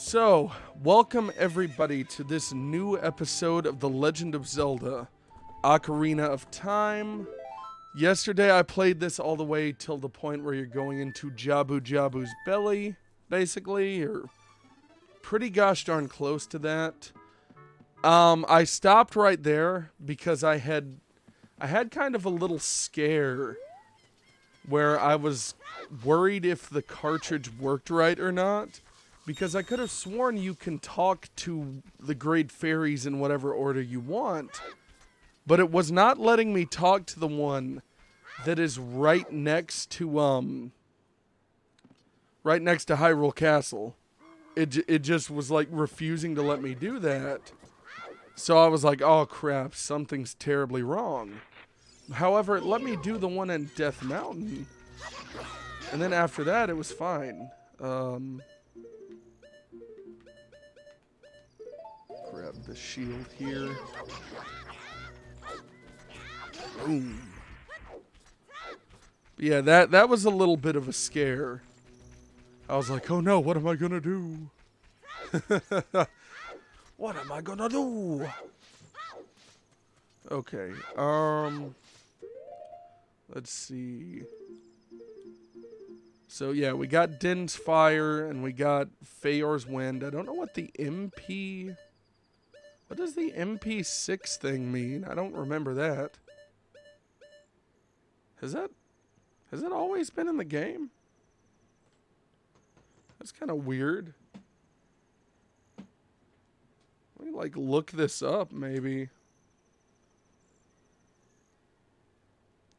So, welcome everybody to this new episode of The Legend of Zelda, Ocarina of Time. Yesterday I played this all the way till the point where you're going into Jabu Jabu's belly, basically, or pretty gosh darn close to that. I stopped right there because I had kind of a little scare where I was worried if the cartridge worked right or not. Because I could have sworn you can talk to the great fairies in whatever order you want, but it was not letting me talk to the one that is right next to Hyrule Castle. It just was like refusing to let me do that. So I was like, oh crap, something's terribly wrong. However, it let me do the one in Death Mountain, and then after that it was fine. Grab the shield here. Boom. But yeah, that was a little bit of a scare. I was like, oh no, what am I gonna do? What am I gonna do? Okay, let's see. So yeah, we got Din's Fire and we got Fayor's Wind. I don't know what the MP... What does the MP6 thing mean? I don't remember that. Has that always been in the game? That's kind of weird. Let me like look this up maybe.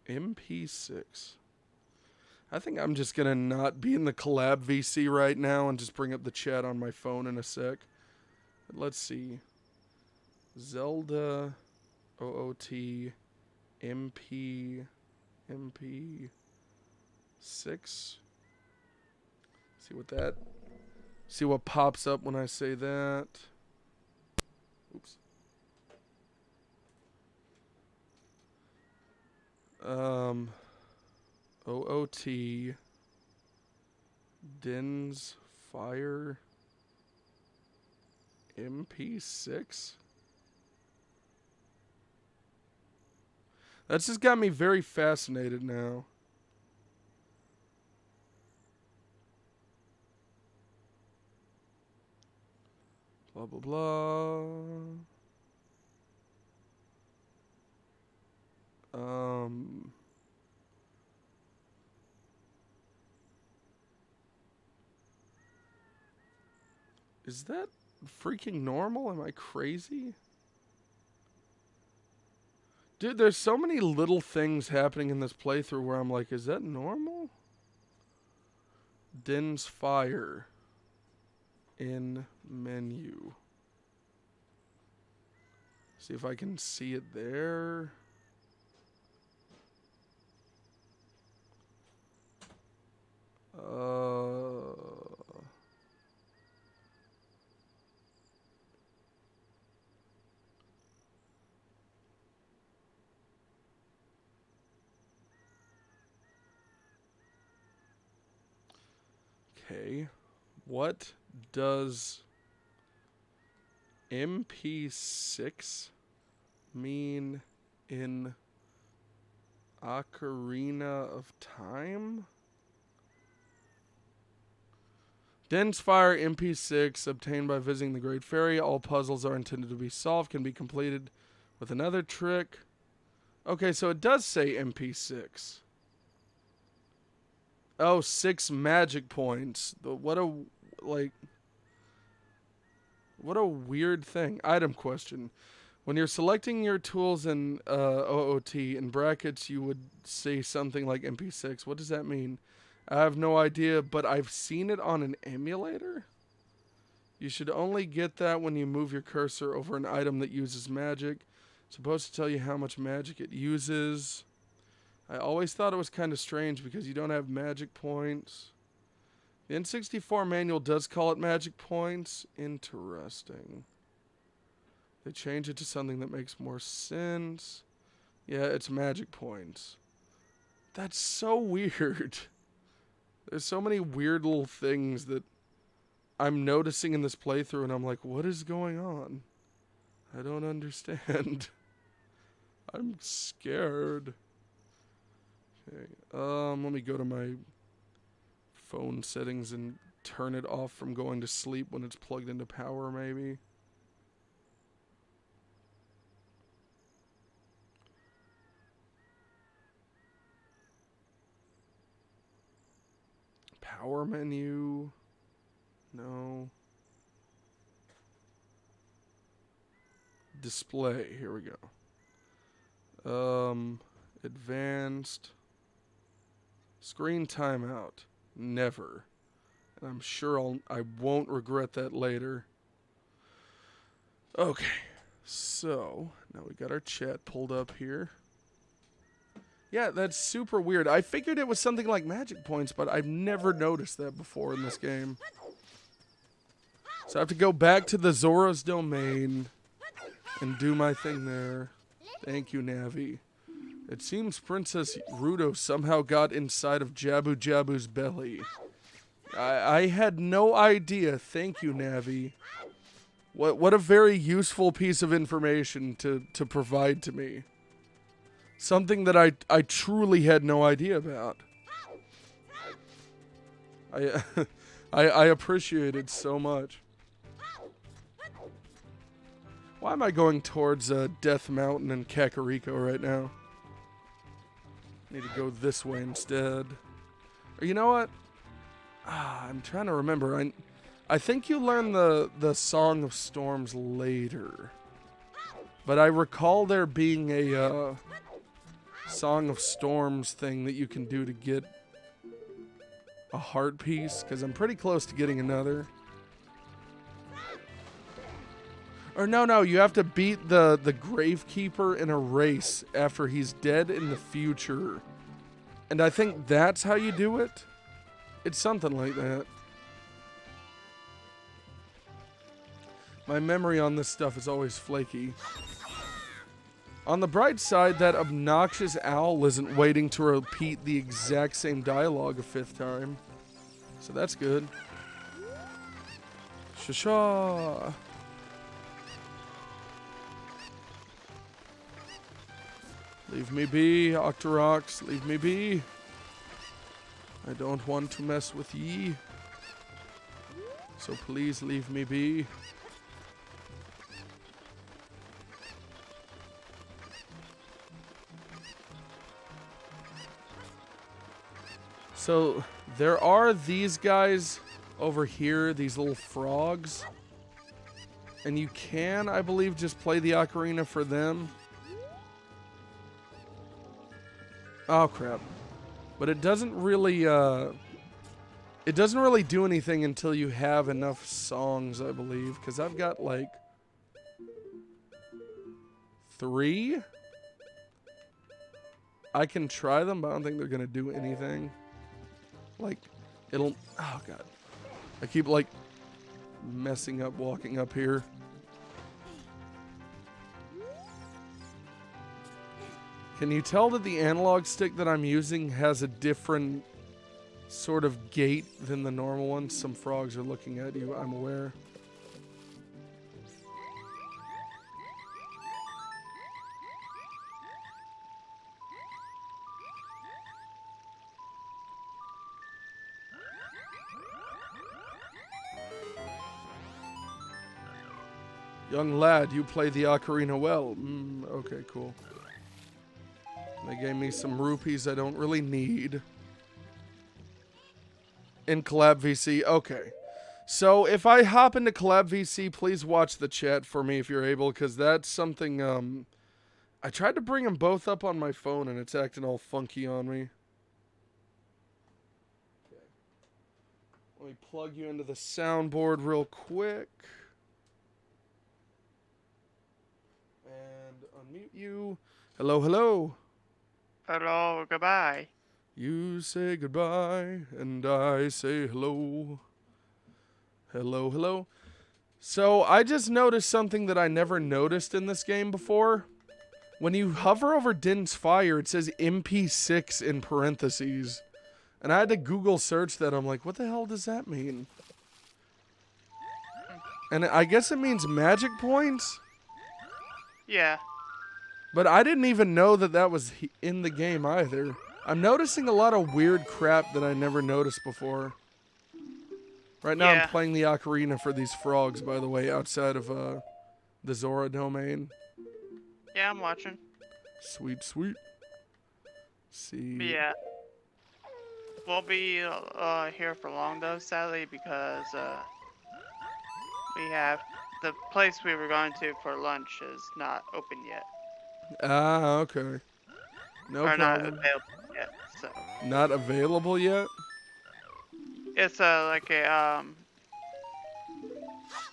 MP6. I think I'm just gonna not be in the collab VC right now and just bring up the chat on my phone in a sec. But let's see. Zelda OOT MP 6. See what pops up when I say that. Oops. OOT Din's Fire MP6. That's just got me very fascinated now. Blah, blah, blah. Is that freaking normal? Am I crazy? Dude, there's so many little things happening in this playthrough where I'm like, is that normal? Din's Fire in menu. See if I can see it there. Okay, what does MP6 mean in Ocarina of Time? Din's Fire MP6, obtained by visiting the Great Fairy. All puzzles are intended to be solved, can be completed with another trick. Okay, so it does say MP6. Oh, 6 magic points. What a weird thing. Item question. When you're selecting your tools in OOT, in brackets, you would say something like MP6. What does that mean? I have no idea, but I've seen it on an emulator. You should only get that when you move your cursor over an item that uses magic. It's supposed to tell you how much magic it uses. I always thought it was kind of strange because you don't have magic points. The N64 manual does call it magic points. Interesting. They change it to something that makes more sense. Yeah, it's magic points. That's so weird. There's so many weird little things that I'm noticing in this playthrough, and I'm like, what is going on? I don't understand. I'm scared. Okay, let me go to my phone settings and turn it off from going to sleep when it's plugged into power, maybe. Power menu. No. Display. Here we go. Advanced. Screen timeout. Never. And I'm sure I won't regret that later. Okay. So, now we got our chat pulled up here. Yeah, that's super weird. I figured it was something like magic points, but I've never noticed that before in this game. So I have to go back to the Zoro's domain and do my thing there. Thank you, Navi. It seems Princess Ruto somehow got inside of Jabu Jabu's belly. I had no idea. Thank you, Navi. What a very useful piece of information to provide to me. Something that I truly had no idea about. I appreciate it so much. Why am I going towards Death Mountain and Kakariko right now? Need to go this way instead. Or you know what? I'm trying to remember. I think you learn the Song of Storms later. But I recall there being a Song of Storms thing that you can do to get a heart piece, because I'm pretty close to getting another. Or no, you have to beat the Gravekeeper in a race after he's dead in the future. And I think that's how you do it. It's something like that. My memory on this stuff is always flaky. On the bright side, that obnoxious owl isn't waiting to repeat the exact same dialogue a 5th time. So that's good. Shasha. Leave me be, Octorox. Leave me be. I don't want to mess with ye. So please leave me be. So there are these guys over here, these little frogs. And you can, I believe, just play the ocarina for them. Oh crap. But it doesn't really do anything until you have enough songs, I believe, because I've got like 3. I can try them, but I don't think they're gonna do anything. Like, it'll, oh god. I keep like messing up walking up here. Can you tell that the analog stick that I'm using has a different sort of gait than the normal one? Some frogs are looking at you, I'm aware. Young lad, you play the ocarina well. Okay, cool. They gave me some rupees I don't really need. In Collab VC, okay. So if I hop into Collab VC, please watch the chat for me if you're able, because that's something, I tried to bring them both up on my phone and it's acting all funky on me. Okay. Let me plug you into the soundboard real quick. And unmute you. Hello, hello. Hello, goodbye. You say goodbye, and I say hello. Hello, hello. So, I just noticed something that I never noticed in this game before. When you hover over Din's Fire, it says MP6 in parentheses. And I had to Google search that. I'm like, what the hell does that mean? And I guess it means magic points? Yeah. But I didn't even know that that was in the game either. I'm noticing a lot of weird crap that I never noticed before. Right now I'm Yeah. playing the Ocarina for these frogs, by the way, outside of the Zoro domain. Yeah, I'm watching. Sweet, sweet. But See. yeah. Won't be here for long though, sadly, because we have the place we were going to for lunch is not open yet, Ah, okay. No or not problem. available yet. So Not available yet? it's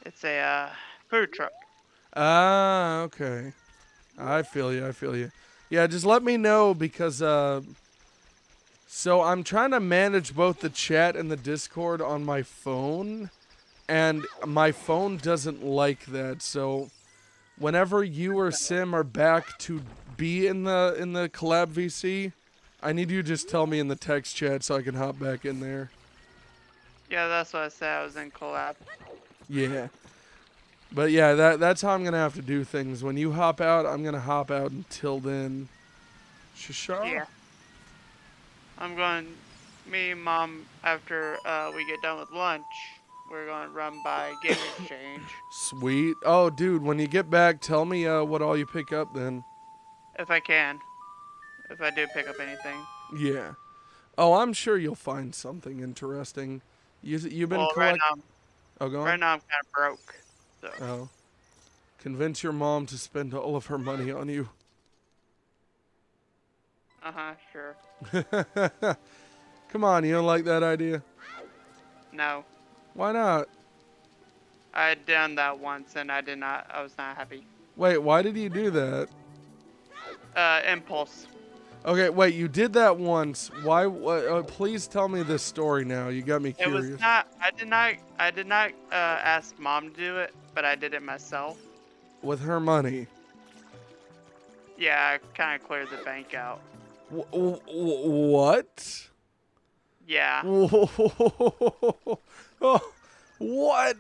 it's a food truck. Ah, okay. I feel you, I feel you. Yeah, just let me know because so I'm trying to manage both the chat and the Discord on my phone, and my phone doesn't like that. So whenever you or Sim are back to be in the collab VC, I need you to just tell me in the text chat so I can hop back in there. Yeah, that's what I said. I was in collab. Yeah. But yeah, that's how I'm gonna have to do things. When you hop out, I'm gonna hop out until then. Shasha? Yeah. I'm going. Me and Mom, after we get done with lunch, we're going to run by Game Exchange. Sweet. Oh, dude, when you get back, tell me what all you pick up then. If I can. If I do pick up anything. Yeah. Oh, I'm sure you'll find something interesting. You've been Well, Oh, go right on. now I'm kind of broke. So. Oh. Convince your mom to spend all of her money on you. Sure. Come on, you don't like that idea? No. Why not? I had done that once and I was not happy. Wait, why did you do that? Impulse. Okay, wait, you did that once. Why? Please tell me this story now. You got me It was curious. not, I did not ask Mom to do it, but I did it myself. With her money. Yeah, I kind of cleared the bank out. What? Yeah. Oh, what?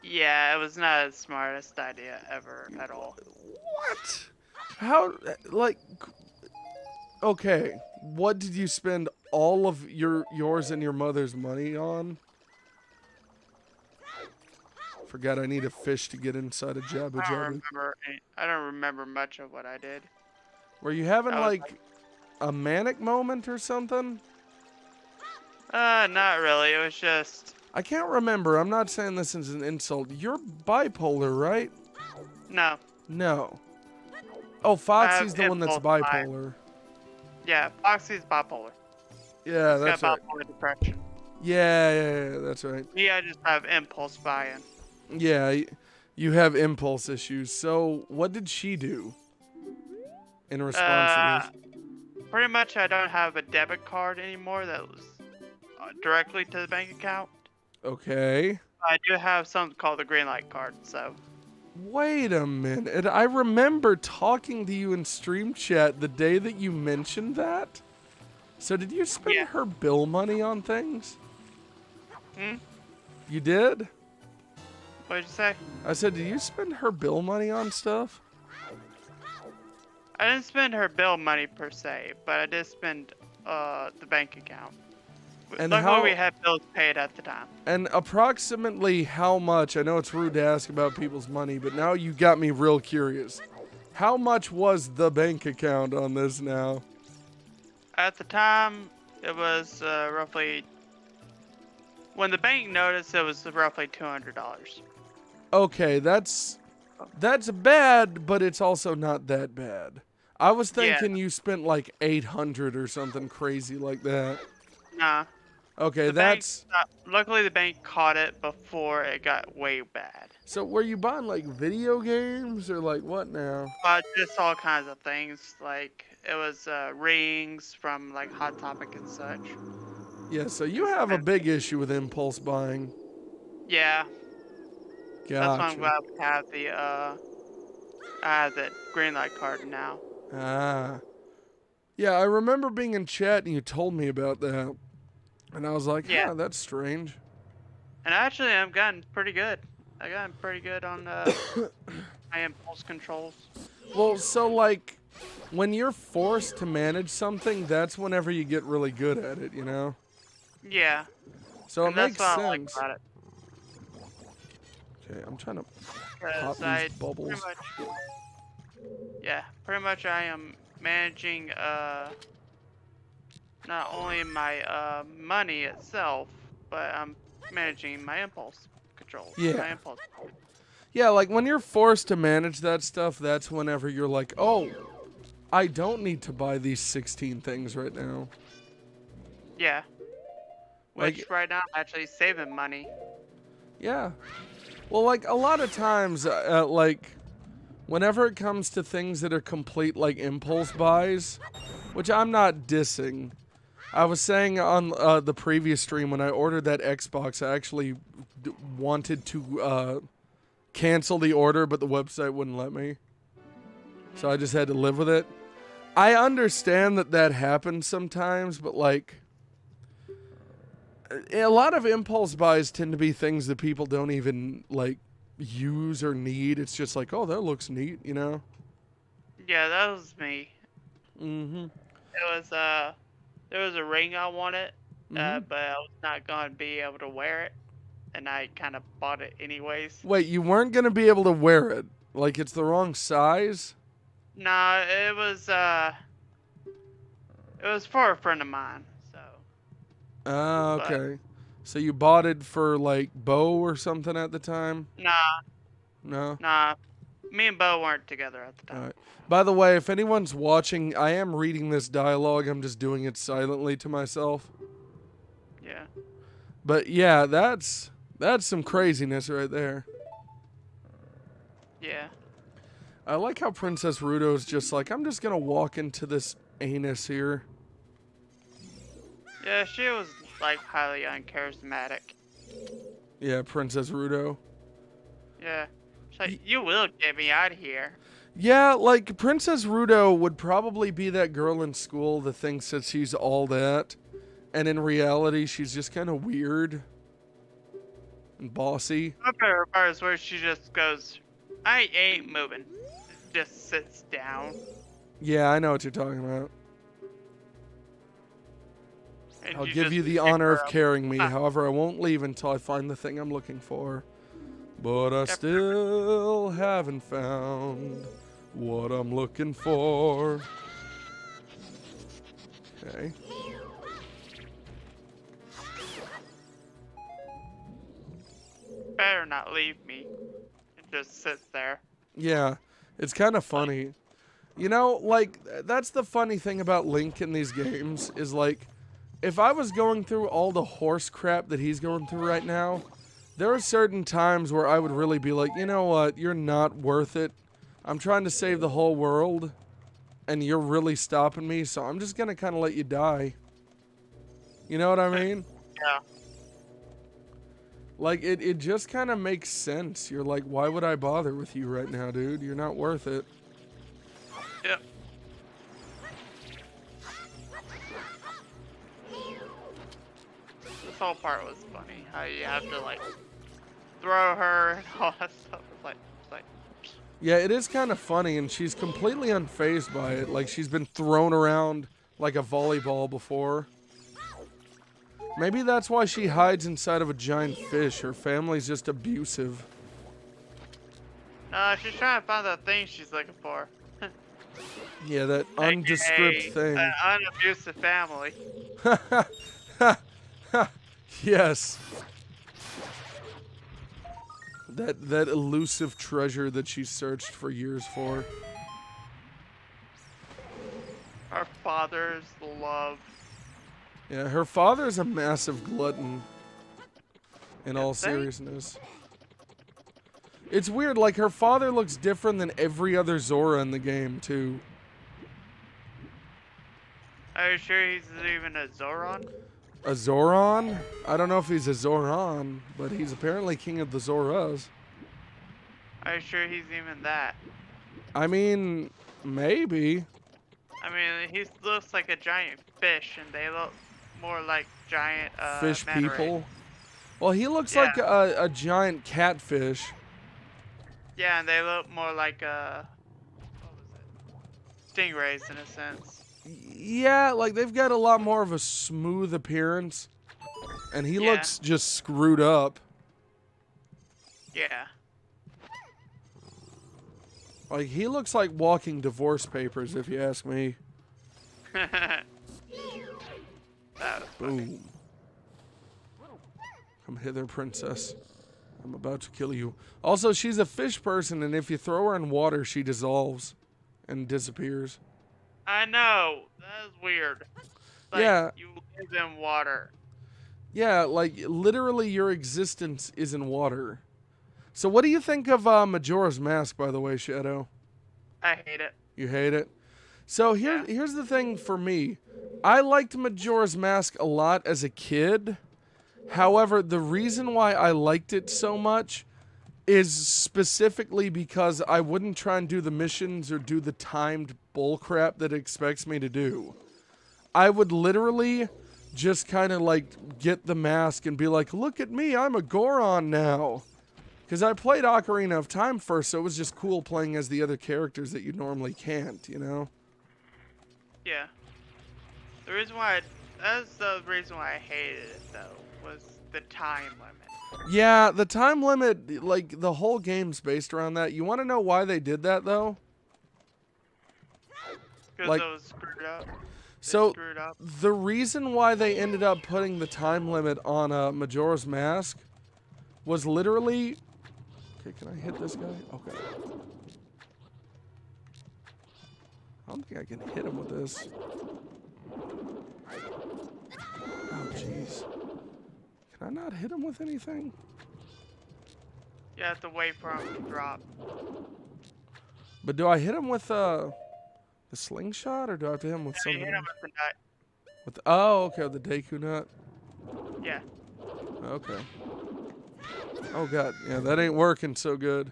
Yeah, it was not the smartest idea ever at all. What? How? Like? Okay. What did you spend all of yours and your mother's money on? Forgot I need a fish to get inside a Jabba Jabba. I don't remember much of what I did. Were you having I was like a manic moment or something? Not really. It was just I can't remember. I'm not saying this as an insult. You're bipolar, right? no. No. Oh, Foxy's the one that's bipolar. Yeah, Foxy's bipolar. Yeah, He's that's got right. bipolar depression. Yeah, that's right. Me, I just have impulse buying. Yeah, you have impulse issues. So, what did she do in response to this? Pretty much, I don't have a debit card anymore that was directly to the bank account. Okay. I do have something called the green light card, so. Wait a minute. I remember talking to you in stream chat the day that you mentioned that. So did you spend her bill money on things? Hmm? You did? What did you say? I said, did you spend her bill money on stuff? I didn't spend her bill money per se, but I did spend the bank account. And luckily, how, we had bills paid at the time. And approximately how much? I know it's rude to ask about people's money, but now you got me real curious. How much was the bank account on this now? At the time, it was roughly. When the bank noticed, it was roughly $200. Okay, that's bad, but it's also not that bad. I was thinking you spent like 800 or something crazy like that. Nah. Okay, that's... luckily, the bank caught it before it got way bad. So, were you buying, like, video games, or, like, what now? Just all kinds of things. Like, it was rings from, like, Hot Topic and such. Yeah, so you have a big issue with impulse buying. Yeah. Gotcha. That's why I'm glad we have the green light card now. Ah. Yeah, I remember being in chat and you told me about that. And I was like, yeah, that's strange. And actually, I'm gotten pretty good. I got pretty good on my impulse controls. Well, so like, when you're forced to manage something, that's whenever you get really good at it, you know? Yeah, So it and that's makes what I like sense. about it. Okay, I'm trying to pop Because these I pretty bubbles. much, yeah, pretty much I am managing not only my money itself, but I'm managing my impulse controls. Yeah. My impulse. Yeah, like when you're forced to manage that stuff, that's whenever you're like, oh, I don't need to buy these 16 things right now. Yeah, Like, which right now I'm actually saving money. yeah. Well, like a lot of times, like whenever it comes to things that are complete like impulse buys, which I'm not dissing. I was saying on the previous stream when I ordered that Xbox, I actually wanted to cancel the order, but the website wouldn't let me. So I just had to live with it. I understand that that happens sometimes, but like a lot of impulse buys tend to be things that people don't even like use or need. It's just like, oh, that looks neat, you know? Yeah, that was me. Mm-hmm. It was there was a ring I wanted, Mm-hmm. but I was not gonna be able to wear it, and I kind of bought it anyways. Wait, you weren't gonna be able to wear it? Like it's the wrong size? Nah, it was for a friend of mine. So, Ah, but okay. So you bought it for like Bo or something at the time? nah, No? nah, me and Bo weren't together at the time. Alright. By the way, if anyone's watching, I am reading this dialogue. I'm just doing it silently to myself. Yeah. But yeah, that's some craziness right there. Yeah. I like how Princess Rudo's just like, I'm just gonna walk into this anus here. Yeah, she was like highly uncharismatic. Yeah, Princess Rudo. Yeah. She's like, you will get me out of here. Yeah, like Princess Rudo would probably be that girl in school that thinks that she's all that, and in reality, she's just kind of weird and bossy. My favorite part is where she just goes, I ain't moving. Just sits down. Yeah, I know what you're talking about. And I'll you give just you the pick honor her of up. carrying me. Ah, However, I won't leave until I find the thing I'm looking for. But I yep. still haven't found what I'm looking for. Okay. Better not leave me. It just sits there. Yeah, it's kind of funny. You know, like, that's the funny thing about Link in these games is, like, if I was going through all the horse crap that he's going through right now, there are certain times where I would really be like, you know what, you're not worth it. I'm trying to save the whole world, and you're really stopping me, so I'm just gonna kind of let you die. You know what I mean? Yeah. Like, it just kind of makes sense. You're like, why would I bother with you right now, dude? You're not worth it. Yep. This whole part was funny. How you have to like throw her and all that stuff. It's like Yeah, it is kind of funny, and she's completely unfazed by it. Like, she's been thrown around like a volleyball before. Maybe that's why she hides inside of a giant fish. Her family's just abusive. she's trying to find that thing she's looking for. Yeah, that AKA undescript thing. an unabusive family. Yes. That elusive treasure that she searched for years for. Our father's love. Yeah, her father's a massive glutton. In all You think? seriousness. It's weird, like her father looks different than every other Zora in the game, too. Are you sure he's even a Zoron? A Zoron? I don't know if he's a Zoran, but he's apparently king of the Zoras. Are you sure he's even that? I mean, maybe. I mean, he looks like a giant fish, and they look more like giant Fish manta rays. people. Well, he looks Yeah. like a giant catfish. Yeah, and they look more like what was it? Stingrays in a sense. Yeah, like they've got a lot more of a smooth appearance. And he Yeah. looks just screwed up. Yeah. Like, he looks like walking divorce papers, if you ask me. That was funny. Boom. Come hither, princess. I'm about to kill you. Also, she's a fish person, and if you throw her in water, she dissolves and disappears. I know. That is weird. Like, Yeah. you live in water. Yeah, like, literally your existence is in water. So what do you think of Majora's Mask, by the way, Shadow? I hate it. You hate it? So Yeah. here's the thing for me. I liked Majora's Mask a lot as a kid. However, the reason why I liked it so much is specifically because I wouldn't try and do the missions or do the timed bullcrap that it expects me to do. I would literally just kind of like get the mask and be like, look at me, I'm a Goron now. Because I played Ocarina of Time first, so it was just cool playing as the other characters that you normally can't, you know? Yeah. That's the reason why I hated it, though, was the time limit. Yeah, the time limit, like, the whole game's based around that. You want to know why they did that, though? Because Like- it was screwed up. So, Screwed up. the reason why they ended up putting the time limit on Majora's Mask was literally... Okay, can I hit this guy? Okay. I don't think I can hit him with this. Oh, jeez. Can I not hit him with anything? You have to wait for him to drop. But do I hit him with the slingshot, or do I have to hit him with You something? hit him with the nut. With oh, okay, the Deku nut. Yeah. Okay. Oh god, yeah, that ain't working so good.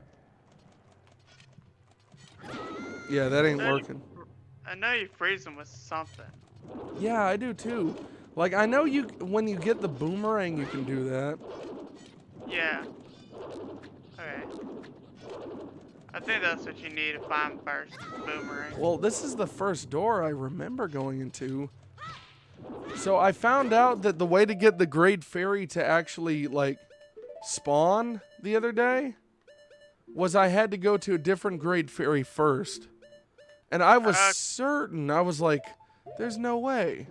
Yeah, that ain't working. I know you freeze him with something. Yeah, I do too. Like, I know you when you get the boomerang, you can do that. Yeah. Okay. I think that's what you need to find first, boomerang. Well, this is the first door I remember going into. So I found out that the way to get the Great Fairy to actually, like, spawn the other day was I had to go to a different Great Fairy first. And I was certain, I was like, there's no way.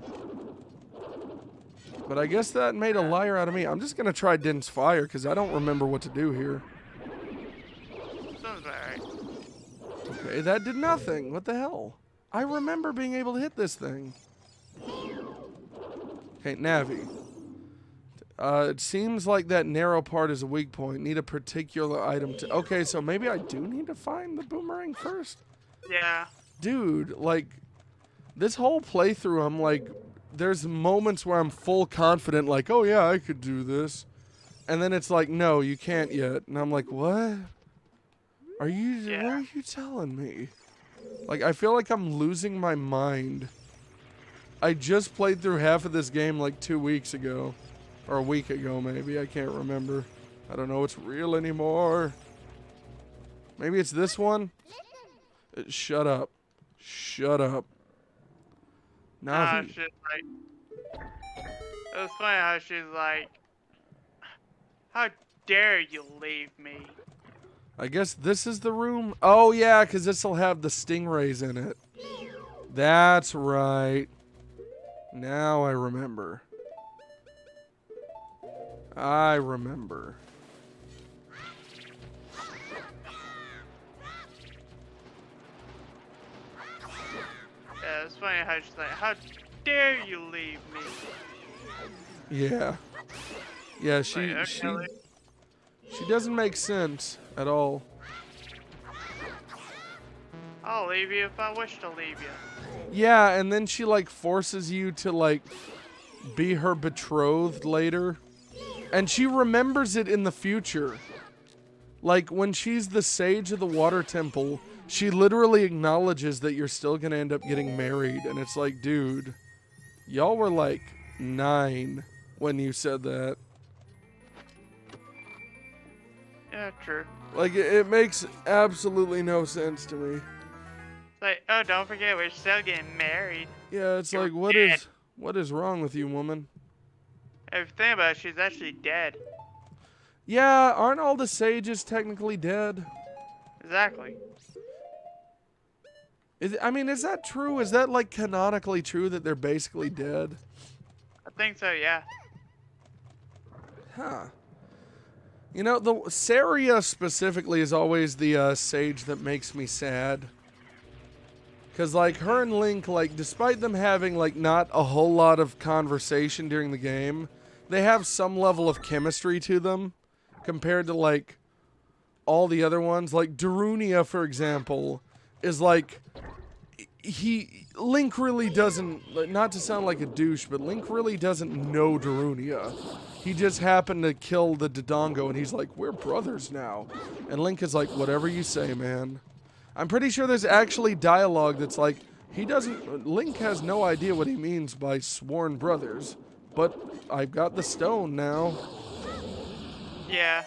But I guess that made a liar out of me. I'm just going to try Din's Fire because I don't remember what to do here. Sounds alright. Okay, that did nothing. What the hell? I remember being able to hit this thing. Okay, Navi. It seems like that narrow part is a weak point. Need a particular item to... Okay, so maybe I do need to find the boomerang first? Yeah. Dude, like, this whole playthrough, I'm like... There's moments where I'm full confident, like, oh yeah, I could do this. And then it's like, no, you can't yet. And I'm like, what? What are you telling me? Like, I feel like I'm losing my mind. I just played through half of this game like 2 weeks ago. Or a week ago, maybe. I can't remember. I don't know what's real anymore. Maybe it's this one? Shut up. Shut up. Navi. She's like... It was funny how she's like... How dare you leave me? I guess this is the room. Oh, yeah, because this will have the stingrays in it. That's right. Now I remember. I remember. Yeah, it's funny how she's like, how dare you leave me? Yeah. Yeah, she Like, she okay, she doesn't make sense at all. I'll leave you if I wish to leave you. Yeah, and then she like forces you to like be her betrothed later. And she remembers it in the future. Like when she's the sage of the water temple, she literally acknowledges that you're still gonna end up getting married. And it's like, dude, y'all were like 9 when you said that. Yeah, true. Like, it makes absolutely no sense to me. It's like, oh, don't forget, we're still getting married. Yeah, it's You're like, dead. what is wrong with you, woman? If you think about it, she's actually dead. Yeah, aren't all the sages technically dead? Exactly. I mean, is that true? Is that, like, canonically true that they're basically dead? I think so, yeah. Huh. You know, the Saria specifically is always the sage that makes me sad. Because, like, her and Link, like, despite them having, like, not a whole lot of conversation during the game, they have some level of chemistry to them compared to, like, all the other ones. Like, Darunia, for example, is, like, Link really doesn't, not to sound like a douche, but Link really doesn't know Darunia. He just happened to kill the Dodongo, and he's like, we're brothers now. And Link is like, whatever you say, man. I'm pretty sure there's actually dialogue that's like, Link has no idea what he means by sworn brothers, but I've got the stone now. Yeah.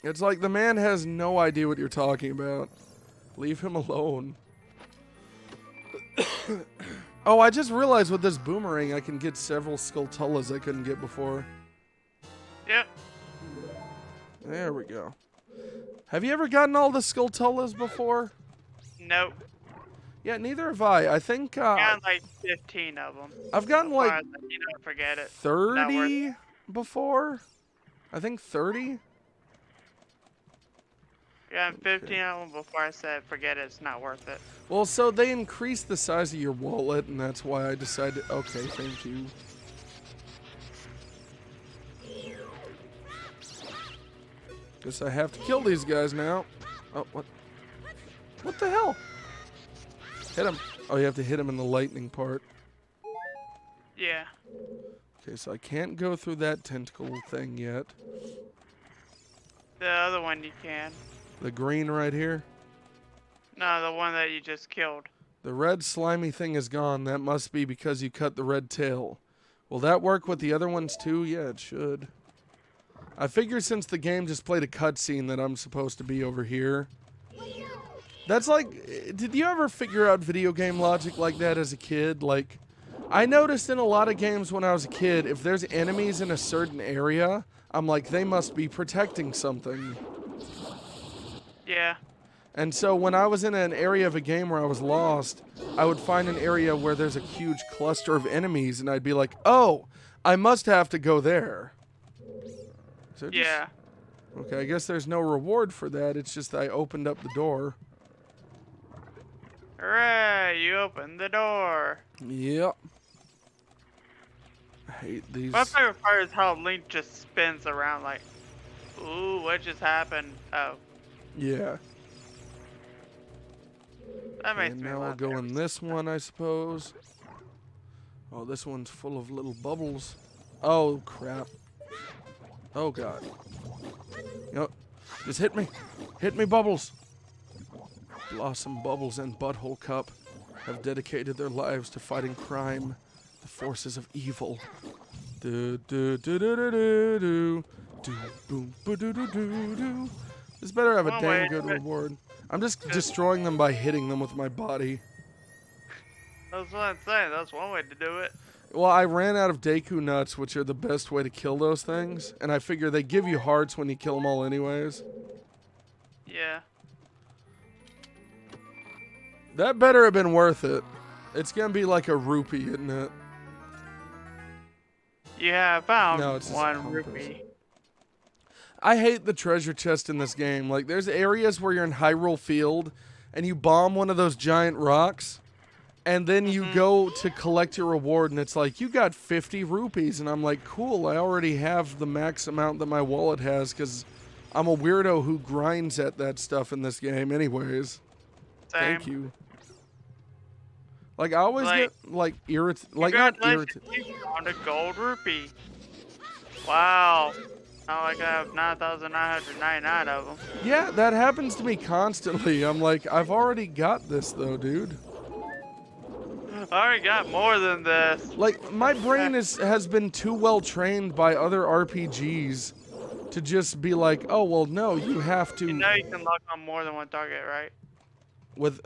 It's like the man has no idea what you're talking about. Leave him alone. Oh, I just realized with this boomerang I can get several Skulltulas I couldn't get before. Yep. There we go. Have you ever gotten all the Skulltulas before? Nope. Yeah, neither have I. I think Got like 15 of them. I've gotten like You don't forget it. 30 before. I think 30. Yeah, 15 of them before I said forget it, it's not worth it. Well, so they increased the size of your wallet, and that's why I decided. Okay, thank you. Guess I have to kill these guys now. Oh, what? What the hell? Hit him. Oh, you have to hit him in the lightning part. Yeah. Okay, so I can't go through that tentacle thing yet. The other one you can. The green right here. No, the one that you just killed. The red slimy thing is gone. That must be because you cut the red tail. Will that work with the other ones too? Yeah, it should. I figure since the game just played a cutscene that I'm supposed to be over here. That's like, did you ever figure out video game logic like that as a kid? Like, I noticed in a lot of games when I was a kid, if there's enemies in a certain area, I'm like, they must be protecting something. Yeah. And so when I was in an area of a game where I was lost, I would find an area where there's a huge cluster of enemies, and I'd be like, oh, I must have to go there. So Yeah. Okay, I guess there's no reward for that. It's just that I opened up the door. Hooray, you opened the door. Yep. I hate these. My favorite part is how Link just spins around like, ooh, what just happened? Oh. Yeah. That makes And me now laugh I'll go every in this one, I suppose. Oh, this one's full of little bubbles. Oh, crap. Oh, God. Yep. Just hit me. Hit me, Bubbles. Blossom, Bubbles, and Butthole Cup have dedicated their lives to fighting crime, the forces of evil. Do do do do do do do do boom ba do do do do. This better have a dang good reward. I'm just destroying them by hitting them with my body. That's what I'm saying. That's one way to do it. Well, I ran out of Deku nuts, which are the best way to kill those things, and I figure they give you hearts when you kill them all anyways. Yeah. That better have been worth it. It's gonna be like a rupee, isn't it? You have found No, it's just one compass. rupee. I hate the treasure chest in this game. Like, there's areas where you're in Hyrule Field, and you bomb one of those giant rocks, and then you go to collect your reward, and it's like, you got 50 rupees, and I'm like, cool, I already have the max amount that my wallet has, because I'm a weirdo who grinds at that stuff in this game anyways. Same. Thank you. Like, I always get, like, irritated. Like, not irritated. You found a gold rupee. Wow. Now I have 9,999 of them. Yeah, that happens to me constantly. I'm like, I've already got this, though, dude. I already got more than this. Like, my brain has been too well trained by other RPGs to just be like, oh, well, no, you have to. You know you can lock on more than one target, right? With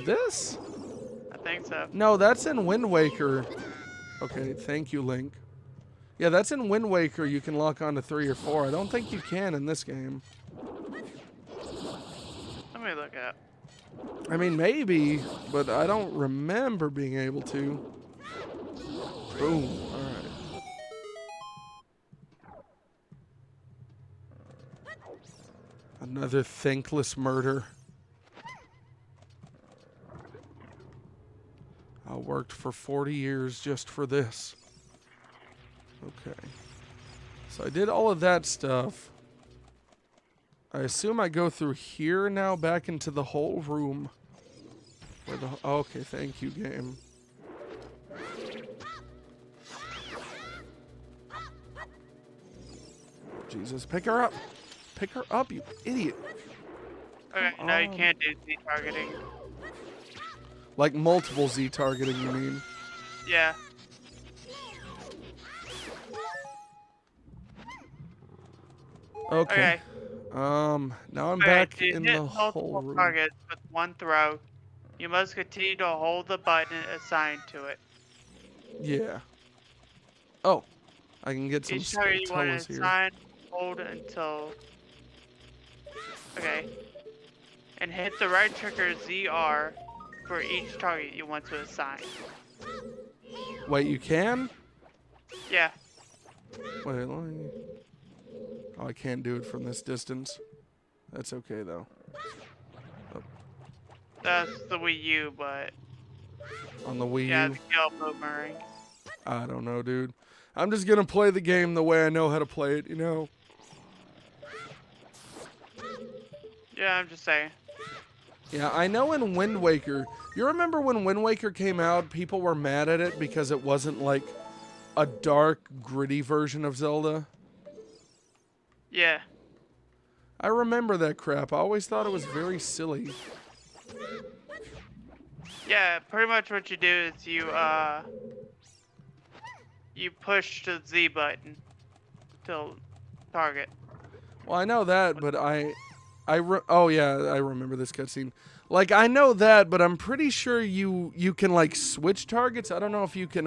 this? I think so. No, that's in Wind Waker. Okay, thank you, Link. Yeah, that's in Wind Waker. You can lock on to 3 or 4. I don't think you can in this game. Let me look up. I mean, maybe, but I don't remember being able to. Boom. All right. Another thankless murder. I worked for 40 years just for this. Okay. So I did all of that stuff. I assume I go through here now back into the whole room. Where the okay, thank you, game. Jesus, pick her up. Pick her up, you idiot. Okay, no, you can't do Z targeting. Like multiple Z targeting, you mean? Yeah. Okay. Now I'm back to in hit the whole multiple room. targets with one throw, you must continue to hold the button assigned to it. Yeah. Oh, I can get some Each target you want spatellas to here. assign, hold until... Okay. And hit the right trigger ZR for each target you want to assign. Wait, you can? Yeah. Wait, let me... Oh, I can't do it from this distance. That's okay, though. Oh, That's the Wii U, but... on the Wii Yeah, U? the yellow boomerang. I don't know, dude. I'm just gonna play the game the way I know how to play it, you know? Yeah, I'm just saying. Yeah, I know in Wind Waker... You remember when Wind Waker came out, people were mad at it because it wasn't, like, a dark, gritty version of Zelda? Yeah. I remember that crap. I always thought it was very silly. Yeah, pretty much what you do is you push the Z button till target. Well, I know that, but oh yeah, I remember this cutscene. Like, I know that, but I'm pretty sure you can, like, switch targets. I don't know if you can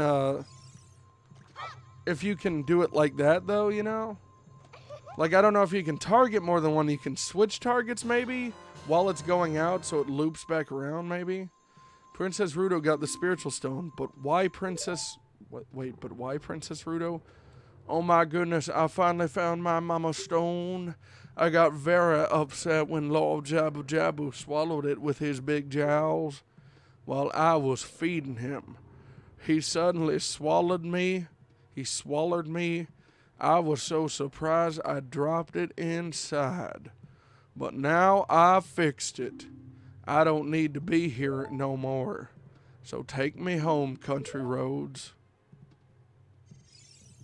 do it like that, though, you know? Like, I don't know if you can target more than one. You can switch targets, maybe, while it's going out, so it loops back around, maybe. Princess Ruto got the spiritual stone, but why Princess... Wait, but why Princess Ruto? Oh my goodness, I finally found my mama stone. I got very upset when Lord Jabu Jabu swallowed it with his big jowls while I was feeding him. He suddenly swallowed me. He swallowed me. I was so surprised I dropped it inside. But now I fixed it. I don't need to be here no more. So take me home, country roads.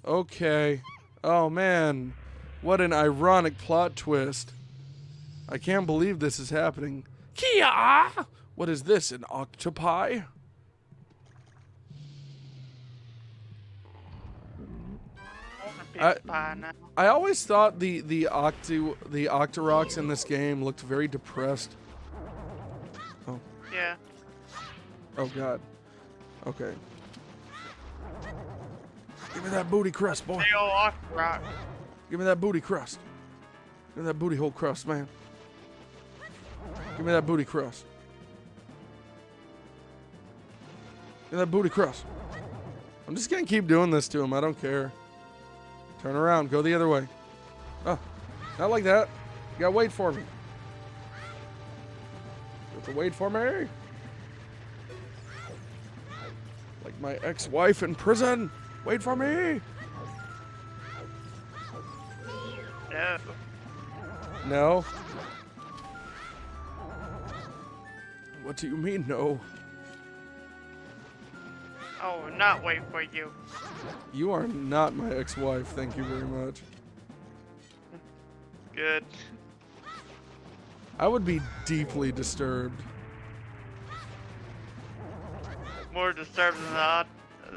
Okay. Oh man, what an ironic plot twist. I can't believe this is happening. Kia! What is this, an octopi? I always thought the Octoroks in this game looked very depressed. Oh. Yeah. Oh god. Okay. Give me that booty crust, boy. Hey, old Octorok. Give me that booty crust. Give me that booty hole crust, man. Give me that booty crust. Give me that booty crust. I'm just gonna keep doing this to him. I don't care. Turn around. Go the other way. Oh, not like that. You gotta wait for me. You have to wait for me. Like my ex-wife in prison. Wait for me. No. No? What do you mean, no? Oh, not wait for you. You are not my ex-wife, thank you very much. Good. I would be deeply disturbed. More disturbed than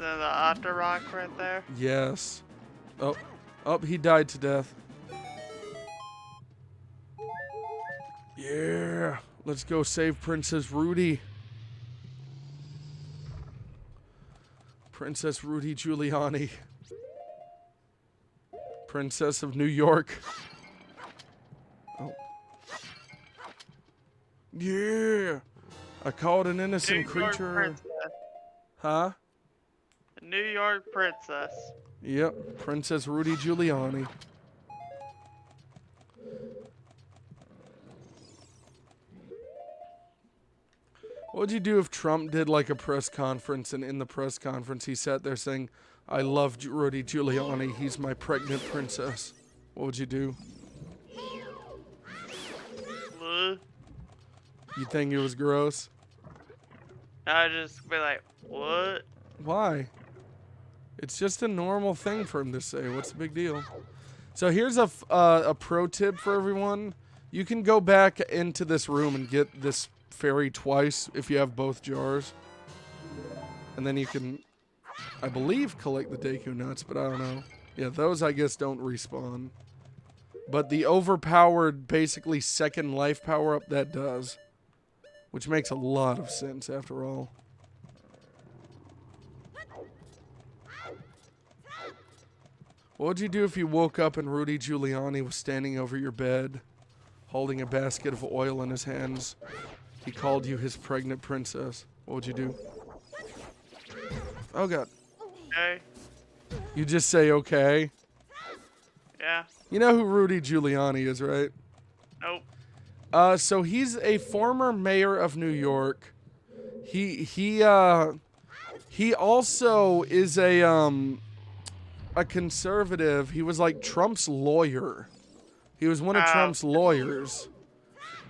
the Octorok right there. Yes. Oh, he died to death. Yeah. Let's go save Princess Rudy. Princess Rudy Giuliani. Princess of New York. Oh. Yeah. I caught an innocent creature. Princess. Huh? New York princess. Yep. Princess Rudy Giuliani. What would you do if Trump did like a press conference and in the press conference he sat there saying, I love Rudy Giuliani, he's my pregnant princess? What would you do? You think it was gross? I'd just be like, what? Why? It's just a normal thing for him to say. What's the big deal? So here's a pro tip for everyone. You can go back into this room and get this fairy twice if you have both jars. And then you can, I believe, collect the Deku Nuts, but I don't know. Yeah, those I guess don't respawn. But the overpowered, basically second life power up, that does. Which makes a lot of sense after all. What would you do if you woke up and Rudy Giuliani was standing over your bed, holding a basket of oil in his hands? He called you his pregnant princess. What would you do? Oh, God. Okay. You just say, okay? Yeah. You know who Rudy Giuliani is, right? Nope. So he's a former mayor of New York. He also is a conservative. He was like Trump's lawyer. He was one of Trump's lawyers.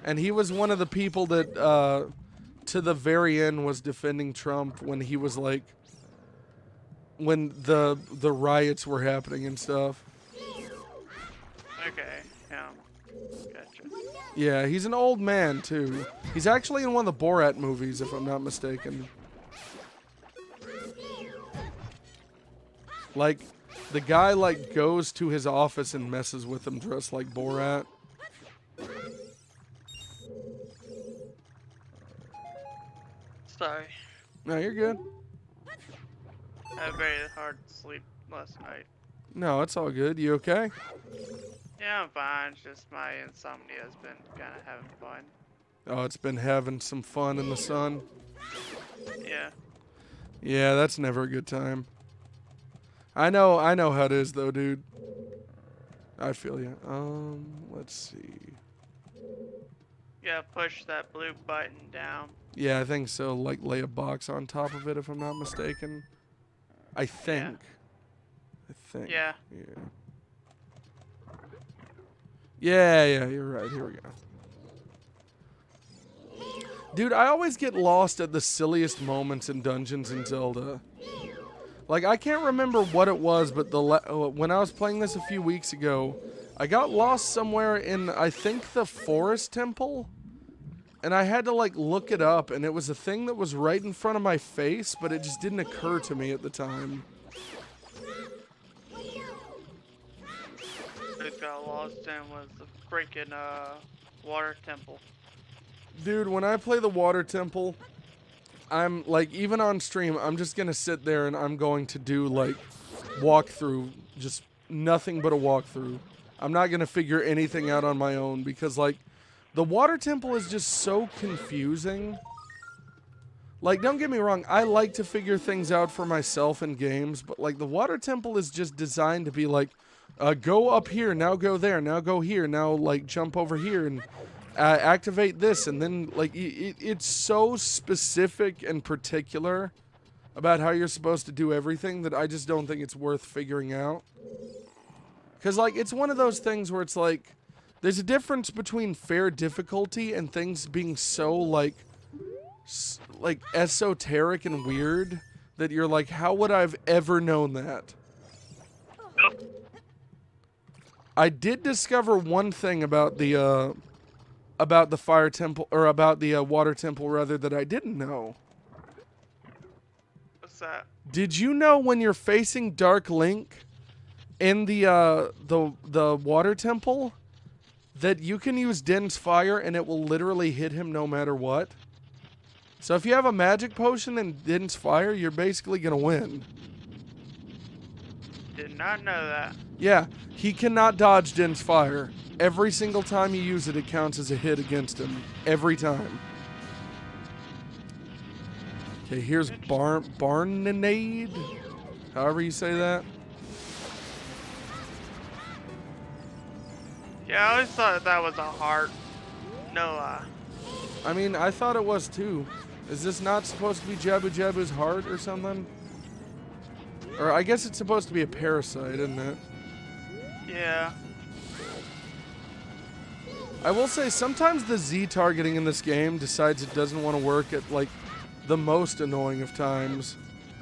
And he was one of the people that, to the very end, was defending Trump when he was like, when the riots were happening and stuff. Okay. Yeah. Gotcha. Yeah, he's an old man too. He's actually in one of the Borat movies, if I'm not mistaken. Like, the guy like goes to his office and messes with him dressed like Borat. Sorry. No, you're good. I had very hard sleep last night. No, it's all good. You okay? Yeah, I'm fine. It's just my insomnia has been kind of having fun. Oh, it's been having some fun in the sun. Yeah. Yeah, that's never a good time. I know how it is though, dude. I feel you. Let's see. Yeah, push that blue button down. Yeah, I think so. Like, lay a box on top of it, if I'm not mistaken. I think. I think. Yeah. Yeah, you're right. Here we go. Dude, I always get lost at the silliest moments in dungeons in Zelda. Like, I can't remember what it was, but when I was playing this a few weeks ago, I got lost somewhere in, I think, the Forest Temple. And I had to, like, look it up, and it was a thing that was right in front of my face, but it just didn't occur to me at the time. It got lost in was the freaking water temple. Dude, when I play the Water Temple, I'm, like, even on stream, I'm just gonna sit there and I'm going to do, like, walkthrough, just nothing but a walkthrough. I'm not gonna figure anything out on my own because, like, the Water Temple is just so confusing. Like, don't get me wrong, I like to figure things out for myself in games, but, like, the Water Temple is just designed to be like, go up here, now go there, now go here, now, like, jump over here, and activate this, and then, like, it's so specific and particular about how you're supposed to do everything that I just don't think it's worth figuring out. Because, like, it's one of those things where it's like, there's a difference between fair difficulty and things being so, like esoteric and weird that you're like, how would I have ever known that? I did discover one thing about the fire temple, or about the water temple rather, that I didn't know. What's that? Did you know when you're facing Dark Link in the water temple, that you can use Din's Fire and it will literally hit him no matter what. So if you have a magic potion and Din's Fire, you're basically going to win. Did not know that. Yeah, he cannot dodge Din's Fire. Every single time you use it, it counts as a hit against him. Every time. Okay, here's Barnade. However you say that. Yeah, I always thought that was a heart. No, I mean, I thought it was too. Is this not supposed to be Jabu Jabu's heart or something? Or I guess it's supposed to be a parasite, isn't it? yeah. I will say sometimes the Z targeting in this game decides it doesn't want to work at like the most annoying of times.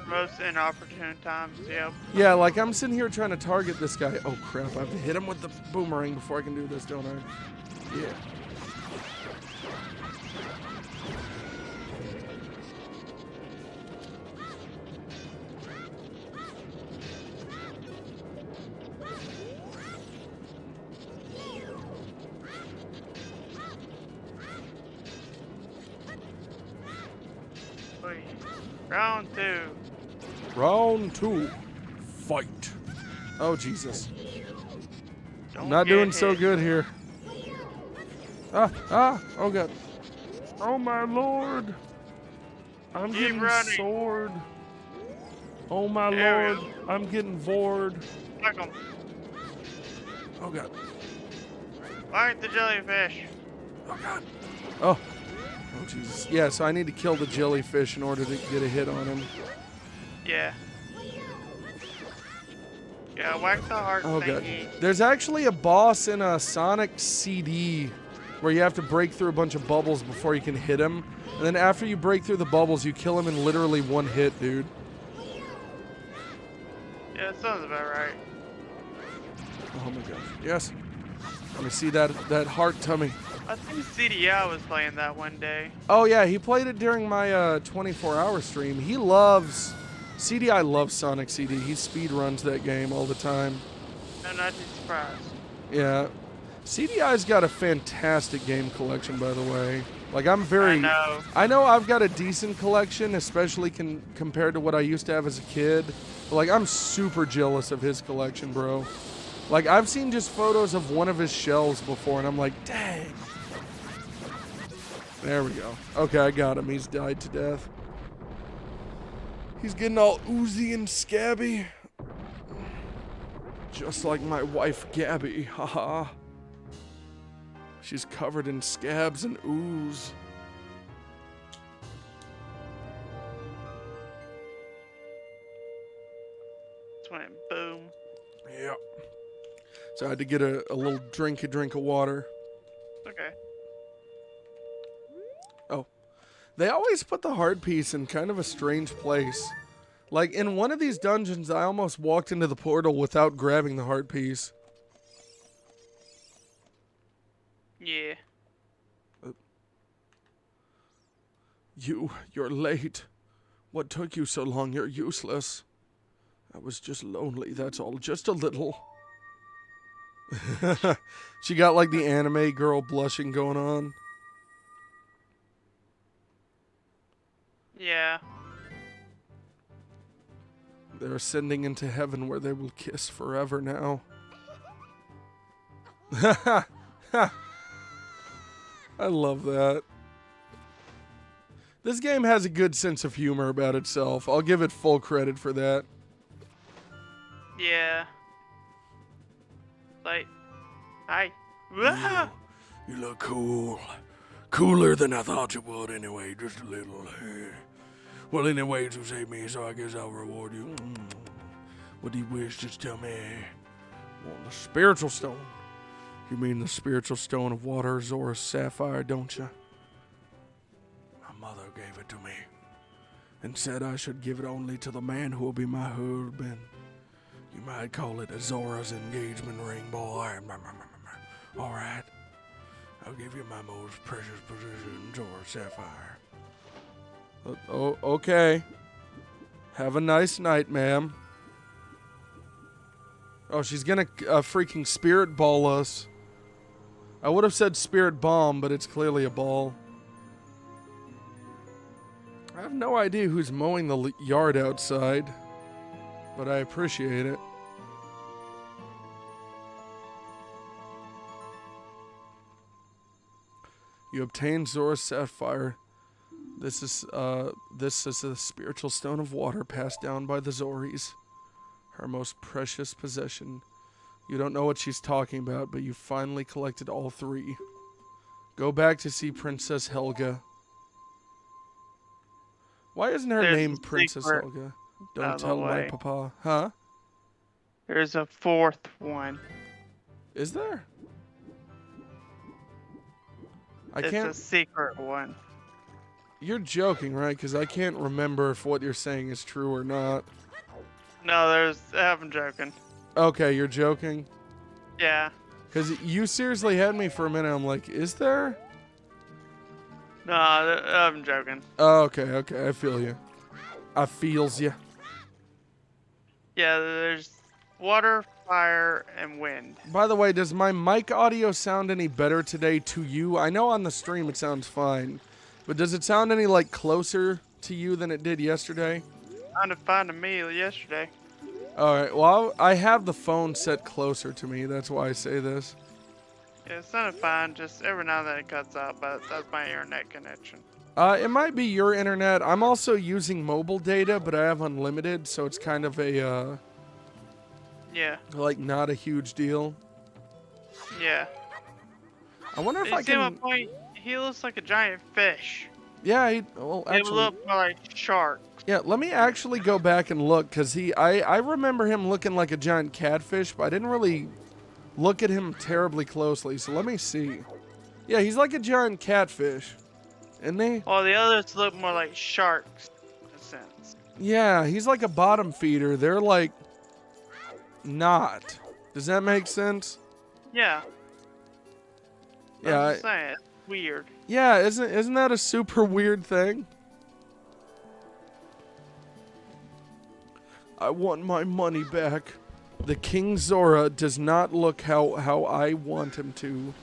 Most inopportune times, yep. Yeah, like I'm sitting here trying to target this guy. Oh crap, I have to hit him with the boomerang before I can do this, don't I? Yeah. Wait. Round 2. Round 2. Fight. Oh Jesus. Don't Not get doing so hit. good here. Oh god. Oh my lord. I'm Keep getting running. sword. Oh my There we lord. I'm getting vored. Fuck 'em. Oh god. Fight the jellyfish. Oh god. Oh. Oh Jesus. Yeah, so I need to kill the jellyfish in order to get a hit on him. Yeah. Yeah, whack the heart Oh god. thingy. There's actually a boss in a Sonic CD where you have to break through a bunch of bubbles before you can hit him. And then after you break through the bubbles, you kill him in literally one hit, dude. Yeah, that sounds about right. Oh my gosh. Yes. Let me see that heart tummy. I think CDI was playing that one day. Oh yeah, he played it during my 24-hour stream. He loves... CDI loves Sonic CD. He speed runs that game all the time. I'm not too surprised. Yeah. CDI's got a fantastic game collection, by the way. Like, I'm very... I know. I've got a decent collection, especially compared to what I used to have as a kid. But, like, I'm super jealous of his collection, bro. Like, I've seen just photos of one of his shelves before, and I'm like, dang. There we go. Okay, I got him. He's died to death. He's getting all oozy and scabby. Just like my wife, Gabby. Haha. She's covered in scabs and ooze. Just went boom. Yep. So I had to get a little drink of water. Okay. Oh. They always put the heart piece in kind of a strange place. Like, in one of these dungeons, I almost walked into the portal without grabbing the heart piece. Yeah. You're late. What took you so long? You're useless. I was just lonely, that's all. Just a little. She got like the anime girl blushing going on. Yeah. They're ascending into heaven where they will kiss forever now. I love that. This game has a good sense of humor about itself. I'll give it full credit for that. Yeah. Like, hi. You look cool. Cooler than I thought you would anyway, just a little. Well, anyways, you saved me, so I guess I'll reward you. What do you wish? Just tell me. Well, the spiritual stone. You mean the spiritual stone of water, Zoro Sapphire, don't you? My mother gave it to me and said I should give it only to the man who will be my husband. You might call it a Zora's engagement ring, boy. All right. I'll give you my most precious possession, Zora Sapphire. Oh, okay. Have a nice night, ma'am. Oh, she's gonna freaking spirit ball us. I would have said spirit bomb, but it's clearly a ball. I have no idea who's mowing the yard outside, but I appreciate it. You obtain Zora's Sapphire. This is a spiritual stone of water passed down by the Zoris, her most precious possession. You don't know what she's talking about, but you finally collected all 3. Go back to see Princess Helga. Why isn't her name Princess Helga? Don't tell my papa. Huh? There's a 4th one. Is there? It's a secret one. You're joking, right? Because I can't remember if what you're saying is true or not. No, I'm joking. Okay, you're joking? Yeah. Because you seriously had me for a minute. I'm like, is there? No, I'm joking. Oh, okay. I feel you. I feels you. Yeah, there's water, fire, and wind. By the way, does my mic audio sound any better today to you? I know on the stream it sounds fine. But does it sound any, like, closer to you than it did yesterday? Sounded fine to me yesterday. Alright, well, I have the phone set closer to me. That's why I say this. Yeah, it sounded fine. Just every now and then it cuts out, but that's my internet connection. It might be your internet. I'm also using mobile data, but I have unlimited, so it's kind of a, yeah. like, not a huge deal. Yeah. I wonder if I see can... my point? He looks like a giant fish. Yeah, well, actually... He look more like shark. Yeah, let me actually go back and look, because I remember him looking like a giant catfish, but I didn't really look at him terribly closely, so let me see. Yeah, he's like a giant catfish, isn't he? Well, the others look more like sharks, in a sense. Yeah, he's like a bottom feeder. They're like... not. Does that make sense? Yeah. Yeah, I'm just saying, it's weird. Yeah, isn't that a super weird thing? I want my money back. The King Zora does not look how I want him to.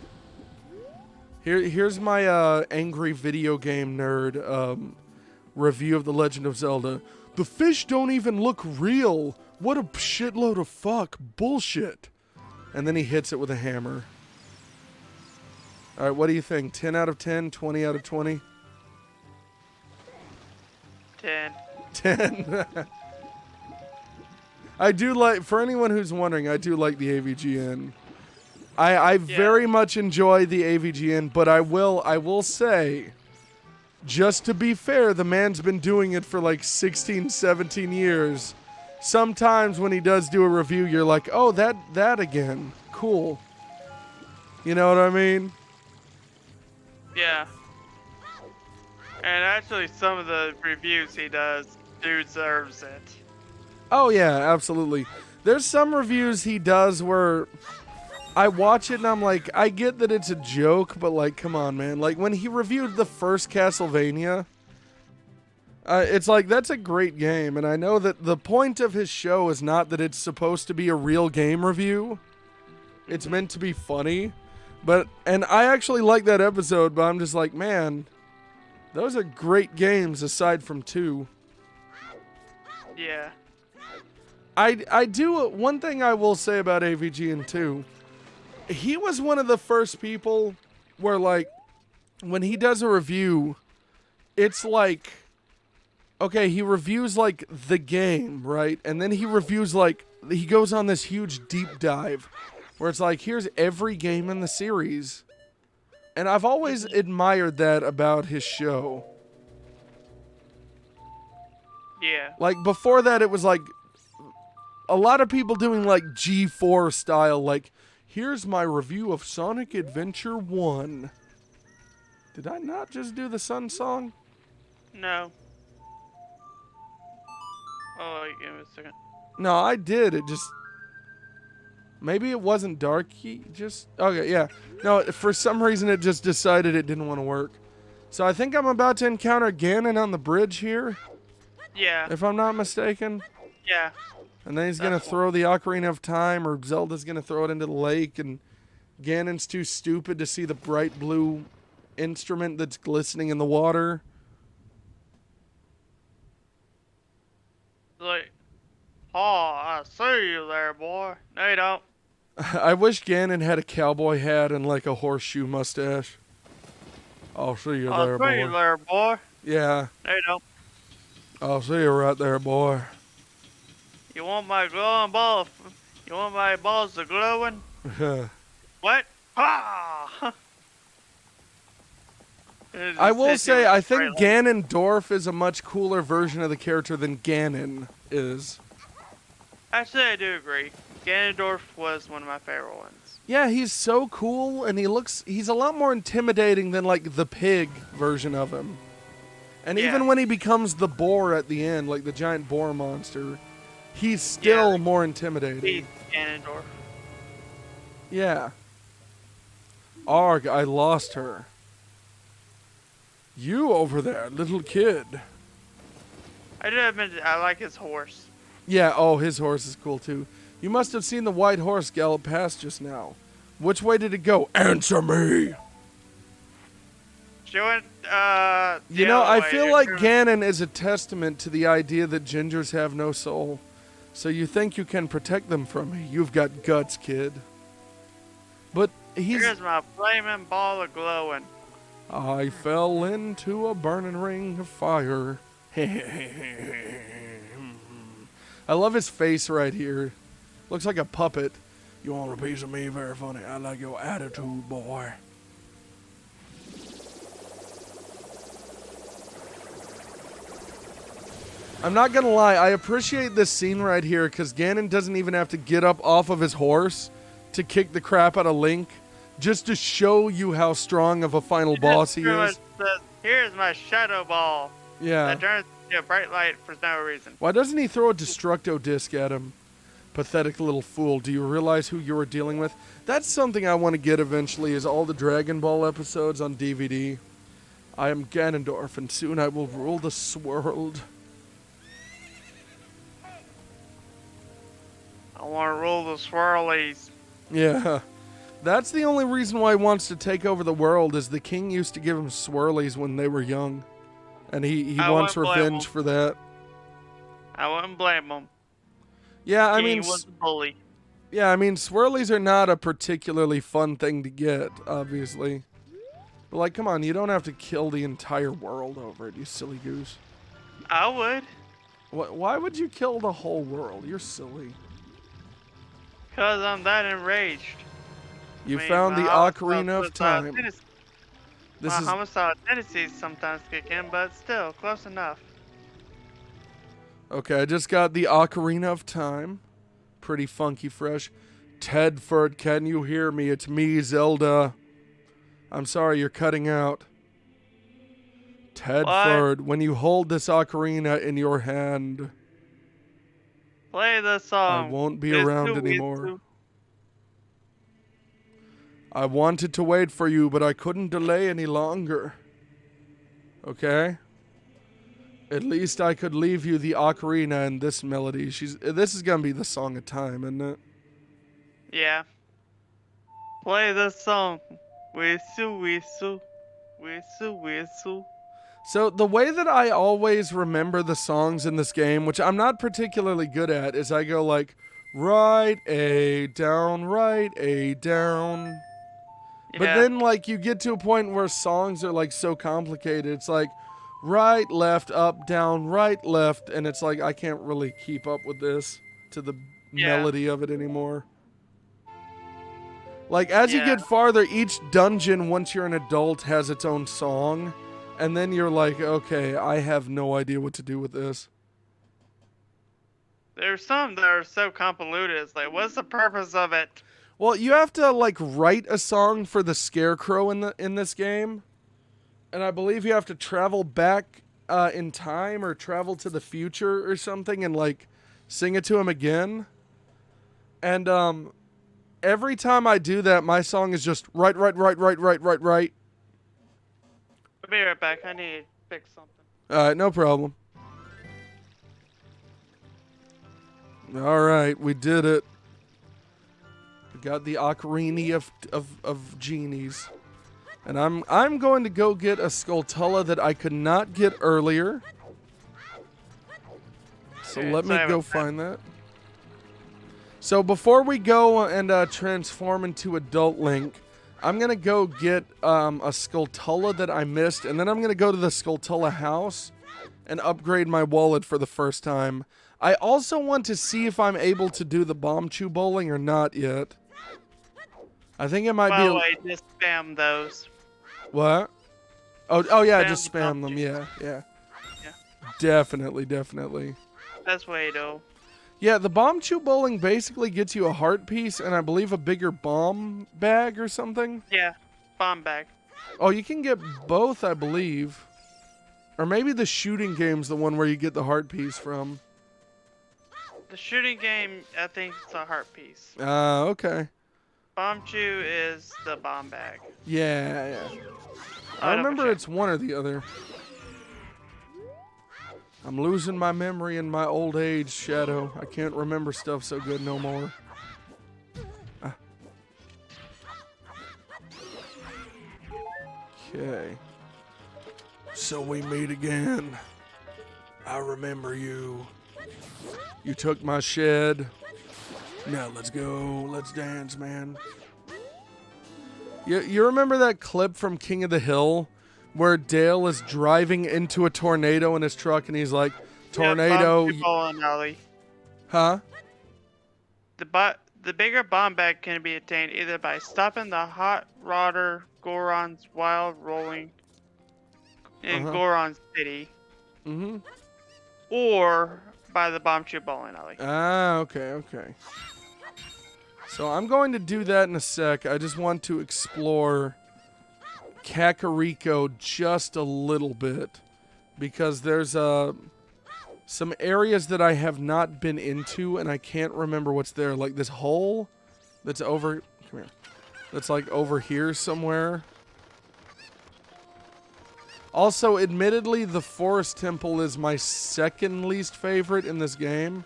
Here's my angry video game nerd review of The Legend of Zelda. The fish don't even look real. What a shitload of bullshit. And then he hits it with a hammer. All right, what do you think? 10 out of 10, 20 out of 20? 10. 10. I do like, for anyone who's wondering, I do like the AVGN. I very much enjoy the AVGN, but I will say, just to be fair, the man's been doing it for like 16, 17 years. Sometimes when he does do a review, you're like, oh, that again. Cool. You know what I mean? Yeah. And actually, some of the reviews he does deserves it. Oh, yeah, absolutely. There's some reviews he does where I watch it and I'm like, I get that it's a joke, but like, come on, man. Like, when he reviewed the first Castlevania, it's like, that's a great game. And I know that the point of his show is not that it's supposed to be a real game review. It's meant to be funny. And I actually like that episode, but I'm just like, man, those are great games aside from 2. Yeah. I do, one thing I will say about AVG and 2, he was one of the first people where, like, when he does a review, it's like, okay, he reviews, like, the game, right? And then he reviews, like, he goes on this huge deep dive where it's like, here's every game in the series. And I've always admired that about his show. Yeah. Like, before that, it was like a lot of people doing like G4 style, like, here's my review of Sonic Adventure 1. Did I not just do the Sun song? No. Oh, wait, give me a second. No, I did. It just... maybe it wasn't dark. He just... okay, yeah. No, for some reason it just decided it didn't want to work. So I think I'm about to encounter Ganon on the bridge here. Yeah. If I'm not mistaken. Yeah. And then he's going to throw the Ocarina of Time, or Zelda's going to throw it into the lake, and Ganon's too stupid to see the bright blue instrument that's glistening in the water. Like, oh, I see you there, boy. No, you don't. I wish Ganon had a cowboy hat and like a horseshoe mustache. I'll see you I there, see you boy. there, boy. Yeah, No, you don't. I'll see you right there, boy. You want my glowing ball? You want my balls to glowing? What? Ah! I will say, I think Ganondorf is a much cooler version of the character than Ganon is. Actually, I do agree. Ganondorf was one of my favorite ones. Yeah, he's so cool, and he's a lot more intimidating than, like, the pig version of him. And Yeah. even when he becomes the boar at the end, like the giant boar monster, he's still more intimidating. He's Ganondorf. Yeah. Arg, I lost her. You over there, little kid. I do admit I like his horse. Yeah, oh, his horse is cool too. You must have seen the white horse gallop past just now. Which way did it go? Answer me! She went, You know, I feel like Ganon is a testament to the idea that gingers have no soul. So you think you can protect them from me? You've got guts, kid. But Here's my flaming ball of glowing. I fell into a burning ring of fire. I love his face right here. Looks like a puppet. You want a piece of me? Very funny. I like your attitude, boy. I'm not gonna lie, I appreciate this scene right here because Ganon doesn't even have to get up off of his horse to kick the crap out of Link, just to show you how strong of a final boss he is. Here's my shadow ball. Yeah. That turns into a bright light for no reason. Why doesn't he throw a Destructo disc at him? Pathetic little fool. Do you realize who you are dealing with? That's something I want to get eventually, is all the Dragon Ball episodes on DVD. I am Ganondorf, and soon I will rule this world. I want to rule the swirlies. Yeah. That's the only reason why he wants to take over the world, is the king used to give him swirlies when they were young. And he wants revenge for that. I wouldn't blame him. Yeah, I He mean... was a bully. Yeah, I mean, swirlies are not a particularly fun thing to get, obviously. But, like, come on, you don't have to kill the entire world over it, you silly goose. I would. Why would you kill the whole world? You're silly. Because I'm that enraged. You found the Ocarina of Time. My homicidal tendencies sometimes kick in, but still, close enough. Okay, I just got the Ocarina of Time. Pretty funky fresh. Tedford, can you hear me? It's me, Zelda. I'm sorry, you're cutting out. Tedford, when you hold this ocarina in your hand, play the song. I won't be around anymore. I wanted to wait for you, but I couldn't delay any longer. Okay? At least I could leave you the ocarina and this melody. This is gonna be the song of time, isn't it? Yeah. Play the song. Whistle, whistle. Whistle, whistle. So the way that I always remember the songs in this game, which I'm not particularly good at, is I go like, right A, down, right A, down. Yeah. But then like you get to a point where songs are like so complicated. It's like right, left, up, down, right, left. And it's like I can't really keep up with this to the melody of it anymore. Like as you get farther, each dungeon, once you're an adult, has its own song. And then you're like, okay, I have no idea what to do with this. There's some that are so convoluted. It's like, what's the purpose of it? Well, you have to like write a song for the Scarecrow in this game, and I believe you have to travel back in time or travel to the future or something and like sing it to him again. And every time I do that, my song is just right. I'll be right back. I need to fix something. All right, no problem. All right, we did it. got the Ocarina of genies. And I'm going to go get a Skulltula that I could not get earlier. So Okay, let me sorry go about that. find that. So before we go and transform into Adult Link, I'm going to go get a Skulltula that I missed, and then I'm going to go to the Skulltula house and upgrade my wallet for the first time. I also want to see if I'm able to do the bomb chew bowling or not yet. I think it might By be the way, just spam those. What? Oh yeah, Spam just the spam bomb them. chew. Yeah. Yeah. Definitely. Best way to. Yeah, the bomb chew bowling basically gets you a heart piece and I believe a bigger bomb bag or something. Yeah, bomb bag. Oh, you can get both, I believe. Or maybe the shooting game's the one where you get the heart piece from. The shooting game, I think it's a heart piece. Okay. Bomb chew is the bomb bag. Yeah. I I'll remember double check. it's one or the other. I'm losing my memory in my old age, Shadow. I can't remember stuff so good no more. Okay. So we meet again. I remember you. You took my shed. Now let's go. Let's dance, man. You remember that clip from King of the Hill where Dale is driving into a tornado in his truck and he's like, tornado. Yeah, bomb chew bowling alley. Huh? The bigger bomb bag can be attained either by stopping the hot rodder Goron's wild rolling in Goron City, Mm-hmm. or by the bomb chew bowling alley. Okay. So I'm going to do that in a sec. I just want to explore Kakariko just a little bit because there's some areas that I have not been into and I can't remember what's there. Like this hole that's over. Come here. That's like over here somewhere. Also, admittedly, the Forest Temple is my second least favorite in this game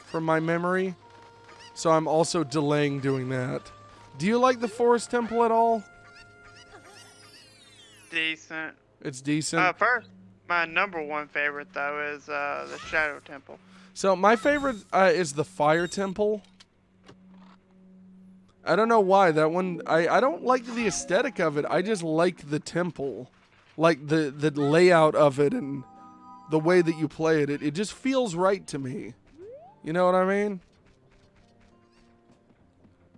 from my memory. So I'm also delaying doing that. Do you like the Forest Temple at all? Decent. It's decent. First, my number one favorite though is the Shadow Temple. So my favorite is the Fire Temple. I don't know why. That one, I don't like the aesthetic of it. I just like the temple. Like the layout of it and the way that you play it. It just feels right to me. You know what I mean?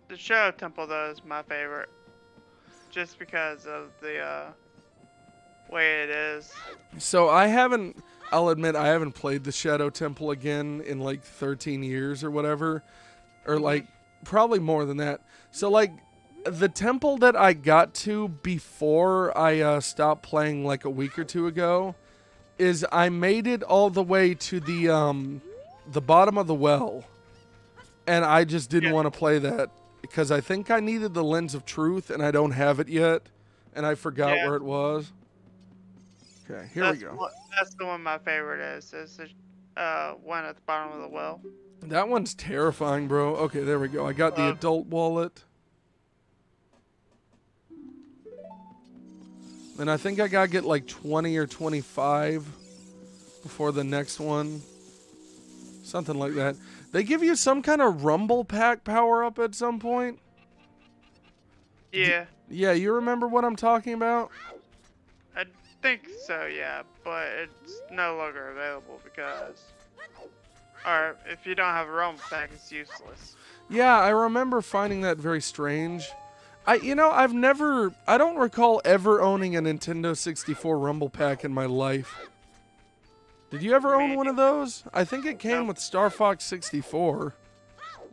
The Shadow Temple though is my favorite, just because of the way it is. So I'll admit I haven't played the Shadow Temple again in like 13 years or whatever. Or like probably more than that. So like the temple that I got to before I stopped playing like a week or two ago is I made it all the way to the bottom of the well. And I just didn't want to play that because I think I needed the Lens of Truth and I don't have it yet. And I forgot where it was. Okay, here we go. That's the one my favorite is. It's the one at the bottom of the well. That one's terrifying, bro. Okay, there we go. I got the adult wallet. And I think I gotta get like 20 or 25 before the next one. Something like that. They give you some kind of rumble pack power up at some point. Yeah. Yeah, you remember what I'm talking about? I think so, yeah, but it's no longer available because, or if you don't have a rumble pack, it's useless. Yeah, I remember finding that very strange. I don't recall ever owning a Nintendo 64 Rumble Pack in my life. Did you ever own one of those? I think it came with Star Fox 64.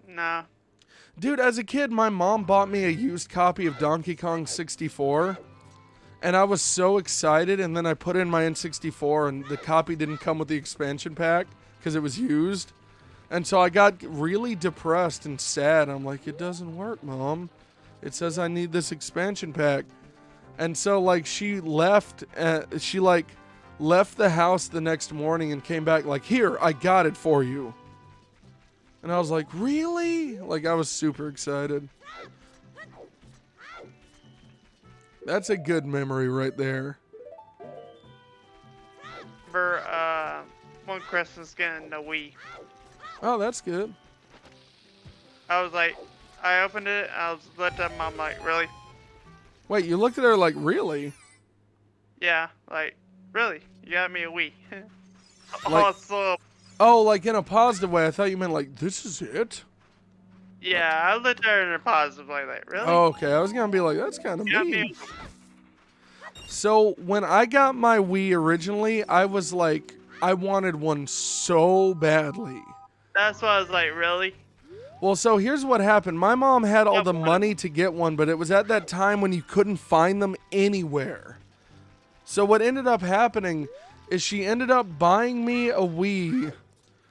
Nah. Dude, as a kid, my mom bought me a used copy of Donkey Kong 64. And I was so excited, and then I put in my N64, and the copy didn't come with the expansion pack because it was used. And so I got really depressed and sad. I'm like, it doesn't work, Mom. It says I need this expansion pack. And so, like, she left the house the next morning and came back like, here, I got it for you. And I was like, really? Like, I was super excited. That's a good memory right there. For one Christmas getting a Wii. Oh, that's good. I was like, I opened it, I was looked at mom like, really? Wait, you looked at her like, really? Yeah, like, really? You got me a Wii. Like- Also, Oh, like in a positive way. I thought you meant like, this is it? yeah, I looked at her in a positive like that. Really? Oh, okay. I was going to be like, that's kind of You got me mean. So when I got my Wii originally, I was like, I wanted one so badly. That's why I was like, really? Well, so here's what happened. My mom had all Yep. the money to get one, but it was at that time when you couldn't find them anywhere. So what ended up happening is she ended up buying me a Wii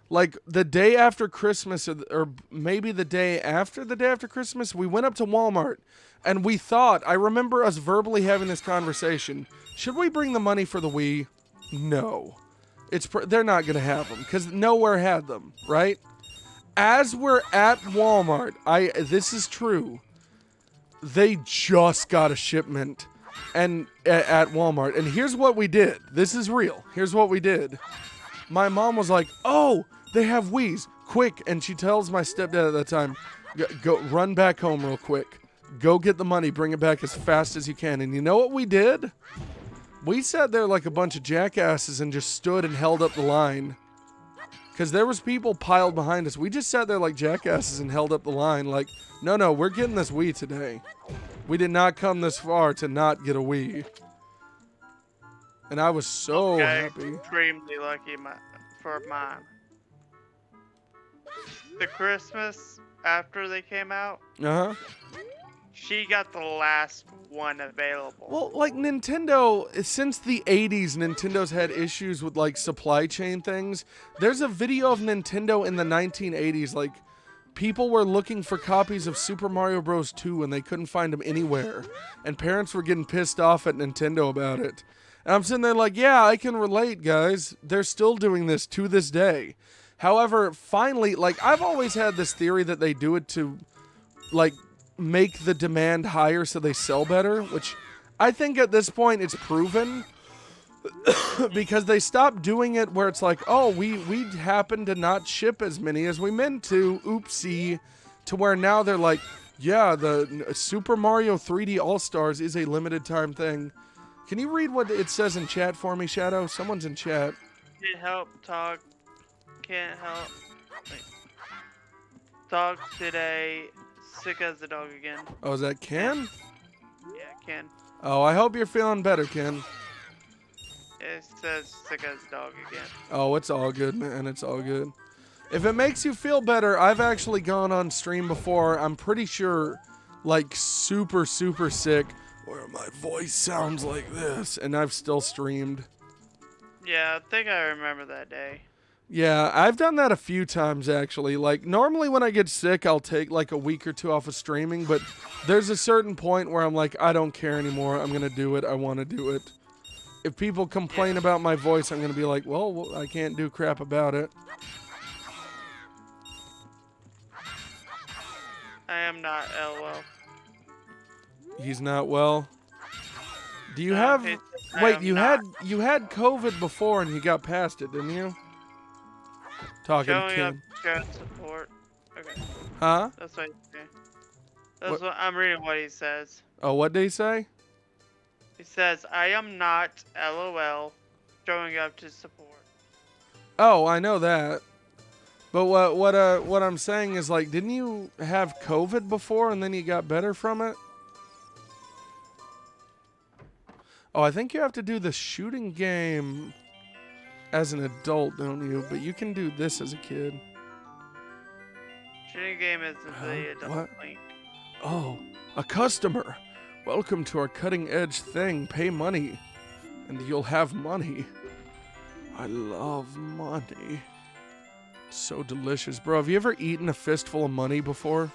like the day after Christmas, or maybe the day after Christmas. We went up to Walmart and we thought, I remember us verbally having this conversation. Should we bring the money for the Wii? No. They're not going to have them because nowhere had them, right? As we're at Walmart, this is true. They just got a shipment and at Walmart. And here's what we did. This is real. Here's what we did. My mom was like, "Oh, they have Wiis. Quick." And she tells my stepdad at that time, "Go run back home real quick. Go get the money. Bring it back as fast as you can." And you know what we did? We sat there like a bunch of jackasses and just stood and held up the line. Because there was people piled behind us. We just sat there like jackasses and held up the line like, no, we're getting this Wii today. We did not come this far to not get a Wii. And I was so happy. Extremely lucky for mine. The Christmas after they came out, Uh-huh. she got the last one available. Well, like Nintendo, since the 80s, Nintendo's had issues with like supply chain things. There's a video of Nintendo in the 1980s, like people were looking for copies of Super Mario Bros. 2 and they couldn't find them anywhere. And parents were getting pissed off at Nintendo about it. And I'm sitting there like, yeah, I can relate, guys. They're still doing this to this day. However, finally, like I've always had this theory that they do it to like make the demand higher so they sell better, which I think at this point it's proven because they stopped doing it where it's like, oh, we happen to not ship as many as we meant to, oopsie, to where now they're like, yeah, the Super Mario 3D All-Stars is a limited time thing. Can you read what it says in chat for me, Shadow? Someone's in chat. Can't help talk. Can't help. Wait. Dog today. Sick as a dog again. Oh, is that Ken? Yeah, Ken. Oh, I hope you're feeling better, Ken. It says sick as a dog again. Oh, it's all good, man. It's all good. If it makes you feel better, I've actually gone on stream before. I'm pretty sure, like, super, super sick, where my voice sounds like this, and I've still streamed. Yeah, I think I remember that day. Yeah, I've done that a few times, actually. Like, normally when I get sick, I'll take, like, a week or two off of streaming, but there's a certain point where I'm like, I don't care anymore. I'm going to do it. I want to do it. If people complain about my voice, I'm going to be like, well, I can't do crap about it. I am not LOL. He's not well. Do you have... Wait, you had COVID before and you got past it, didn't you? Talking Showing to up Ken. support. Okay. Huh? That's what he's saying. That's what I'm reading what he says. Oh, what did he say? He says, I am not LOL showing up to support. Oh, I know that. But what I'm saying is, like, didn't you have COVID before and then you got better from it? Oh, I think you have to do the shooting game as an adult, don't you? But you can do this as a kid. Shooting game is the adult what? link. Oh, a customer. Welcome to our cutting edge thing. Pay money and you'll have money. I love money. So delicious. Bro, have you ever eaten a fistful of money before?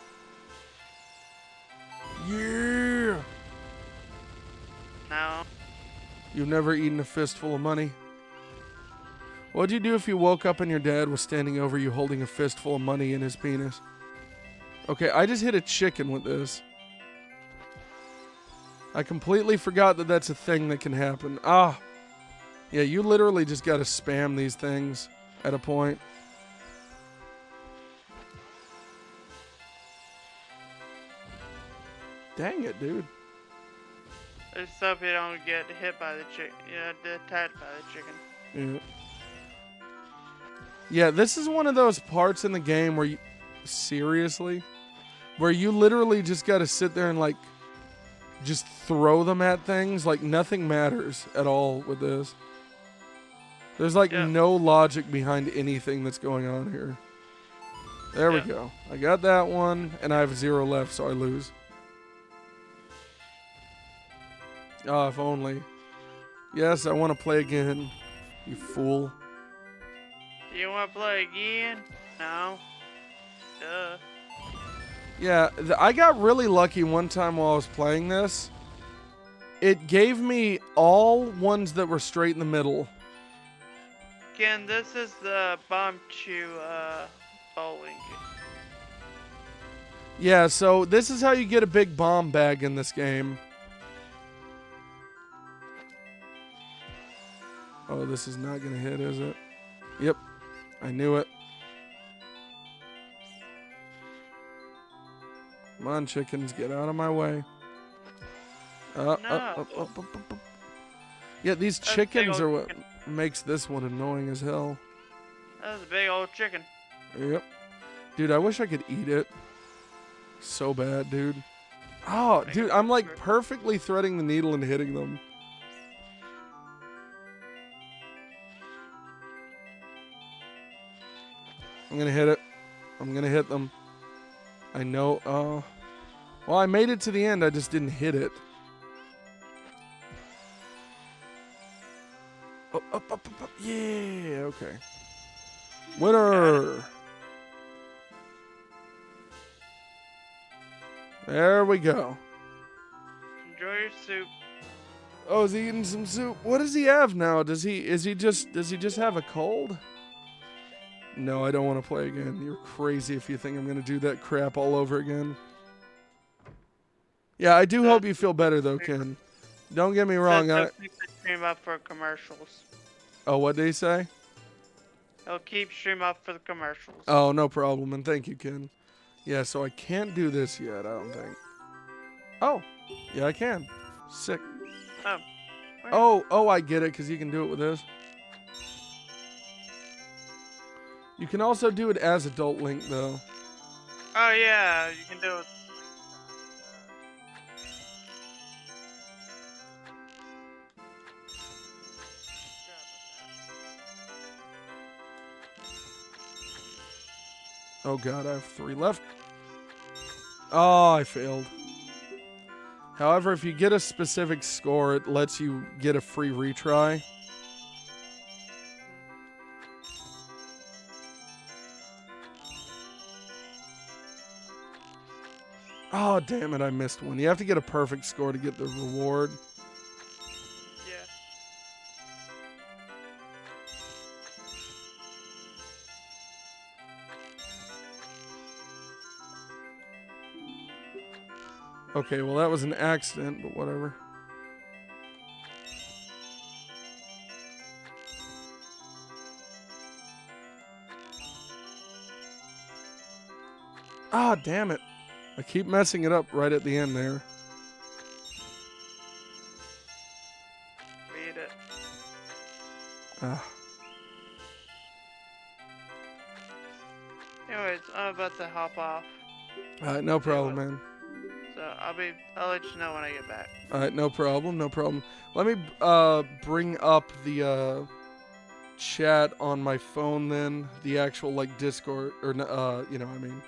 Yeah. No. You've never eaten a fistful of money? What'd you do if you woke up and your dad was standing over you holding a fistful of money in his penis? Okay, I just hit a chicken with this. I completely forgot that that's a thing that can happen. Ah. Yeah, you literally just gotta spam these things at a point. Dang it, dude. Let's hope you don't get hit by the chicken. Attacked by the chicken. Yeah. Yeah, this is one of those parts in the game where you... Seriously? Where you literally just gotta sit there and, like, just throw them at things. Like, nothing matters at all with this. There's, like, no logic behind anything that's going on here. There we go. I got that one, and I have 0 left, so I lose. Oh, if only. Yes, I want to play again. You fool. You want to play again? No. Duh. Yeah, I got really lucky one time while I was playing this. It gave me all ones that were straight in the middle. Again, this is the bomb chew bowling. Yeah, so this is how you get a big bomb bag in this game. Oh, this is not going to hit, is it? Yep. I knew it. Come on, chickens. Get out of my way. No. Yeah, these That's chickens are what chicken. makes this one annoying as hell. That's a big old chicken. Yep. Dude, I wish I could eat it. So bad, dude. Oh, dude, I'm like perfectly threading the needle and hitting them. I'm gonna hit it. I'm gonna hit them. I know. Well, I made it to the end. I just didn't hit it. Oh, up. Yeah, okay. Winner. There we go. Enjoy your soup. Oh, is he eating some soup? What does he have now? Does he just have a cold? No, I don't want to play again. You're crazy if you think I'm going to do that crap all over again. Yeah, I do hope you feel better though, Ken. Don't get me wrong. He'll keep the stream up for commercials. Oh, what did he say? He'll keep stream up for the commercials. Oh, no problem, and thank you, Ken. Yeah, so I can't do this yet, I don't think. Oh, yeah, I can. Sick. Oh, I get it, because you can do it with this. You can also do it as Adult Link, though. Oh, yeah, you can do it. Oh, God, I have 3 left. Oh, I failed. However, if you get a specific score, it lets you get a free retry. Oh, damn it, I missed one. You have to get a perfect score to get the reward. Yeah. Okay, well, that was an accident, but whatever. Ah, damn it. I keep messing it up right at the end there. Read it. Ah. Anyways, I'm about to hop off. Alright, no problem, man. So I'll let you know when I get back. Alright, no problem. Let me bring up the chat on my phone then. The actual, like, Discord, or, you know what I mean.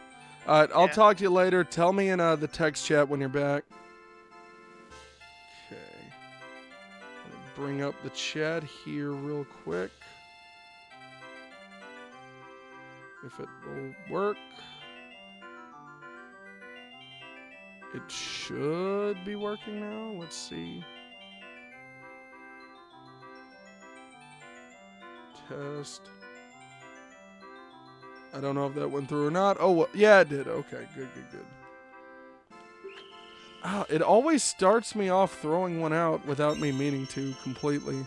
Alright, I'll talk to you later. Tell me in the text chat when you're back. Okay. Let me bring up the chat here real quick. If it will work. It should be working now. Let's see. test. I don't know if that went through or not. Oh, well, yeah, it did. Okay, good. Ah, it always starts me off throwing one out without me meaning to completely.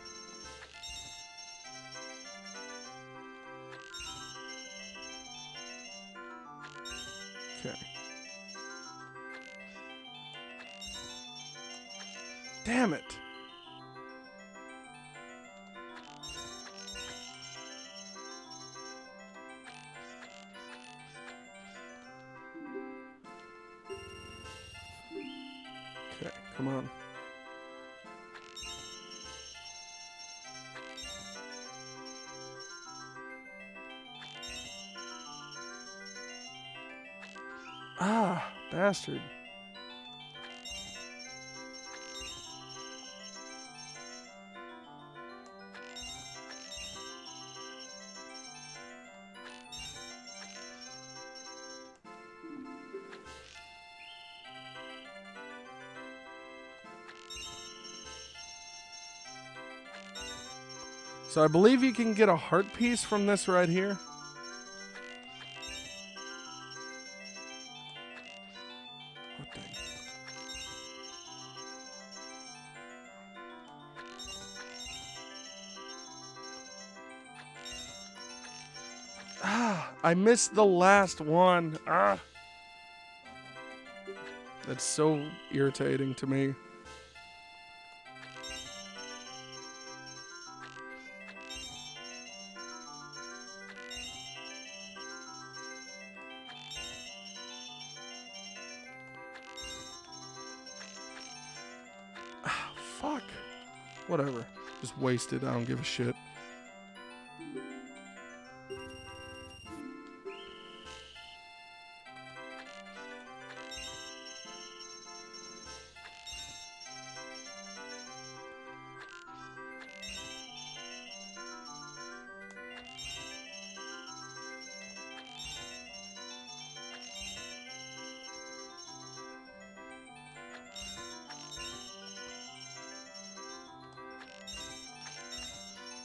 Okay. Damn it. Okay, come on. Ah, bastard. So I believe you can get a heart piece from this right here. What the? Ah, I missed the last one. Ah. That's so irritating to me. Ah, fuck. Whatever. Just wasted. I don't give a shit.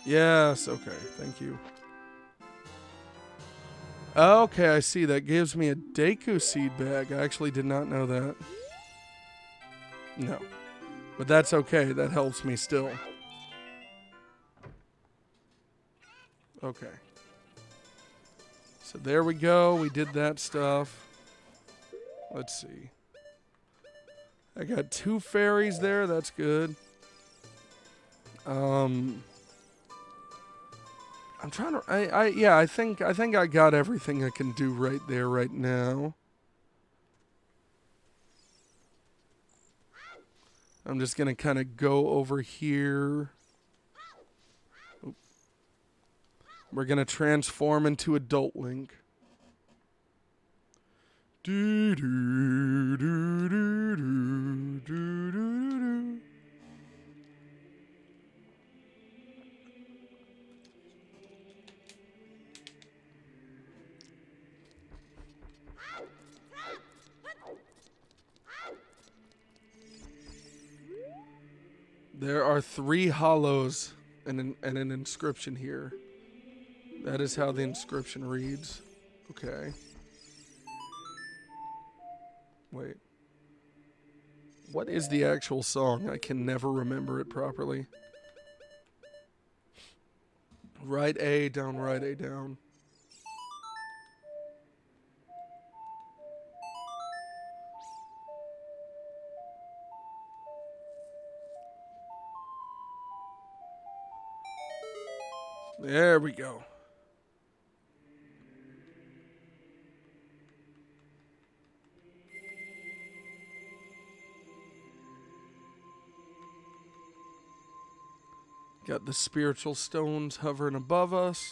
Yes, okay, thank you. Okay, I see. That gives me a Deku seed bag. I actually did not know that. No. But that's okay. That helps me still. Okay. So there we go. We did that stuff. Let's see. I got 2 fairies there. That's good. I'm trying to. I think I got everything I can do right there, right now. I'm just gonna kind of go over here. Oop. We're gonna transform into Adult Link. Do do do do do do do do. There are 3 hollows and an inscription here. That is how the inscription reads. Okay. Wait. What is the actual song? I can never remember it properly. Right A, down, right A, down. There we go. Got the spiritual stones hovering above us.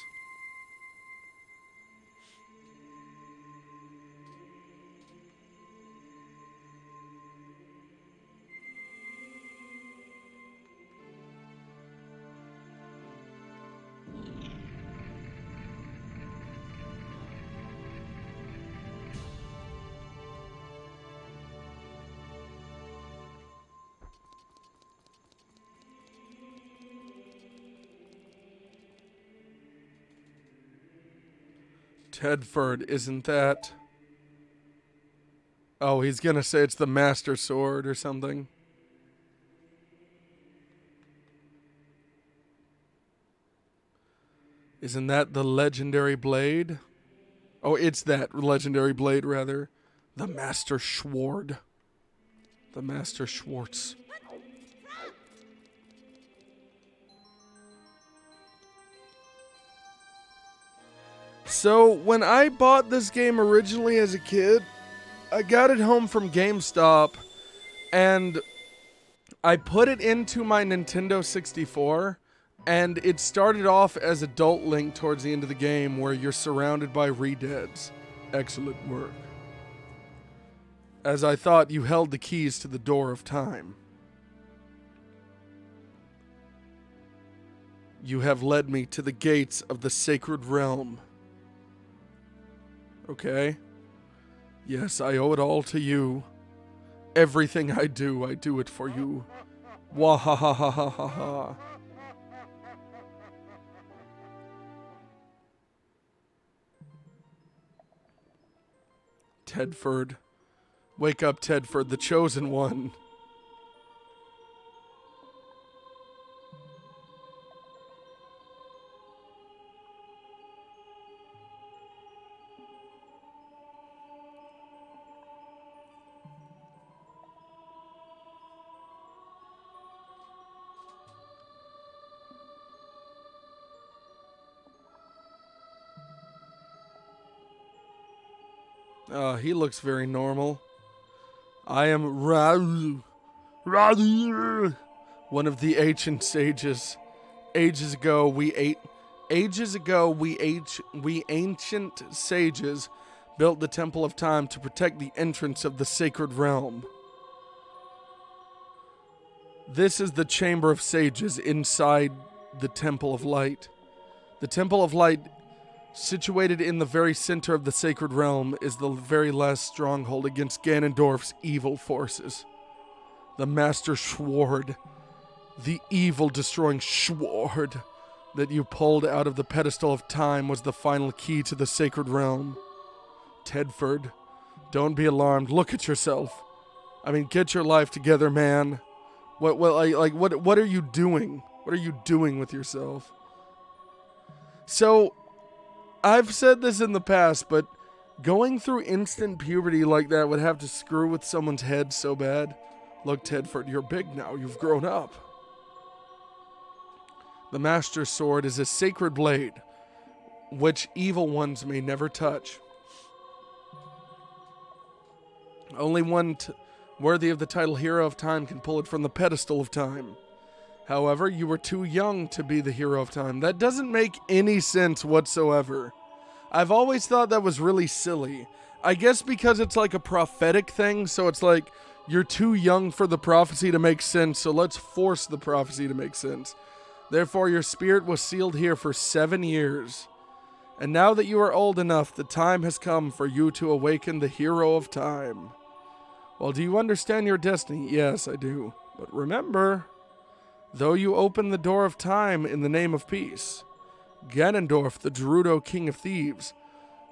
Tedford, isn't that... Oh, he's gonna say it's the Master Sword or something. Isn't that the legendary blade? Oh, it's that legendary blade, rather. The Master Sword. The Master Schwartz. So, when I bought this game originally as a kid, I got it home from GameStop, and I put it into my Nintendo 64, and it started off as Adult Link towards the end of the game, where you're surrounded by Redeads. Excellent work. As I thought you held the keys to the door of time. You have led me to the gates of the sacred realm. Okay. Yes, I owe it all to you. Everything I do it for you. Wahahahahaha. Tedford. Wake up, Tedford, the chosen one. He looks very normal. I am Radu, one of the ancient sages. Ages ago, we ancient sages built the Temple of Time to protect the entrance of the sacred realm. This is the Chamber of Sages inside the Temple of Light. The Temple of Light, situated in the very center of the sacred realm, is the very last stronghold against Ganondorf's evil forces. The Master Sword, the evil-destroying sword that you pulled out of the pedestal of time, was the final key to the sacred realm. Tedford, don't be alarmed. Look at yourself. I mean, get your life together, man. What are you doing? What are you doing with yourself? So, I've said this in the past, but going through instant puberty like that would have to screw with someone's head so bad. Look, Tedford, you're big now. You've grown up. The Master Sword is a sacred blade, which evil ones may never touch. Only one worthy of the title Hero of Time can pull it from the pedestal of time. However, you were too young to be the Hero of Time. That doesn't make any sense whatsoever. I've always thought that was really silly. I guess because it's like a prophetic thing, so it's like, you're too young for the prophecy to make sense, so let's force the prophecy to make sense. Therefore, your spirit was sealed here for 7 years. And now that you are old enough, the time has come for you to awaken the Hero of Time. Well, do you understand your destiny? Yes, I do. But remember, though you open the door of time in the name of peace, Ganondorf, the Gerudo King of Thieves,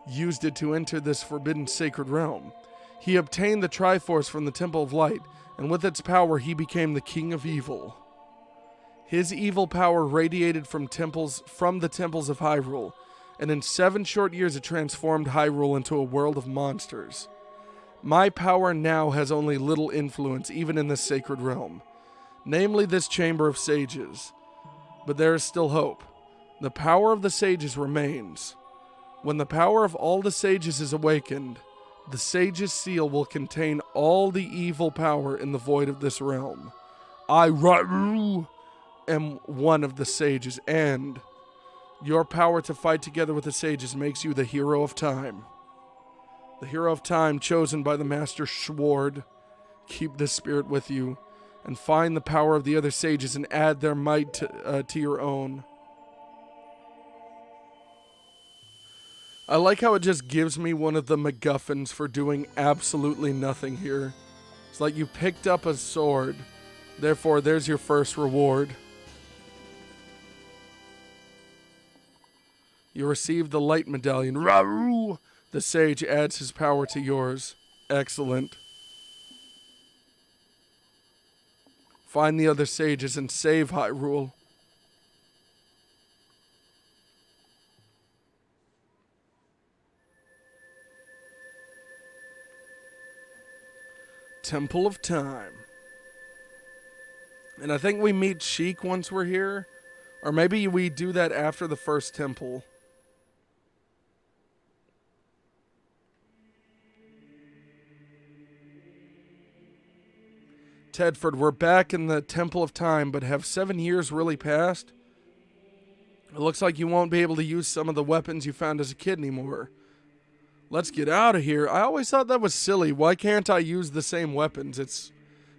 used it to enter this forbidden sacred realm. He obtained the Triforce from the Temple of Light, and with its power he became the King of Evil. His evil power radiated from the temples of Hyrule, and in 7 short years it transformed Hyrule into a world of monsters. My power now has only little influence even in this sacred realm, namely this Chamber of Sages. But there is still hope. The power of the sages remains. When the power of all the sages is awakened, the sage's seal will contain all the evil power in the void of this realm. I am one of the sages, and your power to fight together with the sages makes you the Hero of Time. The Hero of Time chosen by the Master Sword. Keep this spirit with you, and find the power of the other sages and add their might to your own. I like how it just gives me one of the MacGuffins for doing absolutely nothing here. It's like you picked up a sword, therefore there's your first reward. You receive the light medallion. Raru! The sage adds his power to yours. Excellent. Find the other sages and save Hyrule. Temple of Time. And I think we meet Sheik once we're here. Or maybe we do that after the first temple. Tedford, we're back in the Temple of Time, but have 7 years really passed? It looks like you won't be able to use some of the weapons you found as a kid anymore. Let's get out of here. I always thought that was silly. Why can't I use the same weapons? It's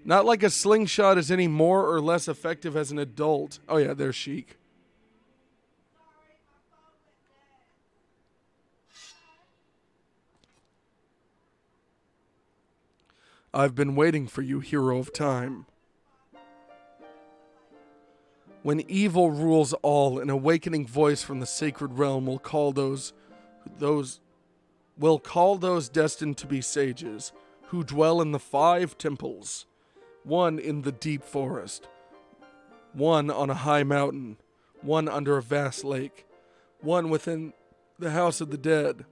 not like a slingshot is any more or less effective as an adult. Oh yeah, there's Sheik. I've been waiting for you, hero of time. When evil rules all, an awakening voice from the sacred realm will call those destined to be sages, who dwell in the 5 temples, one in the deep forest, one on a high mountain, one under a vast lake, one within the house of the dead,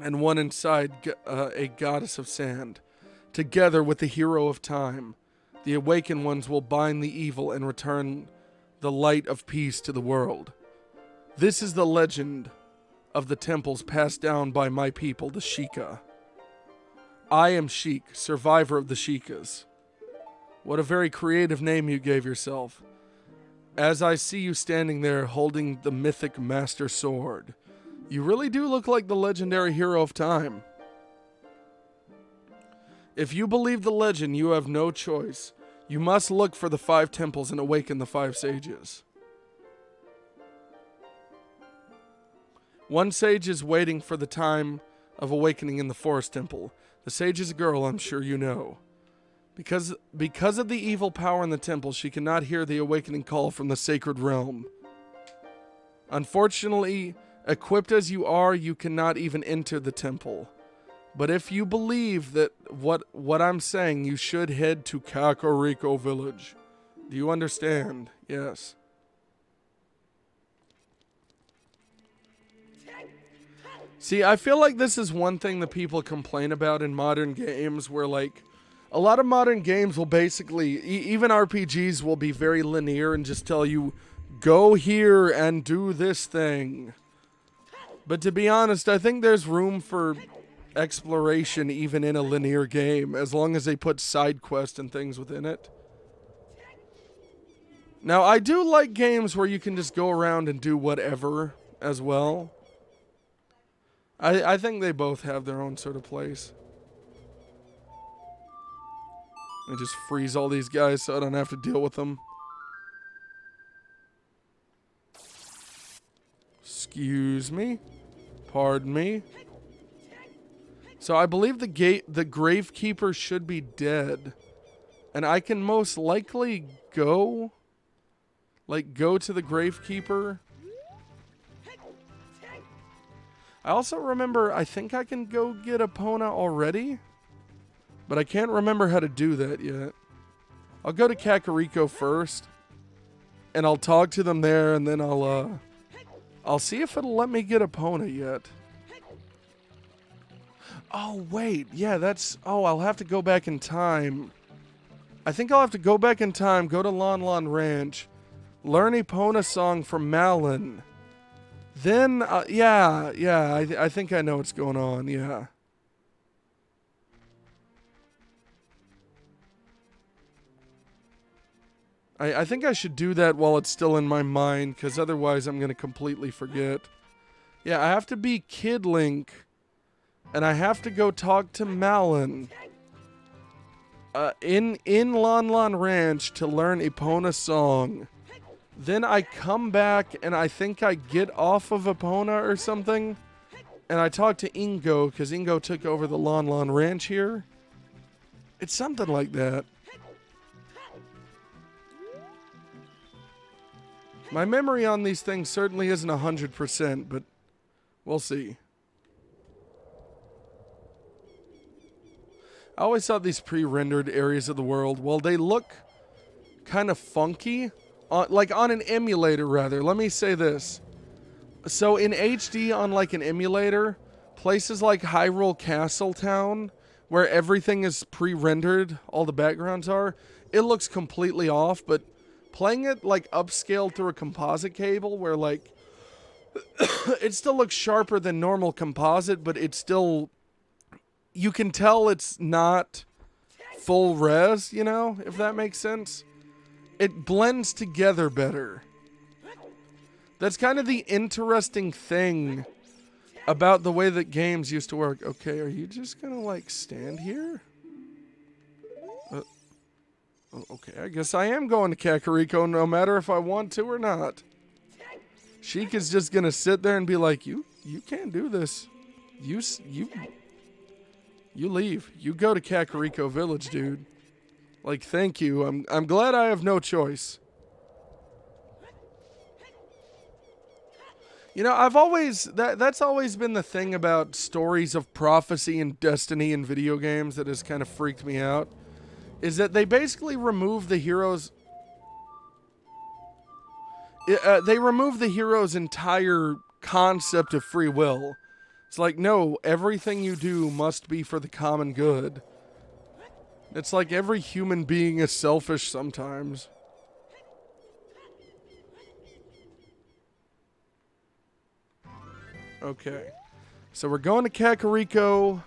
and one inside a goddess of sand. Together with the hero of time, the awakened ones will bind the evil and return the light of peace to the world. This is the legend of the temples passed down by my people, the Sheikah. I am Sheik, survivor of the Sheikahs. What a very creative name you gave yourself. As I see you standing there holding the mythic Master Sword, you really do look like the legendary hero of time. If you believe the legend, you have no choice. You must look for the 5 temples and awaken the 5 sages. One sage is waiting for the time of awakening in the forest temple. The sage is a girl, I'm sure you know. Because of the evil power in the temple, she cannot hear the awakening call from the sacred realm. Unfortunately, equipped as you are, you cannot even enter the temple. But if you believe that what I'm saying, you should head to Kakariko Village. Do you understand? Yes. See, I feel like this is one thing that people complain about in modern games, where like a lot of modern games will basically, even RPGs will be very linear and just tell you, go here and do this thing. But to be honest, I think there's room for exploration even in a linear game, as long as they put side quests and things within it. Now, I do like games where you can just go around and do whatever as well. I think they both have their own sort of place. I just freeze all these guys so I don't have to deal with them. Excuse me. Pardon me. So I believe the Gravekeeper should be dead. And I can most likely go to the Gravekeeper. I also remember, I think I can go get Epona already. But I can't remember how to do that yet. I'll go to Kakariko first. And I'll talk to them there, and then I'll see if it'll let me get Epona yet. Oh, wait. Yeah, I'll have to go back in time. I think I'll have to go back in time, go to Lon Lon Ranch, learn Epona song from Malin. Then, I think I know what's going on, yeah. I think I should do that while it's still in my mind, because otherwise I'm going to completely forget. Yeah, I have to be Kid Link, and I have to go talk to Malin in Lon Lon Ranch to learn Epona song. Then I come back, and I think I get off of Epona or something, and I talk to Ingo, because Ingo took over the Lon Lon Ranch here. It's something like that. My memory on these things certainly isn't 100%, but we'll see. I always thought these pre-rendered areas of the world, well, they look kind of funky. Like on an emulator, rather. Let me say this. So in HD on like an emulator, places like Hyrule Castle Town, where everything is pre-rendered, all the backgrounds are, it looks completely off, but playing it like upscaled through a composite cable where like it still looks sharper than normal composite, but it's still, you can tell it's not full res, you know, if that makes sense. It blends together better. That's kind of the interesting thing about the way that games used to work. Okay, are you just gonna like stand here? Okay, I guess I am going to Kakariko no matter if I want to or not. Sheik is just gonna sit there and be like, you can't do this. You leave. You go to Kakariko Village, dude. Like, thank you. I'm glad I have no choice. You know, I've always that's always been the thing about stories of prophecy and destiny in video games that has kind of freaked me out, is that they basically remove the hero's entire concept of free will. It's like, no, everything you do must be for the common good. It's like every human being is selfish sometimes. Okay. So we're going to Kakariko.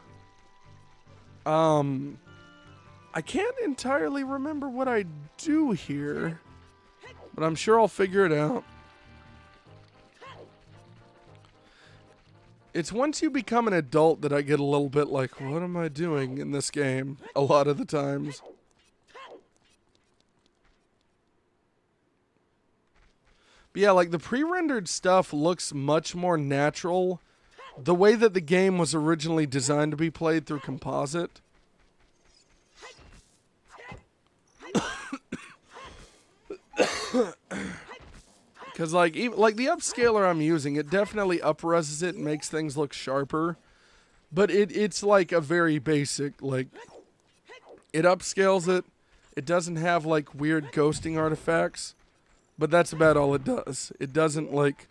I can't entirely remember what I do here, but I'm sure I'll figure it out. It's once you become an adult that I get a little bit like, what am I doing in this game? A lot of the times. But yeah, like the pre-rendered stuff looks much more natural. The way that the game was originally designed to be played through composite. Because like the upscaler I'm using, it definitely up-reses it and makes things look sharper. But it's like a very basic, like, it upscales it. It doesn't have like weird ghosting artifacts. But that's about all it does. It doesn't like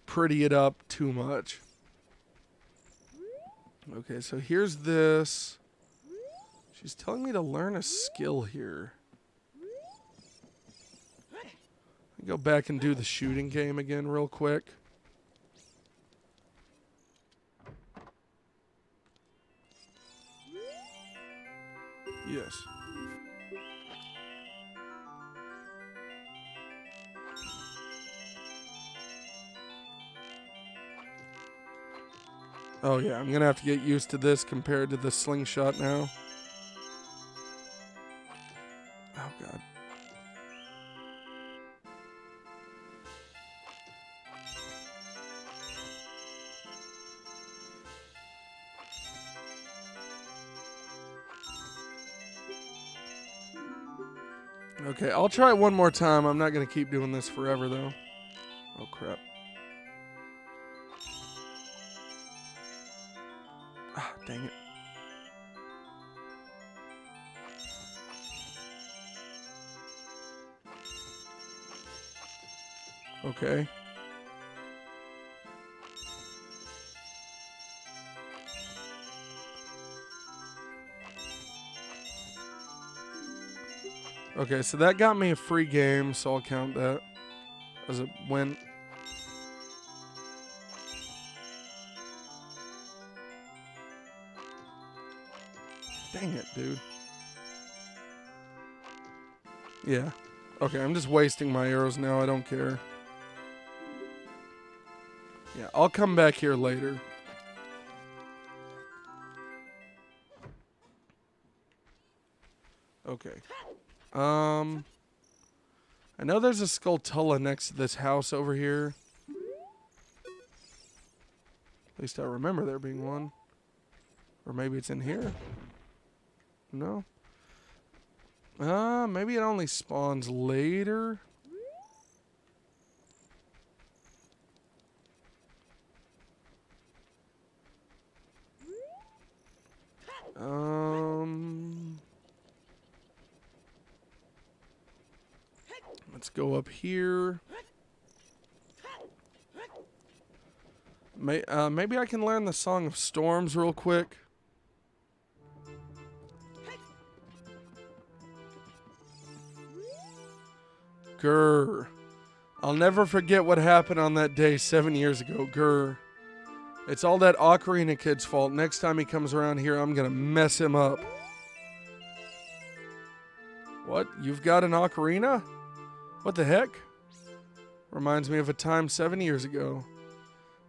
pretty it up too much. Okay, so here's this. She's telling me to learn a skill here. Go back and do the shooting game again real quick. Yes. Oh yeah, I'm gonna have to get used to this compared to the slingshot now. Oh god. Okay, I'll try it one more time. I'm not going to keep doing this forever, though. Oh, crap. Ah, dang it. Okay. Okay, so that got me a free game, so I'll count that as a win. Dang it, dude. Yeah. Okay, I'm just wasting my arrows now. I don't care. Yeah, I'll come back here later. Okay. I know there's a Skulltula next to this house over here. At least I remember there being one. Or maybe it's in here. No? Maybe it only spawns later. Let's go up here. Maybe I can learn the Song of Storms real quick. Grr. I'll never forget what happened on that day 7 years ago. Grr. It's all that Ocarina kid's fault. Next time he comes around here, I'm gonna mess him up. What? You've got an Ocarina? What the heck? Reminds me of a time 7 years ago.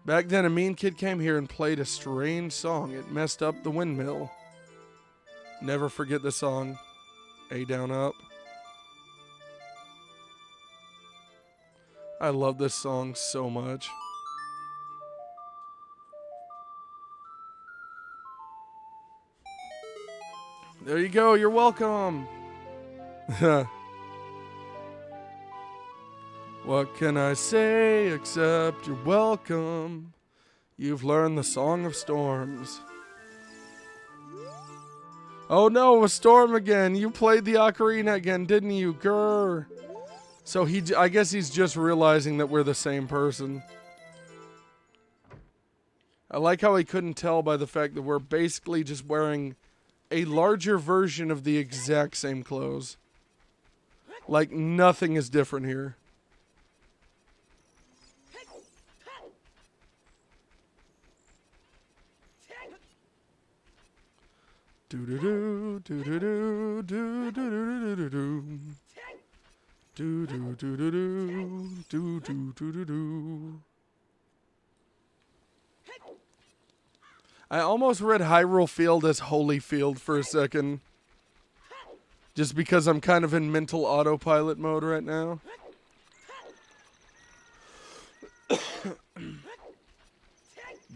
Back then, a mean kid came here and played a strange song. It messed up the windmill. Never forget the song. A down up. I love this song so much. There you go. You're welcome. What can I say except you're welcome? You've learned the Song of Storms. Oh no, a storm again. You played the Ocarina again, didn't you? Grr. So I guess he's just realizing that we're the same person. I like how he couldn't tell by the fact that we're basically just wearing a larger version of the exact same clothes. Like nothing is different here. Do do do do do do do do do do do do do do do do do do do. I almost read Hyrule Field as Holy Field for a second. Just because I'm kind of in mental autopilot mode right now.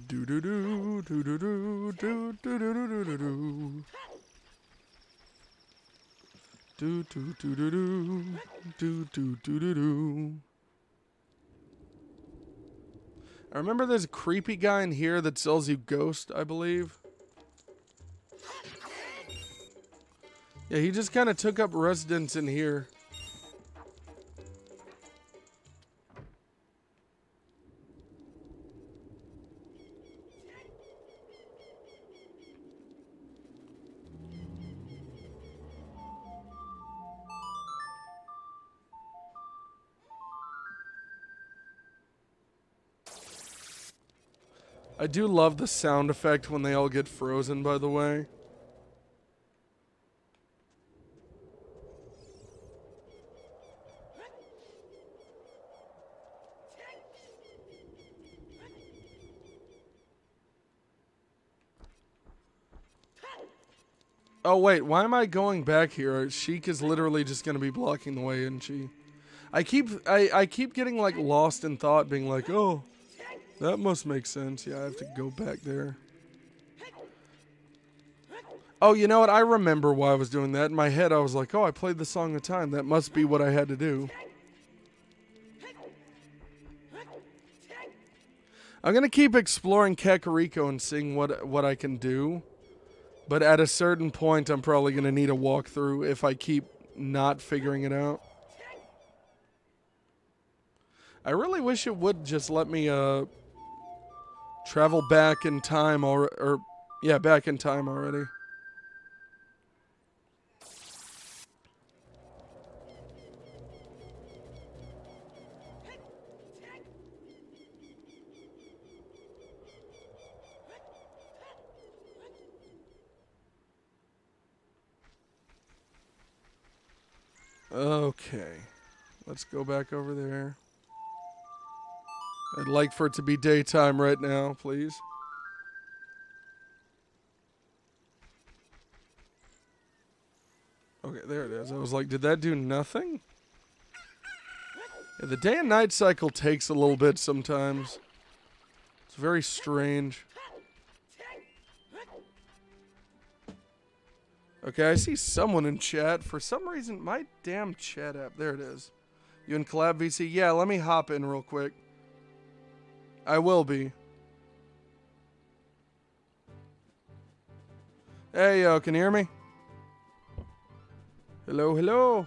Do do do do do do do do do do do do. Do do do do do do do do do do. I remember there's a creepy guy in here that sells you Ghost, I believe. Yeah, he just kind of took up residence in here. I do love the sound effect when they all get frozen, by the way. Oh wait, why am I going back here? Sheik is literally just gonna be blocking the way, isn't she? I keep getting like lost in thought, being like, oh, that must make sense. Yeah, I have to go back there. Oh, you know what? I remember why I was doing that. In my head, I was like, oh, I played the Song of Time. That must be what I had to do. I'm gonna keep exploring Kakariko and seeing what I can do. But at a certain point, I'm probably going to need a walkthrough if I keep not figuring it out. I really wish it would just let me travel back in time back in time already. Okay, let's go back over there. I'd like for it to be daytime right now, please. Okay, there it is. I was like, did that do nothing? Yeah, the day and night cycle takes a little bit sometimes. It's very strange. Okay, I see someone in chat. For some reason, my damn chat app. There it is. You in Collab VC? Yeah, let me hop in real quick. I will be. Hey, yo, can you hear me? Hello, hello.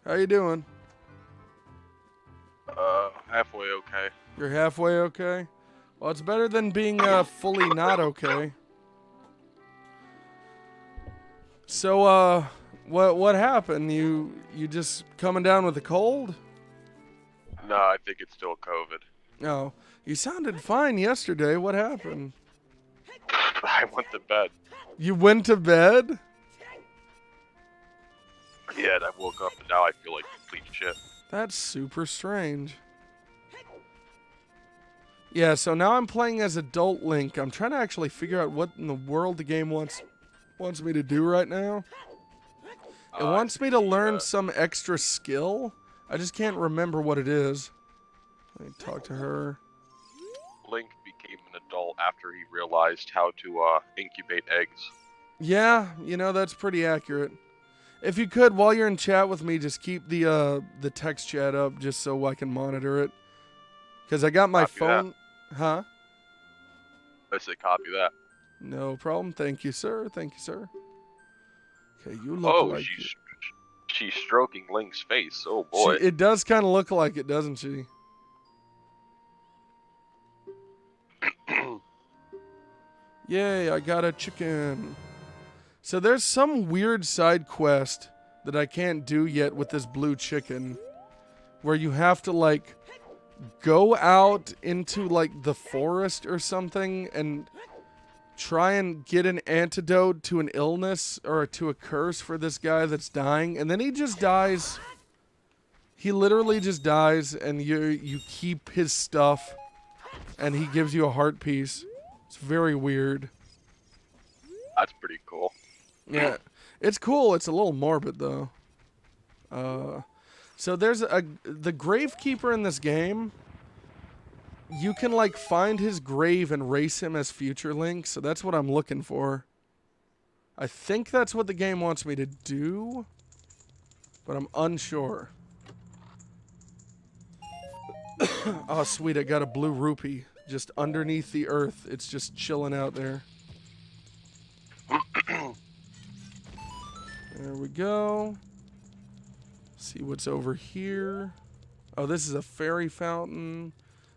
How you doing? Halfway okay. You're halfway okay? Well, it's better than being fully not okay. So, what happened? You just coming down with a cold? No, I think it's still COVID. No, you sounded fine yesterday. What happened? I went to bed. You went to bed? Yeah, and I woke up and now I feel like complete shit. That's super strange. Yeah, so now I'm playing as Adult Link. I'm trying to actually figure out what in the world the game wants me to do right now. It wants me to learn some extra skill. I just can't remember what it is. Let me talk to her. Link became an adult after he realized how to incubate eggs. Yeah, that's pretty accurate. If you could, while you're in chat with me, just keep the text chat up just so I can monitor it. Because I got my phone. Huh? I said copy that. No problem. Thank you, sir. Thank you, sir. Okay, you look like... she's stroking Link's face. Oh, boy. It does kind of look like it, doesn't she? Yay, I got a chicken. So there's some weird side quest that I can't do yet with this blue chicken, where you have to, like, go out into, like, the forest or something and try and get an antidote to an illness or to a curse for this guy that's dying, and then he just dies. He literally just dies, and you keep his stuff, and he gives you a heart piece. It's very weird. That's pretty cool. Yeah, it's cool. It's a little morbid, though. So there's the Gravekeeper in this game. You can, like, find his grave and race him as future Link, so that's what I'm looking for. I think that's what the game wants me to do, but I'm unsure. Oh, sweet, I got a blue rupee just underneath the earth. It's just chilling out there. There we go. See what's over here. Oh, this is a fairy fountain.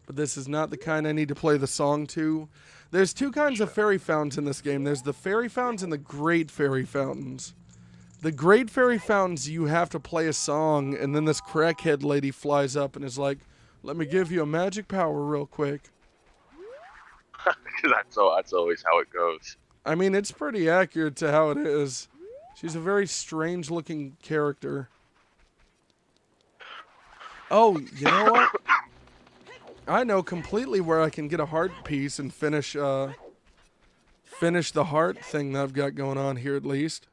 But this is not the kind I need to play the song to. There's two kinds of fairy fountains in this game. There's the fairy fountains and the great fairy fountains. The great fairy fountains, you have to play a song, and then this crackhead lady flies up and is like, let me give you a magic power real quick. That's always how it goes. I mean, it's pretty accurate to how it is. She's a very strange-looking character. Oh, you know what? I know completely where I can get a heart piece and finish the heart thing that I've got going on here, at least.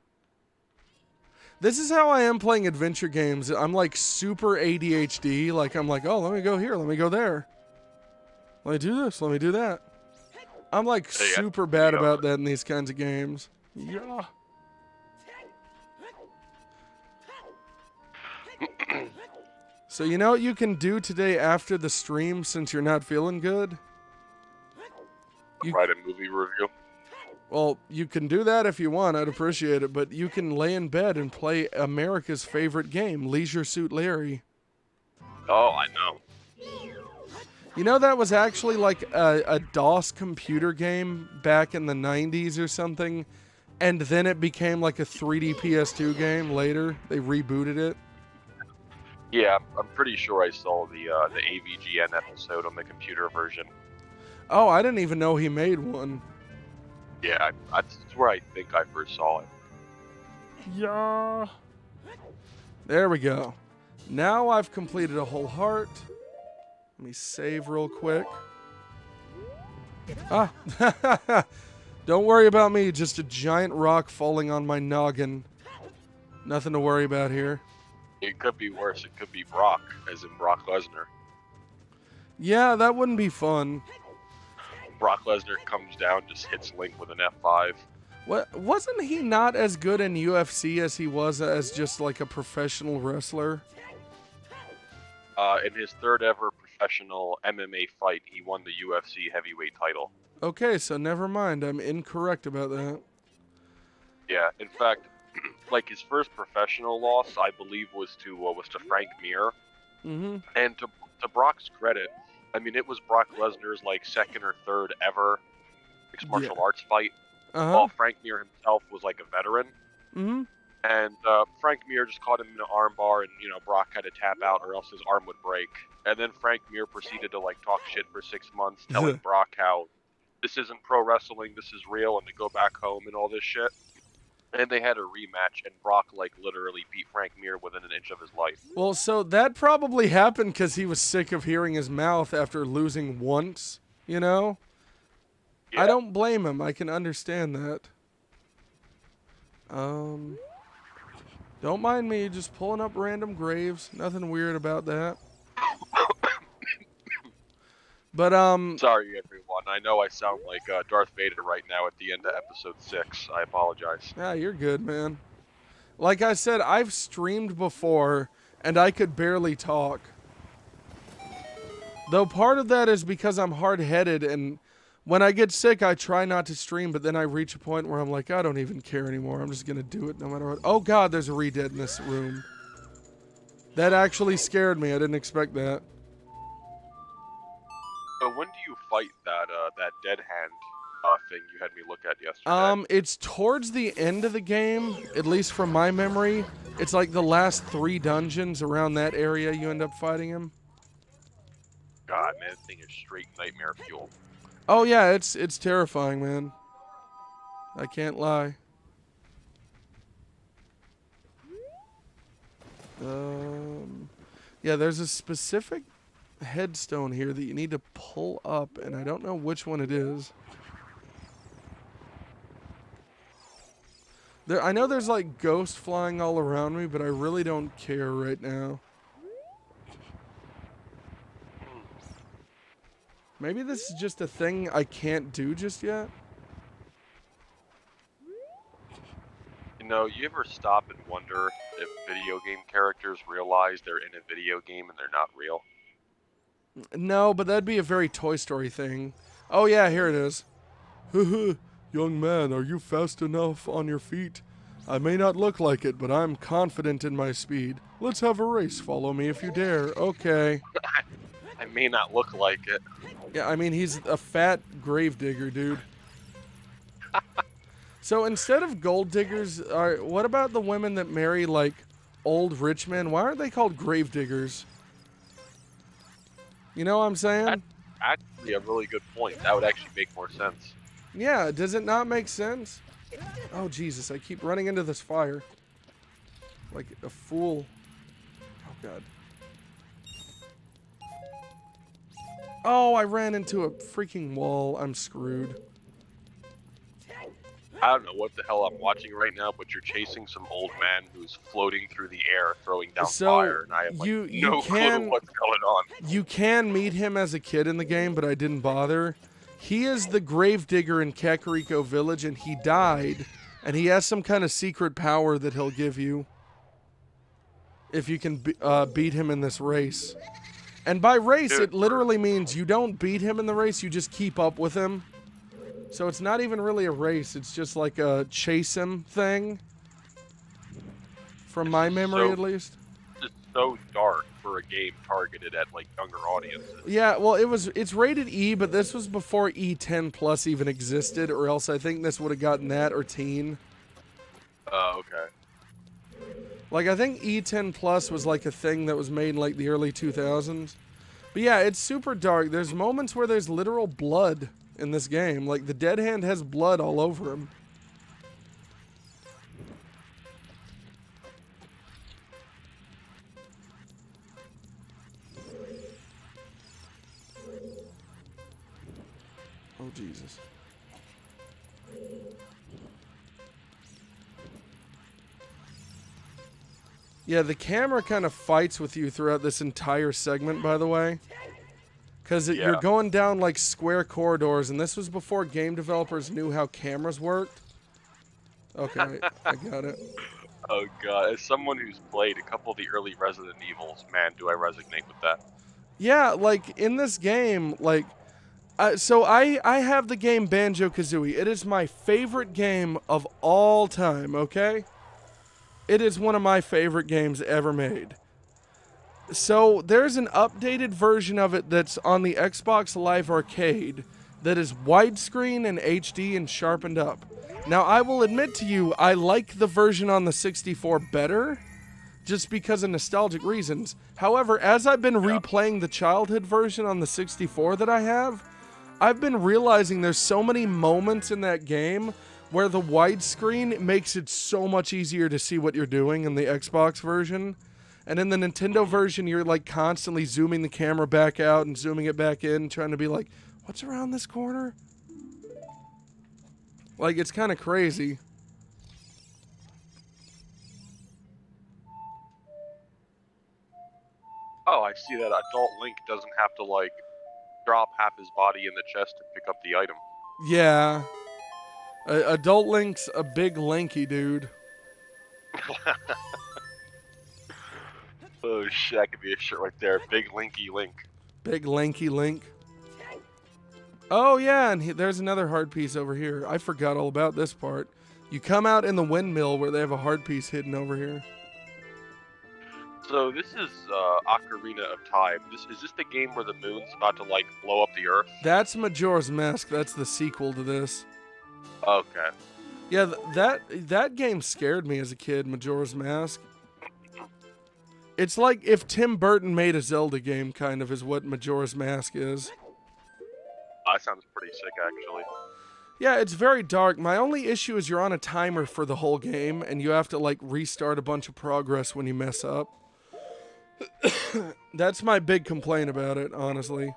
This is how I am playing adventure games. I'm like super ADHD. Like, I'm like, oh, let me go here, let me go there. Let me do this, let me do that. I'm like super bad about that in these kinds of games. Yeah. So you know what you can do today after the stream since you're not feeling good? Write a movie review. Well, you can do that if you want. I'd appreciate it. But you can lay in bed and play America's favorite game, Leisure Suit Larry. Oh, I know. You know that was actually like a DOS computer game back in the 90s or something, and then it became like a 3D PS2 game later. They rebooted it. Yeah, I'm pretty sure I saw the AVGN episode on the computer version. Oh, I didn't even know he made one. Yeah, that's where I think I first saw it. Yeah. There we go. Now I've completed a whole heart. Let me save real quick. Ah. Don't worry about me. Just a giant rock falling on my noggin. Nothing to worry about here. It could be worse. It could be Brock, as in Brock Lesnar. Yeah, that wouldn't be fun. Brock Lesnar comes down, just hits Link with an F5. What, wasn't he not as good in UFC as he was as just like a professional wrestler? In his third ever professional MMA fight, he won the UFC heavyweight title. Okay, so never mind. I'm incorrect about that. Yeah, in fact, like his first professional loss, I believe, was to Frank Mir. Mm-hmm. And to Brock's credit, I mean, it was Brock Lesnar's like second or third ever mixed martial arts fight, Uh-huh. while Frank Mir himself was like a veteran. Mm-hmm. And Frank Mir just caught him in an armbar, and Brock had to tap out, or else his arm would break. And then Frank Mir proceeded to like talk shit for 6 months, telling Brock how this isn't pro wrestling, this is real, and to go back home and all this shit. And they had a rematch, and Brock like literally beat Frank Mir within an inch of his life. Well, so that probably happened because he was sick of hearing his mouth after losing once, Yeah. I don't blame him. I can understand that. Don't mind me just pulling up random graves. Nothing weird about that. But, Sorry, everyone. I know I sound like Darth Vader right now at the end of episode 6. I apologize. yeah, you're good, man. Like I said, I've streamed before, and I could barely talk. Though part of that is because I'm hard-headed, and when I get sick, I try not to stream, but then I reach a point where I'm like, I don't even care anymore. I'm just going to do it no matter what. Oh, God, there's a re-dead in this room. That actually scared me. I didn't expect that. So when do you fight that dead hand thing you had me look at yesterday? It's towards the end of the game, at least from my memory. It's like the last 3 dungeons around that area you end up fighting him. God, man, this thing is straight nightmare fuel. Oh yeah, it's terrifying, man. I can't lie. Yeah, there's a specific headstone here that you need to pull up, and I don't know which one it is. I know there's like ghosts flying all around me, but I really don't care right now. Maybe this is just a thing I can't do just yet. You ever stop and wonder if video game characters realize they're in a video game and they're not real? No, but that'd be a very Toy Story thing. Oh yeah, here it is. Young man, are you fast enough on your feet? I may not look like it, but I'm confident in my speed. Let's have a race. Follow me if you dare. Okay. I may not look like it. Yeah, I mean, he's a fat gravedigger, dude. So instead of gold diggers, what about the women that marry, like, old rich men? Why aren't they called gravediggers? You know what I'm saying? That's actually a really good point. That would actually make more sense. Yeah, does it not make sense? Oh, Jesus, I keep running into this fire. Like a fool. Oh, God. Oh, I ran into a freaking wall. I'm screwed. I don't know what the hell I'm watching right now, but you're chasing some old man who's floating through the air, throwing down fire, and I have no clue what's going on. You can meet him as a kid in the game, but I didn't bother. He is the gravedigger in Kakariko Village, and he died, and he has some kind of secret power that he'll give you if you can beat him in this race. And by race, it literally means you don't beat him in the race, you just keep up with him. So it's not even really a race, it's just like a chase him thing. From my memory, at least. It's so dark for a game targeted at, like, younger audiences. Yeah, well, it's rated E, but this was before E10 Plus even existed, or else I think this would have gotten that, or teen. Oh, okay. Like, I think E10 Plus was like a thing that was made in like the early 2000s. But yeah, it's super dark. There's moments where there's literal blood in this game. Like, the dead hand has blood all over him. Oh, Jesus. Yeah, the camera kind of fights with you throughout this entire segment, by the way. Because you're going down, like, square corridors, and this was before game developers knew how cameras worked. Okay, I got it. Oh, God. As someone who's played a couple of the early Resident Evils, man, do I resonate with that. Yeah, like, in this game, like, So I have the game Banjo-Kazooie. It is my favorite game of all time, okay? It is one of my favorite games ever made. So there's an updated version of it that's on the Xbox Live Arcade that is widescreen and HD and sharpened up. Now, I will admit to you, I like the version on the 64 better, just because of nostalgic reasons. However, as I've been replaying the childhood version on the 64 that I have, I've been realizing there's so many moments in that game where the widescreen makes it so much easier to see what you're doing in the Xbox version. And in the Nintendo version, you're like constantly zooming the camera back out and zooming it back in, trying to be like, what's around this corner? Like, it's kind of crazy. Oh, I see that adult Link doesn't have to, like, drop half his body in the chest to pick up the item. Yeah. Adult Link's a big lanky dude. Oh shit, that could be a shirt right there. Big Linky Link. Big lanky Link. Oh yeah, and there's another hard piece over here. I forgot all about this part. You come out in the windmill where they have a hard piece hidden over here. So this is Ocarina of Time. Is this the game where the moon's about to like blow up the Earth? That's Majora's Mask. That's the sequel to this. Okay. Yeah, that game scared me as a kid, Majora's Mask. It's like if Tim Burton made a Zelda game, kind of, is what Majora's Mask is. That sounds pretty sick, actually. Yeah, it's very dark. My only issue is you're on a timer for the whole game, and you have to, like, restart a bunch of progress when you mess up. That's my big complaint about it, honestly.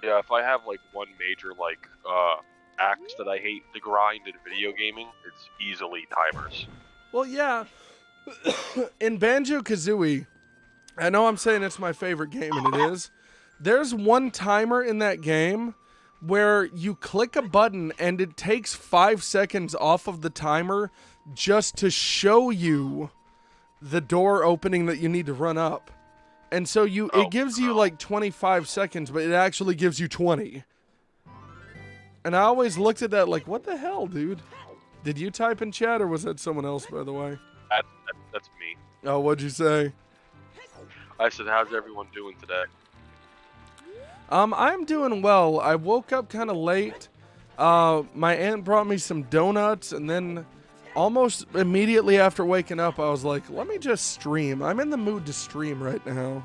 Yeah, if I have, like, one major, like, axe that I hate to grind in video gaming, it's easily timers. Well, yeah. In Banjo-Kazooie, I know I'm saying it's my favorite game, and it is. There's one timer in that game where you click a button and it takes 5 seconds off of the timer just to show you the door opening that you need to run up. And so it gives you like 25 seconds, but it actually gives you 20. And I always looked at that like, what the hell, dude? Did you type in chat or was that someone else, by the way? That's me. Oh, what'd you say? I said, how's everyone doing today? I'm doing well. I woke up kind of late. My aunt brought me some donuts, and then almost immediately after waking up, I was like, let me just stream. I'm in the mood to stream right now.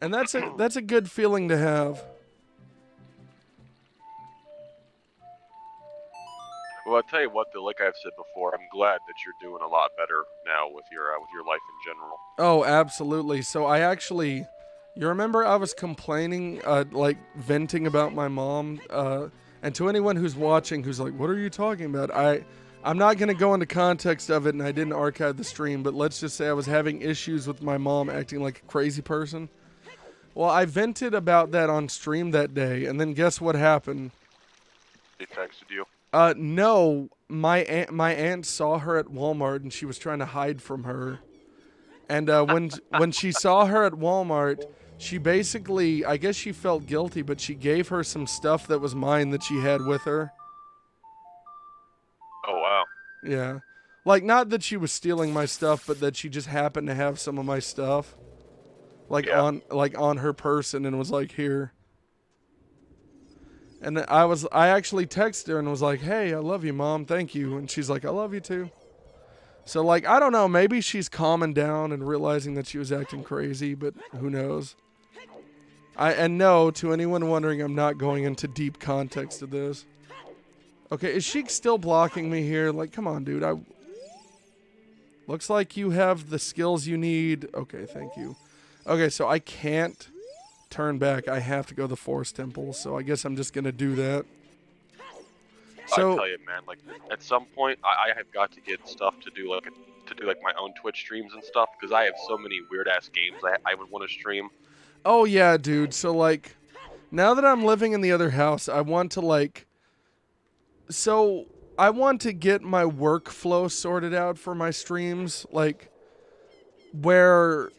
And that's a good feeling to have. Well, I'll tell you what, though, like I've said before, I'm glad that you're doing a lot better now with your life in general. Oh, absolutely. So I actually, you remember I was complaining, like venting about my mom, and to anyone who's watching who's like, what are you talking about? I'm not going to go into context of it, and I didn't archive the stream, but let's just say I was having issues with my mom acting like a crazy person. Well, I vented about that on stream that day, and then guess what happened? They texted you. No, my aunt saw her at Walmart and she was trying to hide from her. And when she saw her at Walmart, she basically, I guess she felt guilty, but she gave her some stuff that was mine that she had with her. Oh wow. Yeah. Like, not that she was stealing my stuff, but that she just happened to have some of my stuff. Like, yeah. on her person, and was like, here. And then I actually texted her and was like, hey, I love you, Mom. Thank you. And she's like, I love you too. So, like, I don't know. Maybe she's calming down and realizing that she was acting crazy, but who knows? And no, to anyone wondering, I'm not going into deep context of this. Okay, is she still blocking me here? Like, come on, dude. Looks like you have the skills you need. Okay, thank you. Okay, so I can't turn back. I have to go to the Forest Temple, so I guess I'm just gonna do that. So I tell you, man, like at some point, I have got to get stuff to do like my own Twitch streams and stuff because I have so many weird ass games I would want to stream. Oh yeah, dude. So like, now that I'm living in the other house, I want to get my workflow sorted out for my streams, like where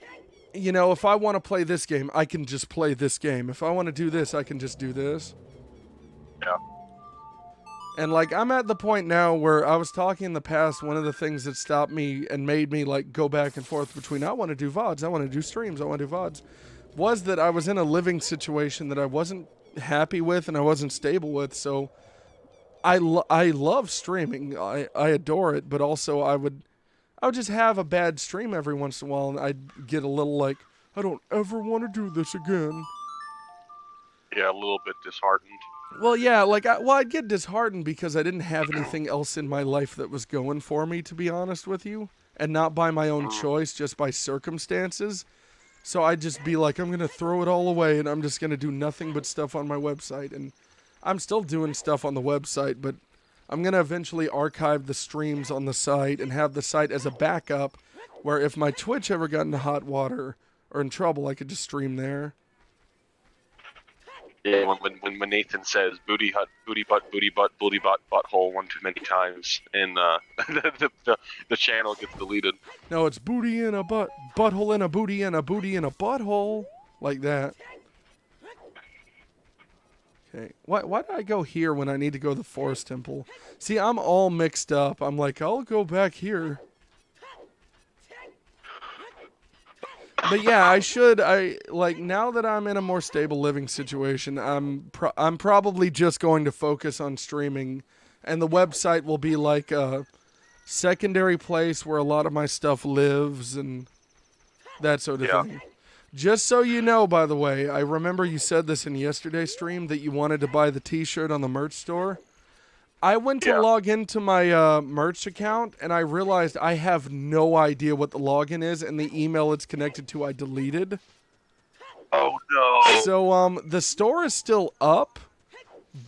you know, if I want to play this game, I can just play this game. If I want to do this, I can just do this. Yeah. And, like, I'm at the point now where I was talking in the past, one of the things that stopped me and made me, like, go back and forth between I want to do VODs, I want to do streams, I want to do VODs, was that I was in a living situation that I wasn't happy with and I wasn't stable with. So I love streaming. I adore it, but also I would just have a bad stream every once in a while and I'd get a little like, I don't ever want to do this again. Yeah, a little bit disheartened. Well, yeah, like, I'd get disheartened because I didn't have anything else in my life that was going for me, to be honest with you. And not by my own choice, just by circumstances. So I'd just be like, I'm going to throw it all away and I'm just going to do nothing but stuff on my website. And I'm still doing stuff on the website, but I'm going to eventually archive the streams on the site and have the site as a backup where if my Twitch ever got into hot water or in trouble, I could just stream there. Yeah, when Nathan says booty butt, booty butt, butthole one too many times, and the channel gets deleted. No, it's booty in a butt, butthole in a booty and a booty in a butthole, like that. Okay, why did I go here when I need to go to the forest temple? See, I'm all mixed up. I'm like, I'll go back here. But yeah, now that I'm in a more stable living situation, I'm probably just going to focus on streaming, and the website will be like a secondary place where a lot of my stuff lives and that sort of thing. Just so you know, by the way, I remember you said this in yesterday's stream that you wanted to buy the t-shirt on the merch store. I went to log into my merch account, and I realized I have no idea what the login is, and the email it's connected to I deleted. Oh, no. So, the store is still up,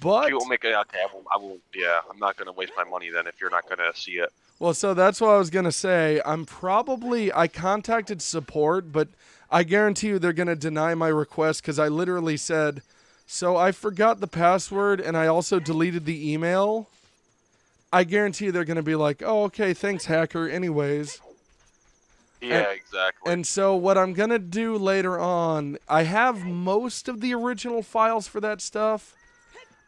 but... You won't make it out. Okay, I won't, yeah, I'm not going to waste my money then if you're not going to see it. Well, so that's what I was going to say. I contacted support, but I guarantee you they're going to deny my request because I literally said... So I forgot the password, and I also deleted the email. I guarantee they're going to be like, oh, okay, thanks, hacker, anyways. Yeah, exactly. And so what I'm going to do later on, I have most of the original files for that stuff.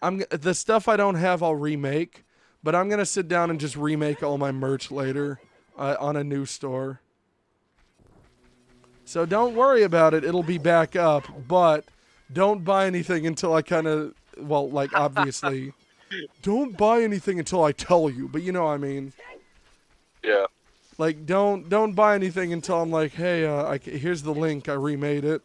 The stuff I don't have, I'll remake. But I'm going to sit down and just remake all my merch later on a new store. So don't worry about it. It'll be back up, but... Don't buy anything until I kind of, well, like, obviously, don't buy anything until I tell you, but you know what I mean. Yeah. Like, don't buy anything until I'm like, hey, here's the link, I remade it.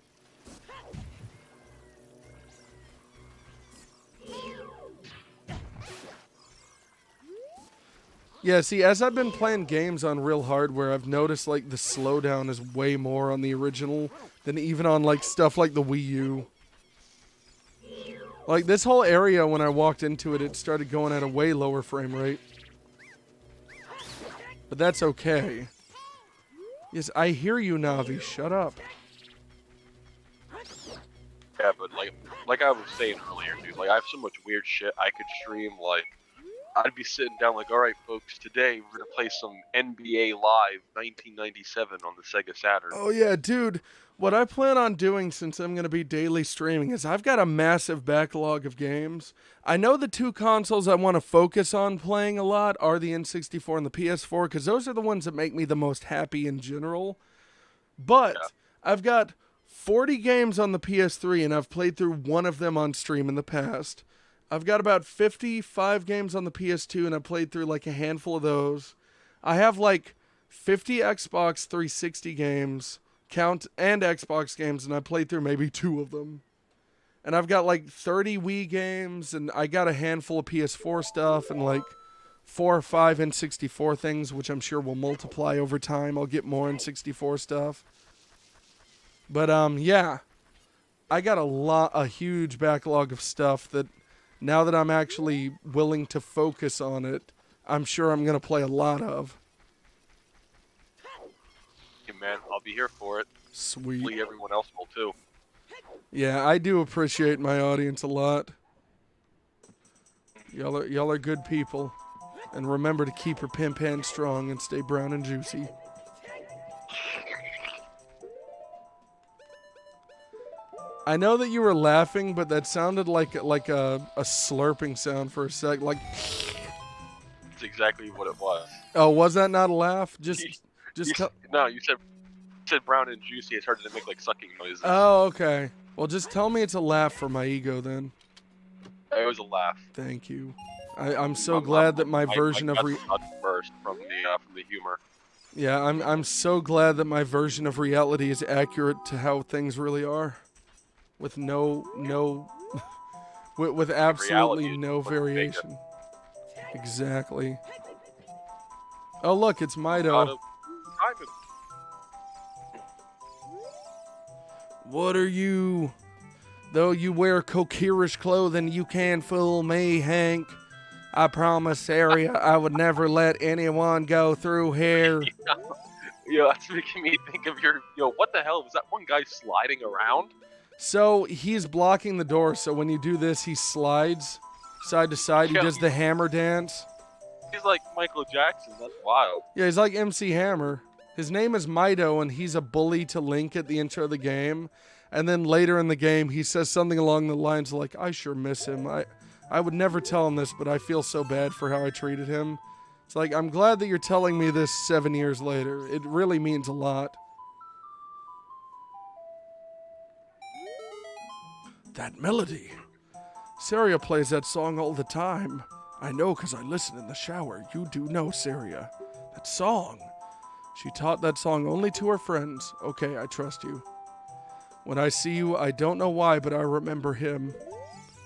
Yeah, see, as I've been playing games on real hardware, I've noticed, like, the slowdown is way more on the original than even on, like, stuff like the Wii U. Like, this whole area, when I walked into it, it started going at a way lower frame rate. But that's okay. Yes, I hear you, Navi. Shut up. Yeah, but like I was saying earlier, dude, like, I have so much weird shit I could stream, like, I'd be sitting down like, alright, folks, today we're gonna play some NBA Live 1997 on the Sega Saturn. Oh, yeah, dude. What I plan on doing, since I'm going to be daily streaming, is I've got a massive backlog of games. I know the two consoles I want to focus on playing a lot are the N64 and the PS4, because those are the ones that make me the most happy in general. But I've got 40 games on the PS3, and I've played through one of them on stream in the past. I've got about 55 games on the PS2, and I've played through like a handful of those. I have like 50 Xbox 360 games, and Xbox games, and I played through maybe 2 of them. And I've got like 30 Wii games, and I got a handful of PS4 stuff, and like 4 or 5 N64 things, which I'm sure will multiply over time. I'll get more N64 stuff. But yeah, I got a huge backlog of stuff that now that I'm actually willing to focus on it, I'm sure I'm going to play a lot of. Hey, man, I'll be here for it. Sweet. Hopefully everyone else will, too. Yeah, I do appreciate my audience a lot. Y'all are good people. And remember to keep your pimp hand strong and stay brown and juicy. I know that you were laughing, but that sounded like a slurping sound for a sec. Like, That's exactly what it was. oh, was that not a laugh? Just No, you said brown and juicy. It started to make like sucking noises. Oh, okay. Well, just tell me it's a laugh for my ego then. It was a laugh. Thank you. I'm so glad that my version of burst from the humor. Yeah, I'm so glad that my version of reality is accurate to how things really are, with with absolutely no variation. Exactly. Oh look, it's Mido. What are you? Though you wear coquettish clothing, you can fool me, Hank. I promise, Saria, I would never let anyone go through here. Yeah, that's making me think of what the hell was that one guy sliding around? So he's blocking the door, so when you do this, he slides side to side. He does the hammer dance. He's like Michael Jackson, that's wild. Yeah, he's like MC Hammer. His name is Mido, and he's a bully to Link at the intro of the game. And then later in the game, he says something along the lines like, I sure miss him. I would never tell him this, but I feel so bad for how I treated him. It's like, I'm glad that you're telling me this 7 years later. It really means a lot. That melody. Saria plays that song all the time. I know because I listen in the shower. You do know, Saria. That song. She taught that song only to her friends. Okay, I trust you. When I see you, I don't know why, but I remember him.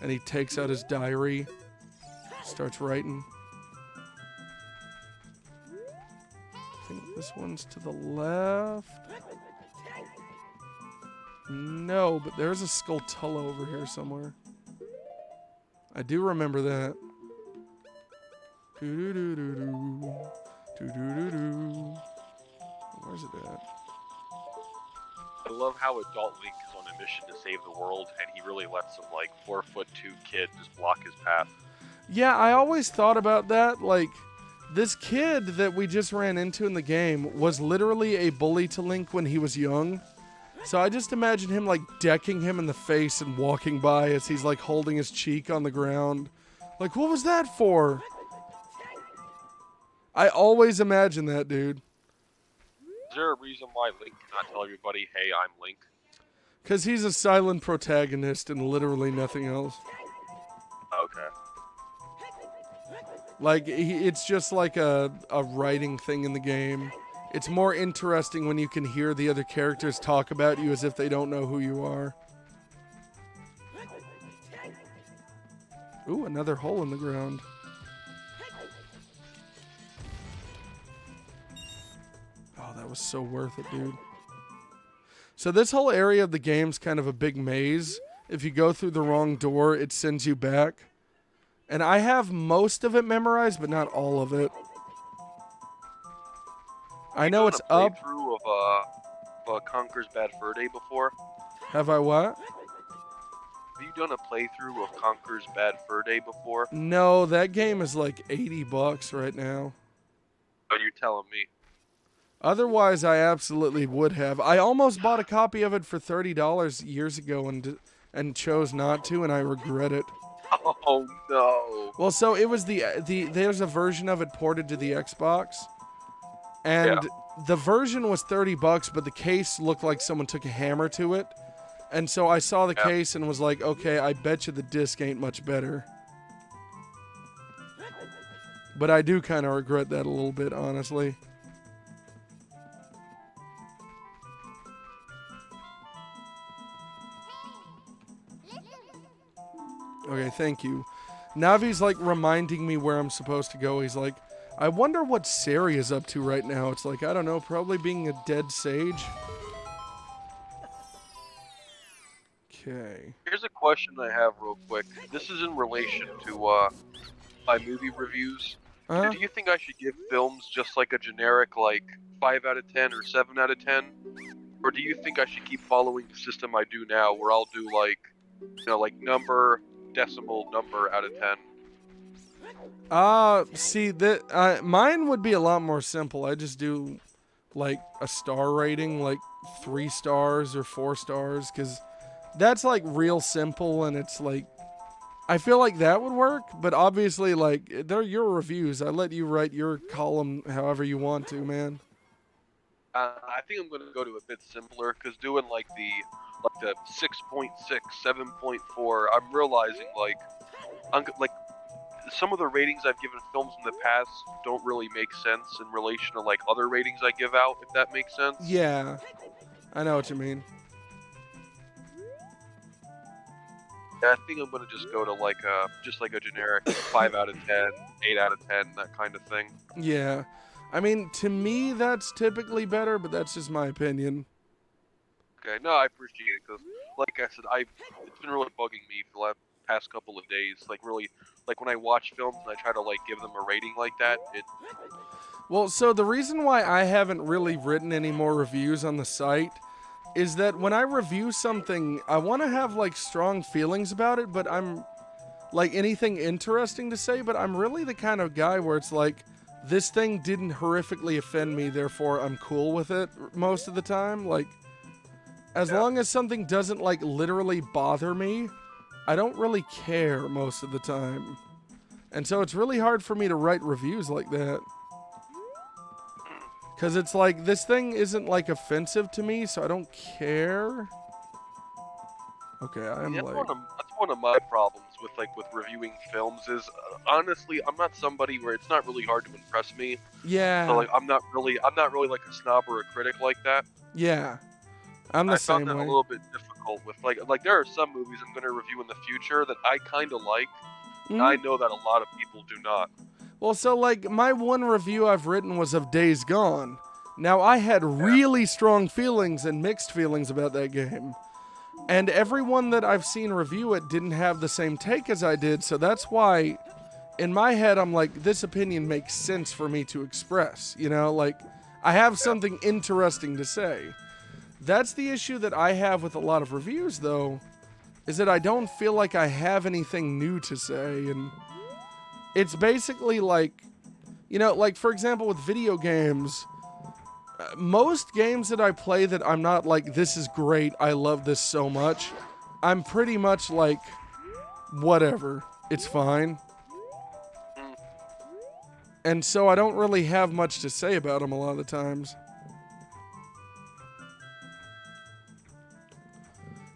And he takes out his diary, starts writing. I think this one's to the left. No, but there's a Skulltula over here somewhere. I do remember that. Do-do-do-do-do. Do-do-do-do. Where's it at? I love how adult Link is on a mission to save the world, and he really lets some, 4'2" kid just block his path. Yeah, I always thought about that. Like, this kid that we just ran into in the game was literally a bully to Link when he was young. So I just imagine him, decking him in the face and walking by as he's, holding his cheek on the ground. Like, what was that for? I always imagine that, dude. Is there a reason why Link cannot tell everybody, hey, I'm Link? Because he's a silent protagonist and literally nothing else. Okay. It's just like a writing thing in the game. It's more interesting when you can hear the other characters talk about you as if they don't know who you are. Ooh, another hole in the ground. Oh, that was so worth it, dude. So this whole area of the game's kind of a big maze. If you go through the wrong door, it sends you back. And I have most of it memorized, but not all of it. I know it's up. Have you done a playthrough of Conker's Bad Fur Day before? Have I what? Have you done a playthrough of Conker's Bad Fur Day before? No, that game is like $80 right now. Oh, you're telling me. Otherwise, I absolutely would have. I almost bought a copy of it for $30 years ago and chose not to, and I regret it. Oh no. Well, so it was there's a version of it ported to the Xbox, and the version was $30, but the case looked like someone took a hammer to it, and so I saw the case and was like, okay, I bet you the disc ain't much better. But I do kind of regret that a little bit, honestly. Okay, thank you. Navi's reminding me where I'm supposed to go. He's like, I wonder what Sari is up to right now. It's like, I don't know, probably being a dead sage. Okay. Here's a question I have real quick. This is in relation to my movie reviews. Do you think I should give films just a generic 5 out of 10 or 7 out of 10? Or do you think I should keep following the system I do now where I'll do number, decimal number out of 10? See, that mine would be a lot more simple. I just do a star rating, 3 stars or 4 stars, because That's like real simple, and it's like I feel like that would work, but obviously like they're your reviews. I let you write your column however you want to, man. I think I'm gonna go to a bit simpler because doing like the 6.6, 7.4, I'm realizing like some of the ratings I've given films in the past don't really make sense in relation to like other ratings I give out, if that makes sense. Yeah, I know what you mean. Yeah, I think I'm gonna just go to like a generic 5 out of 10, 8 out of 10, that kind of thing. Yeah. I mean, to me, that's typically better, but that's just my opinion. Okay, no, I appreciate it because, like I said, it's been really bugging me for the past couple of days. Like really, like when I watch films and I try to like give them a rating like that, Well, so the reason why I haven't really written any more reviews on the site is that when I review something, I want to have like strong feelings about it, but I'm like anything interesting to say, but I'm really the kind of guy where it's like, this thing didn't horrifically offend me, therefore I'm cool with it most of the time. Like, as long as something doesn't like literally bother me, I don't really care most of the time. And so it's really hard for me to write reviews like that. Because it's like, this thing isn't like offensive to me, so I don't care. Okay, I'm like... that's one of my problems with reviewing films is, honestly, I'm not somebody where it's not really hard to impress me. Yeah. So like, I'm not really like a snob or a critic like that. Yeah. I'm the same way. I found that a little bit difficult with like there are some movies I'm going to review in the future that I kind of like. And I know that a lot of people do not. Well, so like my one review I've written was of Days Gone. Now I had really strong feelings and mixed feelings about that game. And everyone that I've seen review it didn't have the same take as I did, so that's why in my head I'm like, this opinion makes sense for me to express, you know, like I have something interesting to say. That's the issue that I have with a lot of reviews though, is that I don't feel like I have anything new to say, and it's basically like, you know, like for example with video games, most games that I play that I'm not like, this is great, I love this so much, I'm pretty much like, whatever, it's fine. And so I don't really have much to say about them a lot of the times.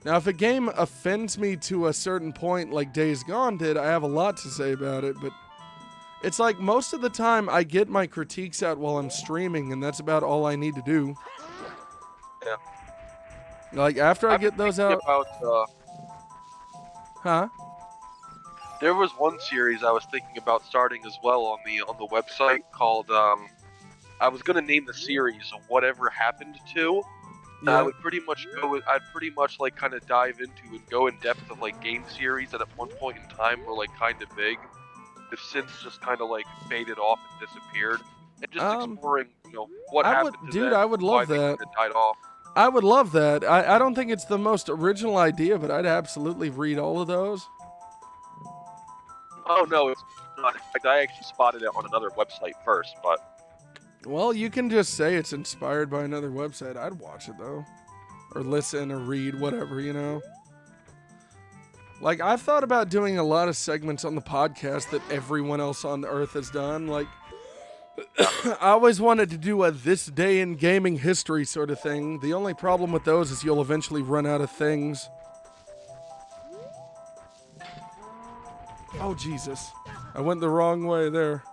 Now, if a game offends me to a certain point, like Days Gone did, I have a lot to say about it, but it's like most of the time I get my critiques out while I'm streaming, and that's about all I need to do. Yeah. Like, after I get those out... Huh? There was one series I was thinking about starting as well on the website called, I was going to name the series Whatever Happened To. Yeah. I'd pretty much like kind of dive into and go in depth of like game series that at one point in time were like kind of big, have since just kind of like faded off and disappeared, and just exploring, you know, what happened to them. Dude, I would love why they that. kinda died off. I would love that. I don't think it's the most original idea, but I'd absolutely read all of those. Oh no, it's not. In fact, I actually spotted it on another website first, but... Well, you can just say it's inspired by another website. I'd watch it, though. Or listen or read, whatever, you know? Like, I've thought about doing a lot of segments on the podcast that everyone else on Earth has done. Like, I always wanted to do a This Day in Gaming History sort of thing. The only problem with those is you'll eventually run out of things. Oh, Jesus. I went the wrong way there.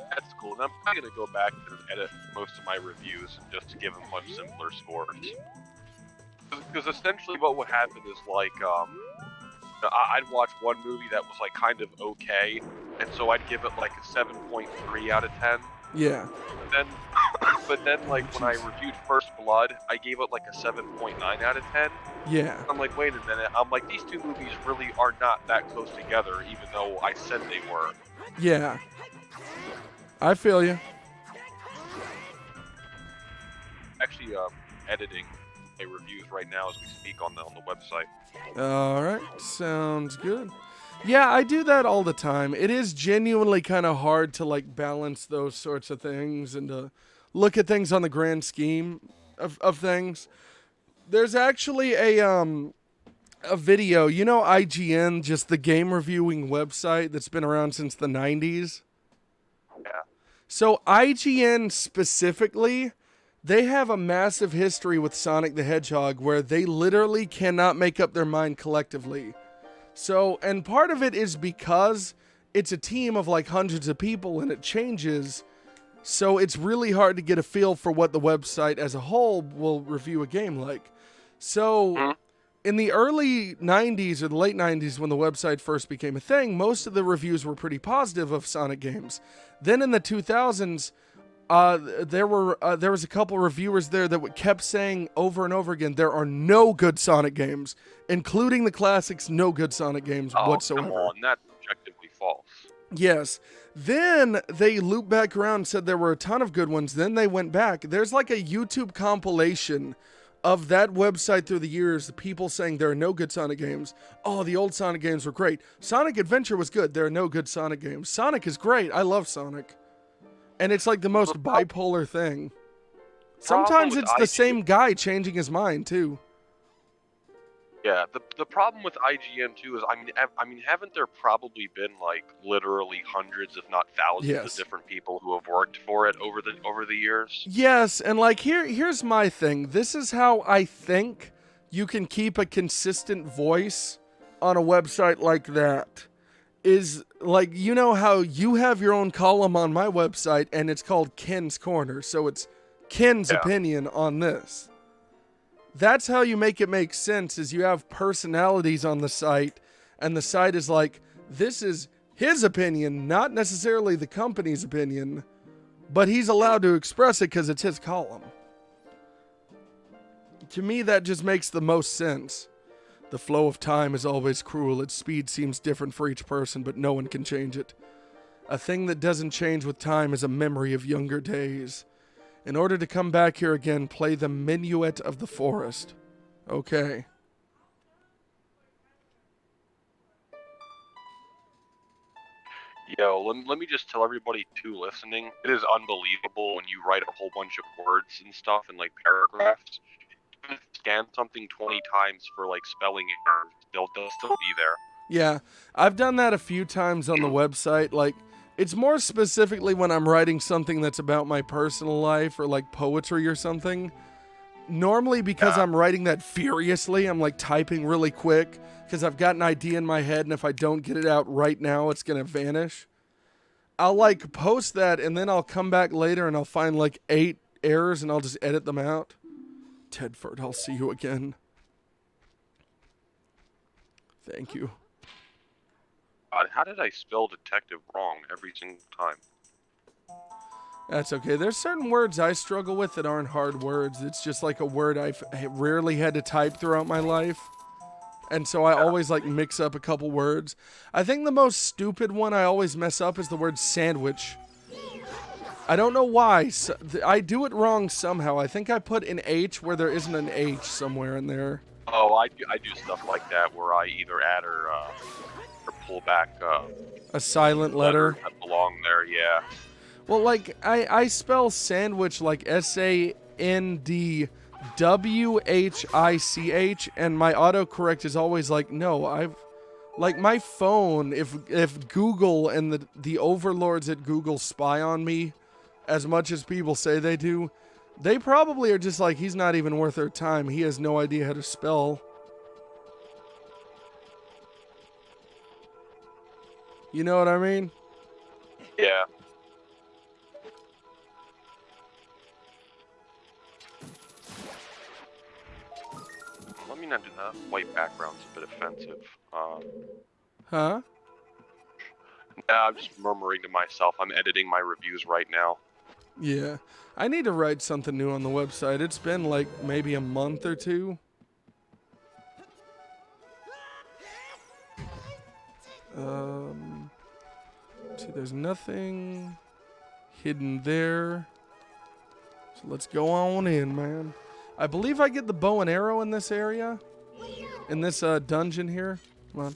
That's cool. And I'm probably going to go back and edit most of my reviews and just give them much simpler scores. Because essentially what would happen is like, I'd watch one movie that was like kind of okay, and so I'd give it like a 7.3 out of 10. Yeah. But then like when I reviewed First Blood, I gave it like a 7.9 out of 10. Yeah. I'm like, wait a minute. I'm like, these two movies really are not that close together, even though I said they were. Yeah. I feel you. Actually, editing my reviews right now as we speak on the website. All right, sounds good. Yeah, I do that all the time. It is genuinely kind of hard to like balance those sorts of things and to look at things on the grand scheme of things. There's actually a video, you know, IGN, just the game reviewing website that's been around since the 90s. Yeah. So IGN specifically, they have a massive history with Sonic the Hedgehog where they literally cannot make up their mind collectively. So, and part of it is because it's a team of like hundreds of people and it changes. So it's really hard to get a feel for what the website as a whole will review a game like. So in the early 90s or the late 90s when the website first became a thing, most of the reviews were pretty positive of Sonic games. Then in the 2000s, there was a couple reviewers there that kept saying over and over again, there are no good Sonic games, including the classics, no good Sonic games whatsoever. Come on, that's objectively false. Yes. Then they looped back around and said there were a ton of good ones. Then they went back. There's like a YouTube compilation of that website through the years, the people saying there are no good Sonic games. Oh, the old Sonic games were great. Sonic Adventure was good. There are no good Sonic games. Sonic is great. I love Sonic. And it's like the most bipolar thing. Sometimes it's the same guy changing his mind, too. Yeah, the problem with IGN, too, is, I mean, haven't there probably been, like, literally hundreds, if not thousands, of different people who have worked for it over the years? Yes, and, like, here's my thing. This is how I think you can keep a consistent voice on a website like that. Is, like, you know how you have your own column on my website, and it's called Ken's Corner, so it's Ken's opinion on this. That's how you make it make sense, is you have personalities on the site, and the site is like, this is his opinion, not necessarily the company's opinion, but he's allowed to express it because it's his column. To me, that just makes the most sense. The flow of time is always cruel. Its speed seems different for each person, but no one can change it. A thing that doesn't change with time is a memory of younger days. In order to come back here again, play the Minuet of the Forest. Okay. Yo, let me just tell everybody, too, listening, it is unbelievable when you write a whole bunch of words and stuff in, like, paragraphs. Scan something 20 times for, like, spelling errors. They'll still be there. Yeah, I've done that a few times on the website. Like, it's more specifically when I'm writing something that's about my personal life or, like, poetry or something. Normally, because I'm writing that furiously, I'm, like, typing really quick because I've got an idea in my head, and if I don't get it out right now, it's going to vanish. I'll, like, post that, and then I'll come back later, and I'll find, like, 8 errors, and I'll just edit them out. Tedford, I'll see you again. Thank you. God, how did I spell detective wrong every single time? That's okay. There's certain words I struggle with that aren't hard words. It's just like a word I've rarely had to type throughout my life. And so I always like mix up a couple words. I think the most stupid one I always mess up is the word sandwich. I don't know why. I do it wrong somehow. I think I put an H where there isn't an H somewhere in there. Oh, I do stuff like that where I either add or pull back a silent letter that belong there. Yeah. Well, like I spell sandwich like SANDWHICH, and my autocorrect is always like, no, like my phone. If Google and the overlords at Google spy on me, as much as people say they do, they probably are just like, he's not even worth their time. He has no idea how to spell. You know what I mean? Yeah. Let me not do that. White background's a bit offensive. Huh? Nah, I'm just murmuring to myself. I'm editing my reviews right now. Yeah. I need to write something new on the website. It's been like maybe a month or two. See, there's nothing hidden there. So let's go on in, man. I believe I get the bow and arrow in this area. In this dungeon here. Come on.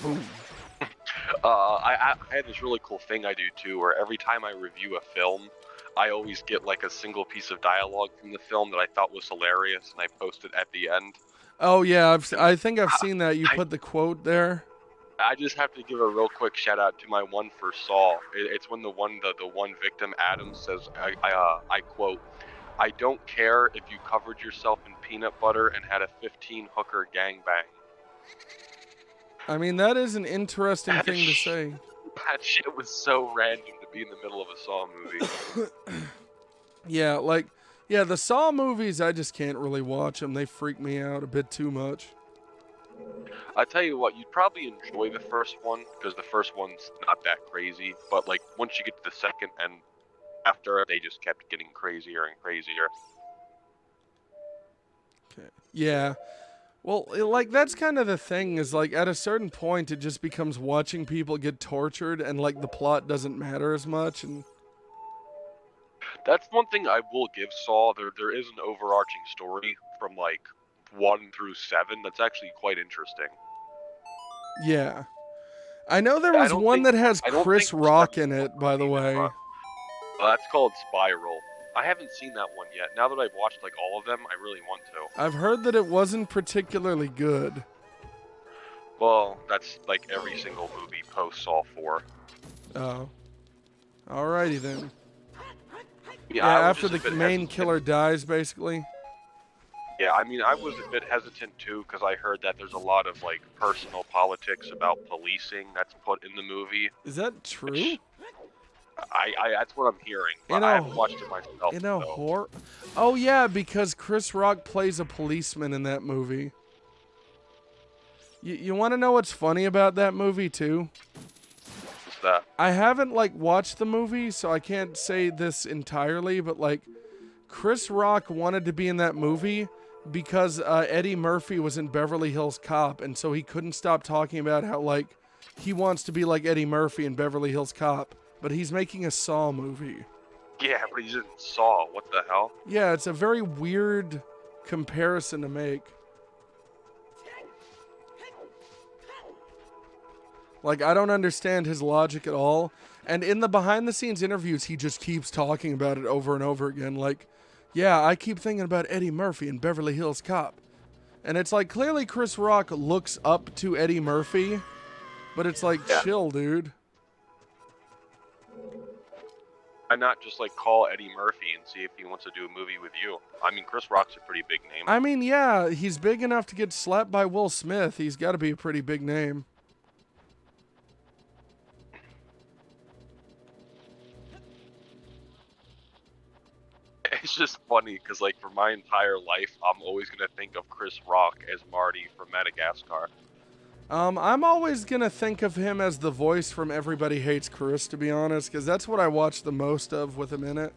Boom. I had this really cool thing I do too, where every time I review a film, I always get like a single piece of dialogue from the film that I thought was hilarious, and I post it at the end. Oh yeah, I think I've seen that. You I, put the quote there. I just have to give a real quick shout out to my one for Saw. It's when the one victim Adam says, I quote, "I don't care if you covered yourself in peanut butter and had a 15 hooker gangbang." I mean, that is an interesting thing to say. That shit was so random to be in the middle of a Saw movie. Yeah, the Saw movies, I just can't really watch them. They freak me out a bit too much. I tell you what, you'd probably enjoy the first one because the first one's not that crazy. But like once you get to the second and after, they just kept getting crazier and crazier. Okay. Yeah. Well, like that's kind of the thing is like at a certain point it just becomes watching people get tortured and like the plot doesn't matter as much and That's one thing I will give Saw. There is an overarching story from like 1 through 7 that's actually quite interesting. yeah. I know there was one that has Chris Rock in it, by the way. That's called Spiral. I haven't seen that one yet. Now that I've watched like all of them, I really want to. I've heard that it wasn't particularly good. Well, that's like every single movie post Saw 4. Oh. Alrighty then. Yeah, after the main killer dies, basically. Yeah, I mean, I was a bit hesitant too because I heard that there's a lot of like personal politics about policing that's put in the movie. Is that true? Which, that's what I'm hearing, but I haven't watched it myself. Oh yeah, because Chris Rock plays a policeman in that movie. You want to know what's funny about that movie too? What's that? I haven't like watched the movie, so I can't say this entirely, but like Chris Rock wanted to be in that movie because Eddie Murphy was in Beverly Hills Cop, and so he couldn't stop talking about how like he wants to be like Eddie Murphy in Beverly Hills Cop. But he's making a Saw movie. Yeah, but he's in Saw. What the hell? Yeah, it's a very weird comparison to make. Like, I don't understand his logic at all. And in the behind-the-scenes interviews, he just keeps talking about it over and over again. Like, yeah, I keep thinking about Eddie Murphy in Beverly Hills Cop. And it's like, clearly Chris Rock looks up to Eddie Murphy. But it's like, chill, dude. Why not just like call Eddie Murphy and see if he wants to do a movie with you? I mean, Chris Rock's a pretty big name. I mean, yeah, he's big enough to get slapped by Will Smith. He's got to be a pretty big name. It's just funny because like for my entire life, I'm always gonna think of Chris Rock as Marty from Madagascar. I'm always going to think of him as the voice from Everybody Hates Chris, to be honest, because that's what I watch the most of with him in it.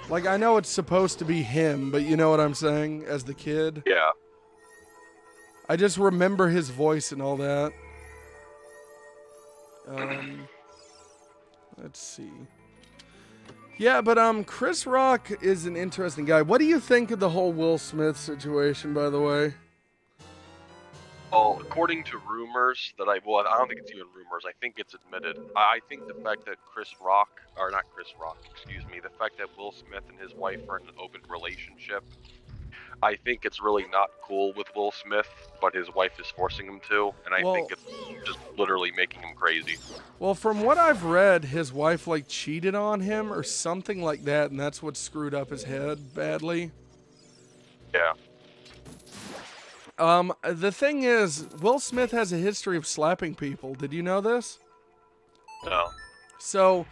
Like, I know it's supposed to be him, but you know what I'm saying, as the kid? Yeah. I just remember his voice and all that. Let's see. Yeah, but Chris Rock is an interesting guy. What do you think of the whole Will Smith situation, by the way? Well, according to rumors that I don't think it's even rumors. I think it's admitted. I think the fact that the fact that Will Smith and his wife are in an open relationship, I think it's really not cool with Will Smith, but his wife is forcing him to, and I think it's just literally making him crazy. Well, from what I've read, his wife like cheated on him or something like that, and that's what screwed up his head badly. Yeah. The thing is, Will Smith has a history of slapping people. Did you know this? No. So,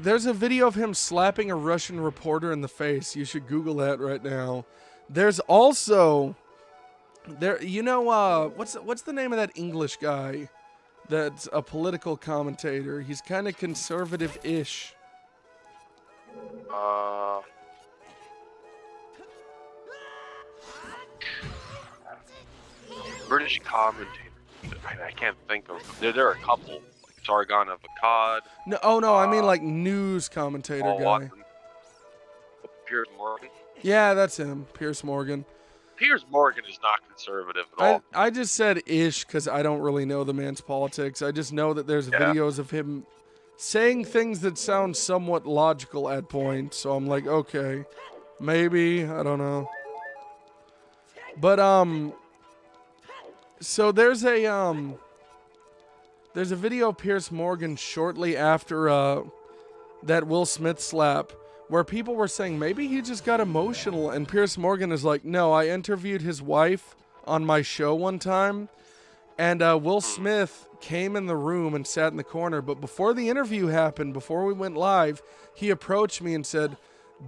there's a video of him slapping a Russian reporter in the face. You should Google that right now. There's also what's the name of that English guy that's a political commentator? He's kind of conservative-ish. British commentator. I can't think of. There are a couple. Like Sargon of Akkad. No, I mean like news commentator guy. Piers Morgan. Yeah, that's him, Piers Morgan. Piers Morgan is not conservative at all. I just said ish because I don't really know the man's politics. I just know that there's videos of him saying things that sound somewhat logical at points. So I'm like, okay, maybe, I don't know. But so there's a video of Piers Morgan shortly after that Will Smith slap, where people were saying maybe he just got emotional, and Piers Morgan is like, no, I interviewed his wife on my show one time, and Will Smith came in the room and sat in the corner, but before the interview happened, before we went live, he approached me and said,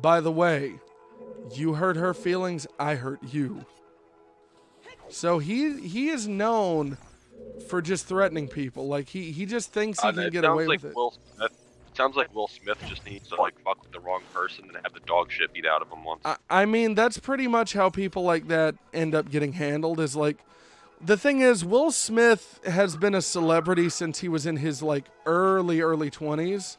by the way, you hurt her feelings, I hurt you. So he is known for just threatening people. Like, he just thinks he can get away with it. It sounds like Will Smith just needs to, like, fuck with the wrong person and have the dog shit beat out of him once. I mean, that's pretty much how people like that end up getting handled, is like, the thing is, Will Smith has been a celebrity since he was in his, like, early 20s.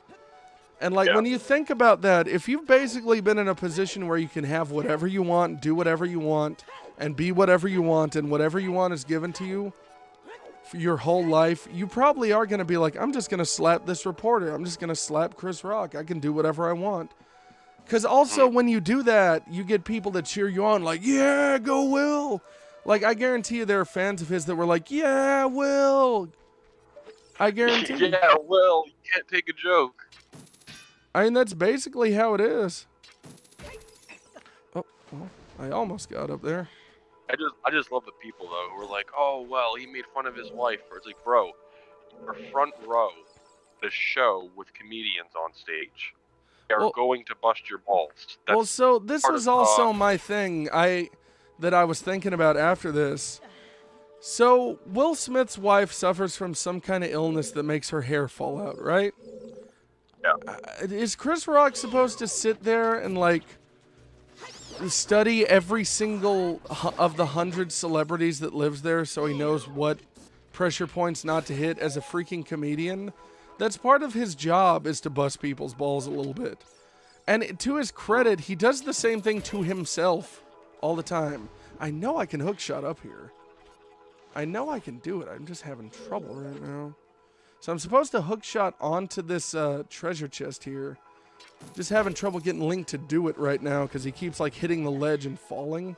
And, like, when you think about that, if you've basically been in a position where you can have whatever you want, do whatever you want, and be whatever you want, and whatever you want is given to you for your whole life, you probably are going to be like, I'm just going to slap this reporter. I'm just going to slap Chris Rock. I can do whatever I want. Because also, when you do that, you get people that cheer you on, like, yeah, go Will. Like, I guarantee you there are fans of his that were like, yeah, Will. I guarantee you. Yeah, Will, you can't take a joke. I mean, that's basically how it is. Oh, well, I almost got up there. I just love the people, though, who are like, oh, well, he made fun of his wife. Or it's like, bro, you're front row the show with comedians on stage. They're going to bust your balls. That's so this was also my thing that I was thinking about after this. So Will Smith's wife suffers from some kind of illness that makes her hair fall out, right? Yeah. Is Chris Rock supposed to sit there and, like, study every single of the 100 celebrities that lives there so he knows what pressure points not to hit as a freaking comedian? That's part of his job, is to bust people's balls a little bit. And to his credit, he does the same thing to himself all the time. I know I can hookshot up here. I know I can do it. I'm just having trouble right now. So I'm supposed to hookshot onto this treasure chest here. Just having trouble getting Link to do it right now because he keeps, like, hitting the ledge and falling.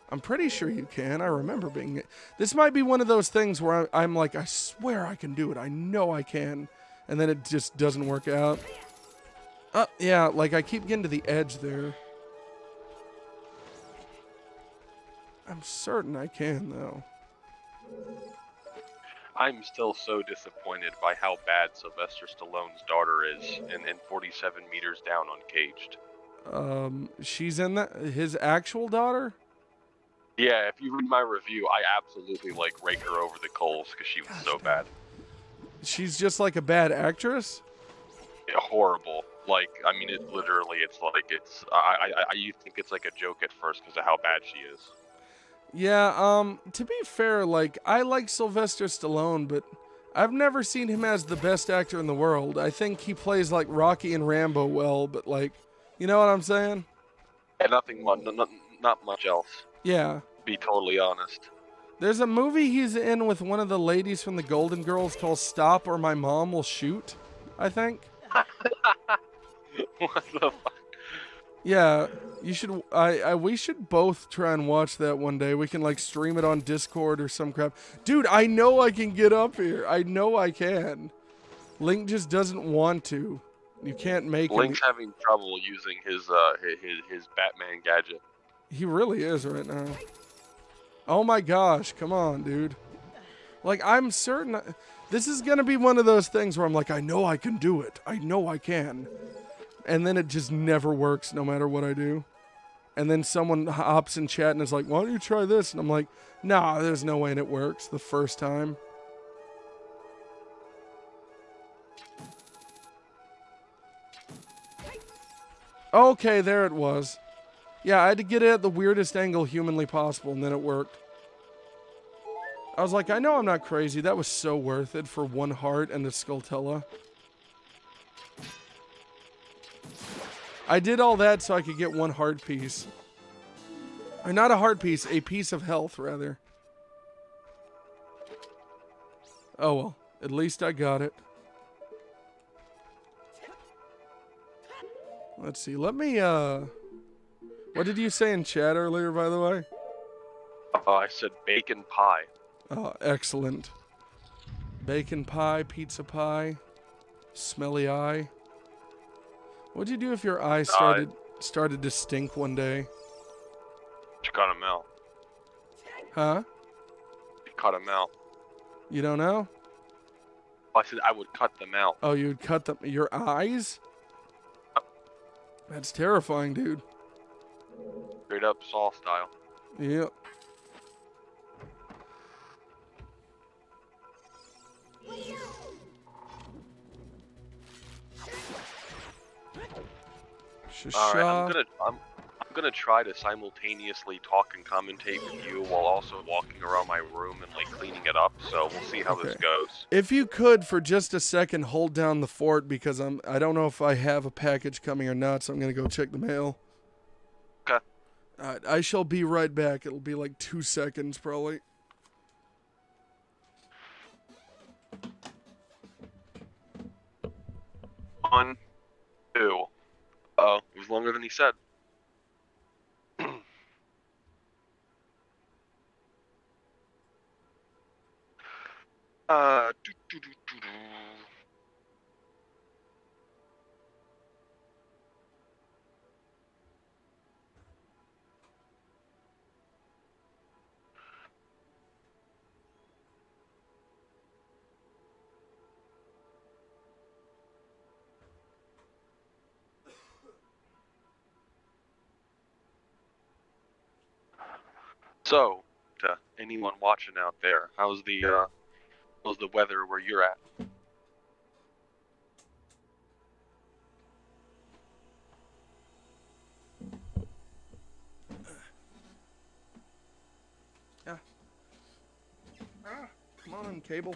I'm pretty sure you can. I remember being... This might be one of those things where I'm like, I swear I can do it. I know I can. And then it just doesn't work out. Yeah, like, I keep getting to the edge there. I'm certain I can, though. I'm still so disappointed by how bad Sylvester Stallone's daughter is in 47 Meters Down Uncaged. She's in that? His actual daughter? Yeah, if you read my review, I absolutely, like, rake her over the coals because she was so bad. She's just like a bad actress? Yeah, horrible. Like, I mean, you think it's like a joke at first because of how bad she is. Yeah, to be fair, like, I like Sylvester Stallone, but I've never seen him as the best actor in the world. I think he plays, like, Rocky and Rambo well, but, like, you know what I'm saying? Yeah, not much else. Yeah. To be totally honest. There's a movie he's in with one of the ladies from the Golden Girls called Stop or My Mom Will Shoot, I think. What the fuck? Yeah, you should. We should both try and watch that one day. We can, like, stream it on Discord or some crap. Dude, I know I can get up here. I know I can. Link just doesn't want to. You can't make him. Link's having trouble using his Batman gadget. He really is right now. Oh my gosh, come on, dude. Like, I'm certain this is gonna be one of those things where I'm like, I know I can do it. I know I can. And then it just never works no matter what I do. And then someone hops in chat and is like, why don't you try this? And I'm like, nah, there's no way it works the first time. Okay, there it was. Yeah, I had to get it at the weirdest angle humanly possible, and then it worked. I was like, I know I'm not crazy. That was so worth it for one heart and a Skulltella. I did all that so I could get one heart piece. Or not a heart piece, a piece of health, rather. Oh well, at least I got it. Let's see, let me, what did you say in chat earlier, by the way? I said bacon pie. Oh, excellent. Bacon pie, pizza pie, smelly eye. What'd you do if your eye started to stink one day? You cut him out. Huh? You cut him out. You don't know? I said I would cut them out. Oh, you'd cut them, your eyes? That's terrifying, dude. Straight up Saw style. Yep. Alright, I'm gonna try to simultaneously talk and commentate with you while also walking around my room and like cleaning it up, so we'll see how this goes. If you could, for just a second, hold down the fort because I don't know if I have a package coming or not, so I'm gonna go check the mail. Okay. Alright, I shall be right back. It'll be like 2 seconds, probably. One, two. Oh, it was longer than he said. Doo-doo-doo-doo-doo. So, to anyone watching out there, how's the weather where you're at? Yeah. Come on, cable.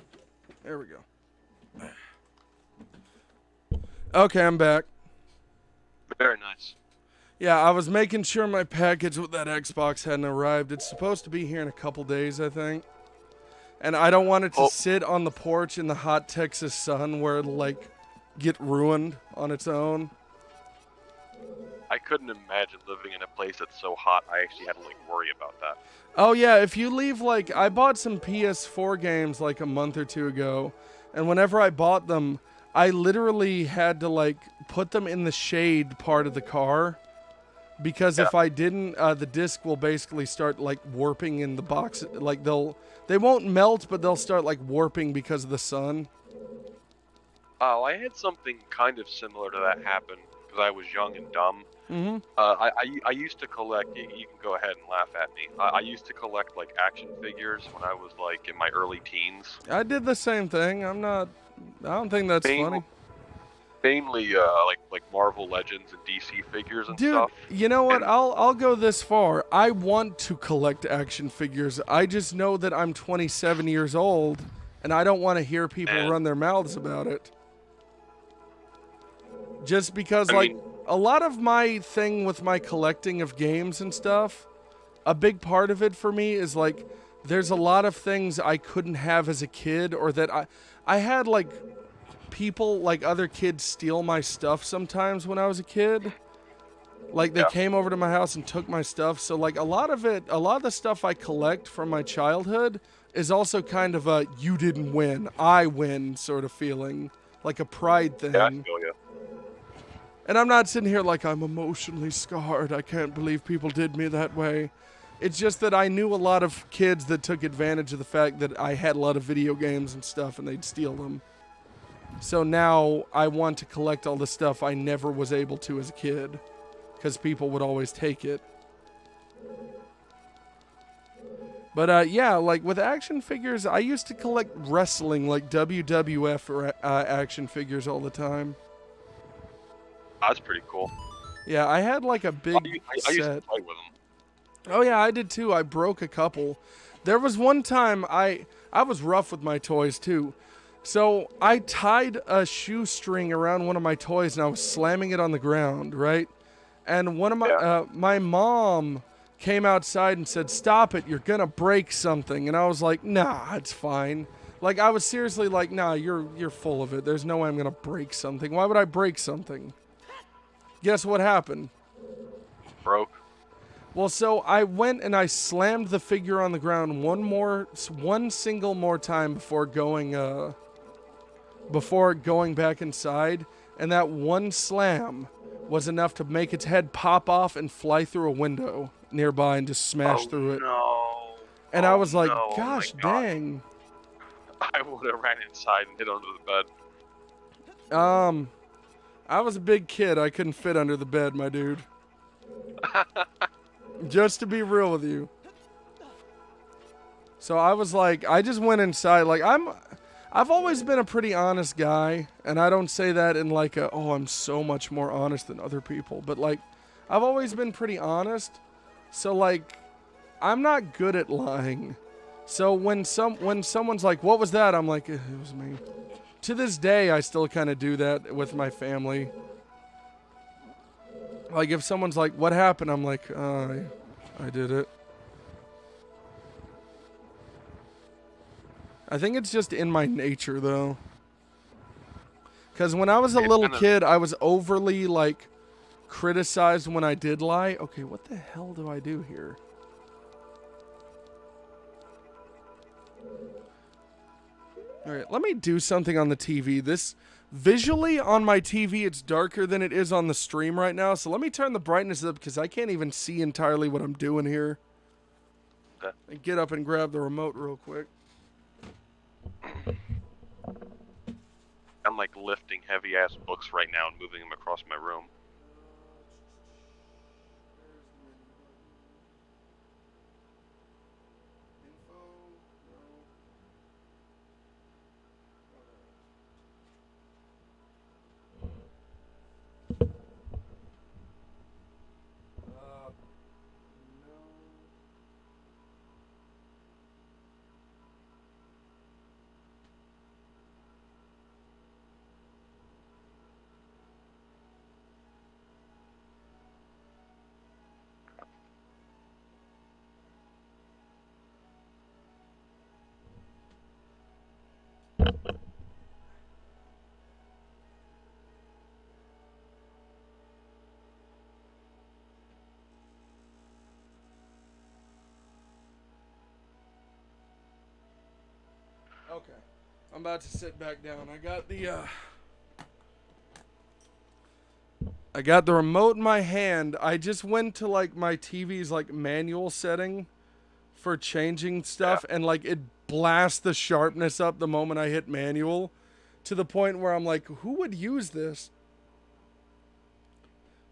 There we go. Okay, I'm back. Very nice. Yeah, I was making sure my package with that Xbox hadn't arrived. It's supposed to be here in a couple days, I think. And I don't want it to sit on the porch in the hot Texas sun where it'll, like, get ruined on its own. I couldn't imagine living in a place that's so hot I actually had to, like, worry about that. Oh, yeah, if you leave, like, I bought some PS4 games, like, a month or two ago. And whenever I bought them, I literally had to, like, put them in the shade part of the car. Because if I didn't, the disc will basically start, like, warping in the box. Like, they won't melt, but they'll start, like, warping because of the sun. Oh, I had something kind of similar to that happen because I was young and dumb. Mm-hmm. I used to collect, you can go ahead and laugh at me. I used to collect, like, action figures when I was, like, in my early teens. I did the same thing. I don't think that's funny. Mainly, like Marvel Legends and DC figures and stuff. Dude, you know what? I'll go this far. I want to collect action figures. I just know that I'm 27 years old, and I don't want to hear people run their mouths about it. Just because, a lot of my thing with my collecting of games and stuff, a big part of it for me is, like, there's a lot of things I couldn't have as a kid, or that I had, like, people, like other kids, steal my stuff sometimes when I was a kid. Like, they came over to my house and took my stuff. So, like, a lot of the stuff I collect from my childhood is also kind of a you didn't win, I win sort of feeling. Like a pride thing. Yeah, I feel you. And I'm not sitting here like I'm emotionally scarred. I can't believe people did me that way. It's just that I knew a lot of kids that took advantage of the fact that I had a lot of video games and stuff, and they'd steal them. So now I want to collect all the stuff I never was able to as a kid, because people would always take it. But yeah, like with action figures, I used to collect wrestling, like WWF action figures all the time. That's pretty cool. Yeah, I had like a big I used to play with them. Oh yeah, I did too. I broke a couple. There was one time I was rough with my toys too. So I tied a shoestring around one of my toys and I was slamming it on the ground, right? And one of my my mom came outside and said, "Stop it, you're gonna break something." And I was like, "Nah, it's fine." Like, I was seriously like, "Nah, you're full of it. There's no way I'm gonna break something. Why would I break something?" Guess what happened? Broke. Well, so I went and I slammed the figure on the ground one single more time before going back inside, and that one slam was enough to make its head pop off and fly through a window nearby and just smash through it. No. And I was like, no. "Gosh, Oh my God. dang." I would have ran inside and hid under the bed. I was a big kid. I couldn't fit under the bed, my dude. Just to be real with you. So I was like, I just went inside. Like, I've always been a pretty honest guy, and I don't say that in like I'm so much more honest than other people, but like, I've always been pretty honest. So like, I'm not good at lying. So when someone's like, "What was that?" I'm like, "It was me." To this day, I still kind of do that with my family. Like, if someone's like, "What happened?" I'm like, I did it. I think it's just in my nature, though. Because when I was a little kid, I was overly, like, criticized when I did lie. Okay, what the hell do I do here? Alright, let me do something on the TV. Visually, on my TV, it's darker than it is on the stream right now. So let me turn the brightness up because I can't even see entirely what I'm doing here. Okay. And get up and grab the remote real quick. I'm like lifting heavy ass books right now and moving them across my room. Okay. I'm about to sit back down. I got the remote in my hand. I just went to like my TV's like manual setting for changing stuff, and like it blasts the sharpness up the moment I hit manual to the point where I'm like, who would use this?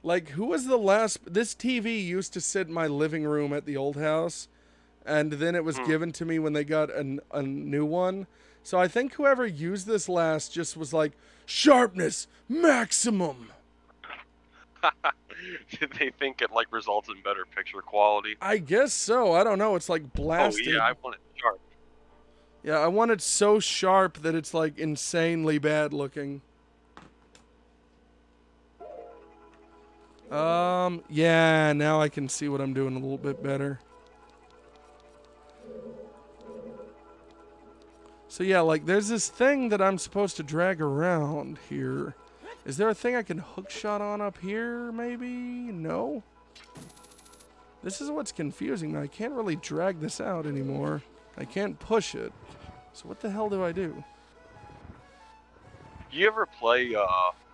Like, who was the last... This TV used to sit in my living room at the old house, and then it was given to me when they got a new one. So I think whoever used this last just was like, sharpness maximum. Did they think it like results in better picture quality? I guess so. I don't know. It's like blasted. Oh yeah, I want it sharp. Yeah, I want it so sharp that it's like insanely bad looking. Yeah, now I can see what I'm doing a little bit better. So yeah, like there's this thing that I'm supposed to drag around here. Is there a thing I can hook shot on up here, maybe? No? This is what's confusing me. I can't really drag this out anymore. I can't push it. So what the hell do I do? You ever play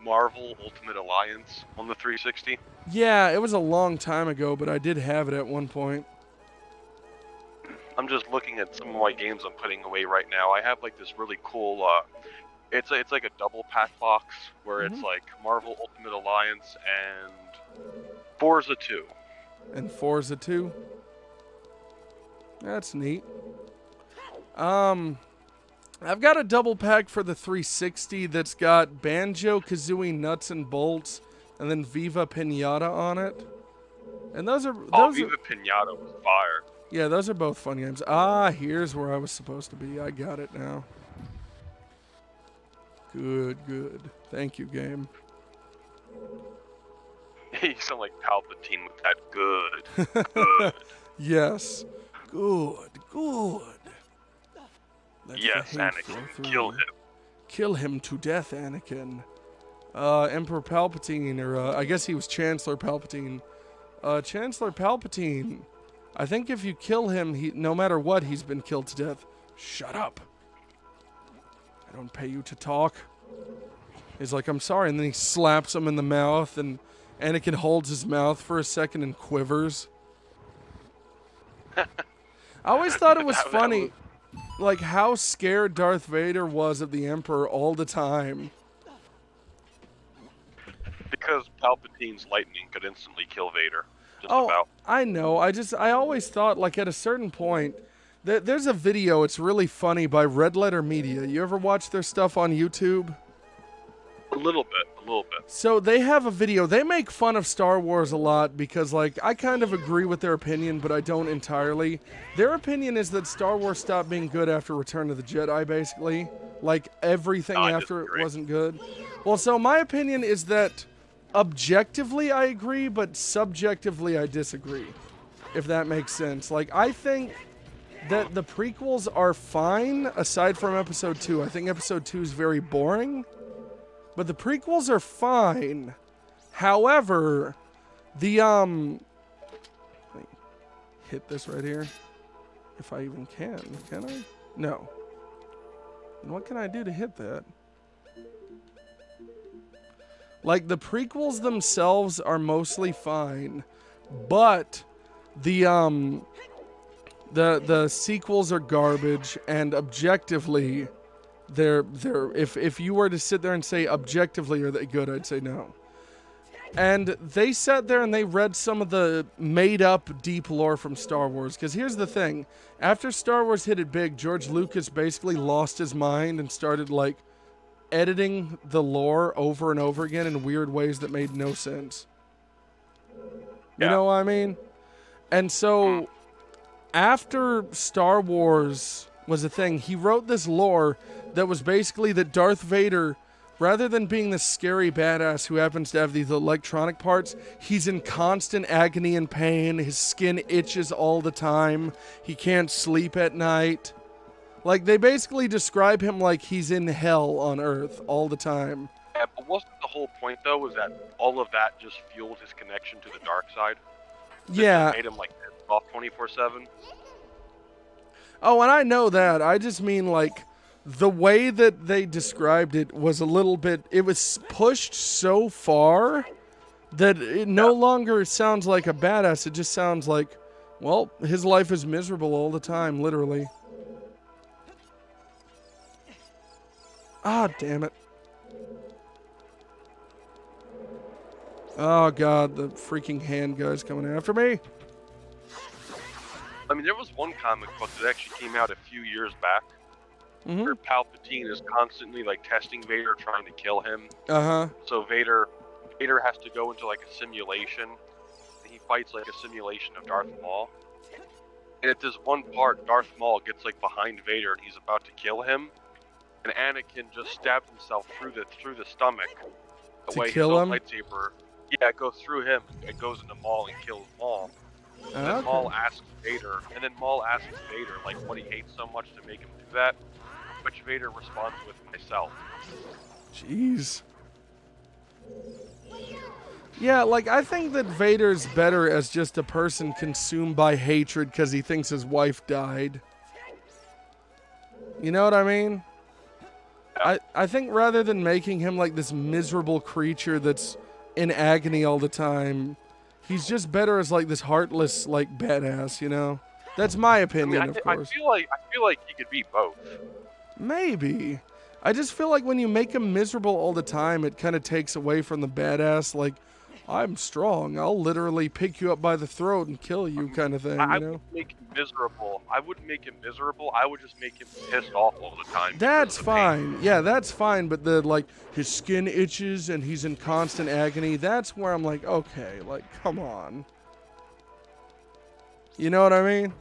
Marvel Ultimate Alliance on the 360? Yeah, it was a long time ago, but I did have it at one point. I'm just looking at some of my games I'm putting away right now. I have like this really cool, it's like a double pack box where it's like Marvel Ultimate Alliance and Forza 2. And Forza 2? That's neat. I've got a double pack for the 360 that's got Banjo-Kazooie Nuts and Bolts and then Viva Pinata on it. And those are... Viva Pinata was fire. Yeah, those are both fun games. Ah, here's where I was supposed to be. I got it now. Good, good. Thank you, game. You sound like Palpatine with that good. Yes. Good. Let the Yes, hate flow Anakin, through kill you. him. Kill him to death, Anakin. Emperor Palpatine, or I guess he was Chancellor Palpatine. Chancellor Palpatine. I think if you kill him, no matter what, he's been killed to death. Shut up. I don't pay you to talk. He's like, I'm sorry, and then he slaps him in the mouth, and Anakin holds his mouth for a second and quivers. I always thought it was funny, like, how scared Darth Vader was of the Emperor all the time. Because Palpatine's lightning could instantly kill Vader. Just Oh, about. I know. I always thought, like, at a certain point, there's a video, it's really funny, by Red Letter Media. You ever watch their stuff on YouTube? A little bit. So they have a video. They make fun of Star Wars a lot because, like, I kind of agree with their opinion, but I don't entirely. Their opinion is that Star Wars stopped being good after Return of the Jedi, basically. Like, everything after it wasn't good. Well, so my opinion is that objectively I agree, but subjectively I disagree, if that makes sense. Like, I think that the prequels are fine, aside from Episode 2. I think Episode 2 is very boring. But the prequels are fine. However, the, let me hit this right here. If I even can I? No. And what can I do to hit that? Like, the prequels themselves are mostly fine. But the sequels are garbage, and objectively, they're if you were to sit there and say objectively are they good, I'd say no. And they sat there and they read some of the made up deep lore from Star Wars, because here's the thing, after Star Wars hit it big, George Lucas basically lost his mind and started, like, editing the lore over and over again in weird ways that made no sense. You know what I mean? And so after Star Wars was a thing, he wrote this lore that was basically that Darth Vader, rather than being this scary badass who happens to have these electronic parts, he's in constant agony and pain. His skin itches all the time. He can't sleep at night. Like, they basically describe him like he's in hell on Earth all the time. Yeah, but wasn't the whole point, though, was that all of that just fueled his connection to the dark side? Yeah. It made him, like, off 24/7? Oh, and I know that. I just mean, like, the way that they described it was a little bit, it was pushed so far that it no longer sounds like a badass. It just sounds like, well, his life is miserable all the time, literally. Ah, damn it. Oh, God, the freaking hand guy's coming after me. I mean, there was one comic book that actually came out a few years back, where Palpatine is constantly, like, testing Vader, trying to kill him. So Vader has to go into, like, a simulation, and he fights, like, a simulation of Darth Maul. And at this one part, Darth Maul gets, like, behind Vader, and he's about to kill him, and Anakin just stabs himself through the stomach. The way his own lightsaber, it goes through him, it goes into Maul and kills Maul. And then Maul asks Vader, like, what he hates so much to make him do that, which Vader responds with, myself. Jeez. Yeah, like, I think that Vader's better as just a person consumed by hatred because he thinks his wife died. You know what I mean? I think rather than making him like this miserable creature that's in agony all the time, he's just better as like this heartless, like, badass, you know? That's my opinion, of course. I feel like he could be both. Maybe. I just feel like when you make him miserable all the time, it kind of takes away from the badass, like, I'm strong, I'll literally pick you up by the throat and kill you kind of thing, you know? I wouldn't make him miserable. I wouldn't make him miserable. I would just make him pissed off all the time. That's fine. Yeah, that's fine. But the, like, his skin itches and he's in constant agony, that's where I'm like, okay, like, come on. You know what I mean?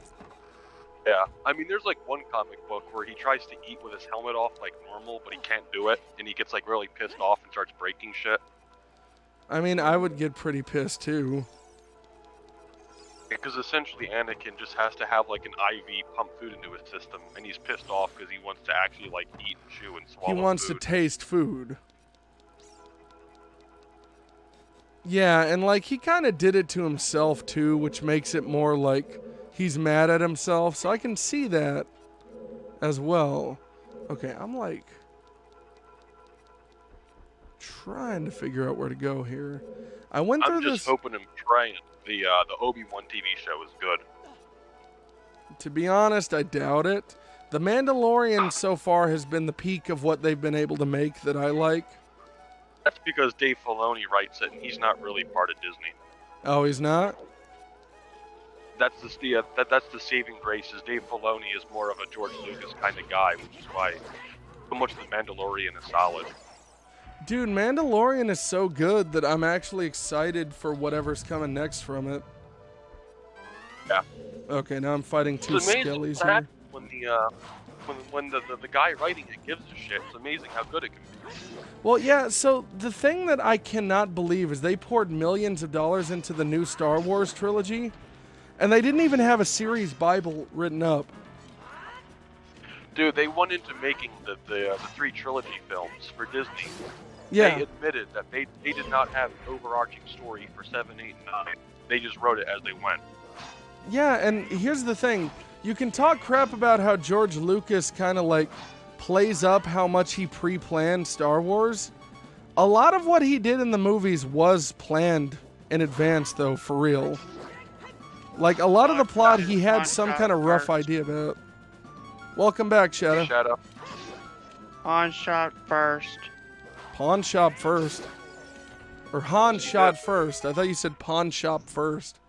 Yeah. I mean, there's, like, one comic book where he tries to eat with his helmet off like normal, but he can't do it, and he gets, like, really pissed off and starts breaking shit. I mean, I would get pretty pissed too. Because essentially Anakin just has to have like an IV pump food into his system, and he's pissed off because he wants to actually like eat and chew and swallow He wants food. to taste food. Yeah, and like he kind of did it to himself too, which makes it more like he's mad at himself. So I can see that as well. Okay, I'm like trying to figure out where to go here. I went through I'm just hoping and praying the Obi-Wan TV show is good. To be honest, I doubt it. The Mandalorian so far has been the peak of what they've been able to make that I like. That's because Dave Filoni writes it, and he's not really part of Disney. Oh, he's not? That's the saving grace. Is Dave Filoni is more of a George Lucas kind of guy, which is why so much of the Mandalorian is solid. Dude, Mandalorian is so good that I'm actually excited for whatever's coming next from it. Yeah. Okay, now I'm fighting two It's amazing skellies what happens here. when the guy writing it gives a shit. It's amazing how good it can be. Well, yeah, so the thing that I cannot believe is they poured millions of dollars into the new Star Wars trilogy, and they didn't even have a series Bible written up. Dude, they went into making the 3 trilogy films for Disney. Yeah. They admitted that they did not have an overarching story for 7, 8, and 9. They just wrote it as they went. Yeah, and here's the thing. You can talk crap about how George Lucas kind of like plays up how much he pre-planned Star Wars. A lot of what he did in the movies was planned in advance, though, for real. Like, a lot of the plot he had some kind of rough idea about. Welcome back, Shadow. Shadow. On shot first. Pawn shop first. Or Han shot first. I thought you said pawn shop first.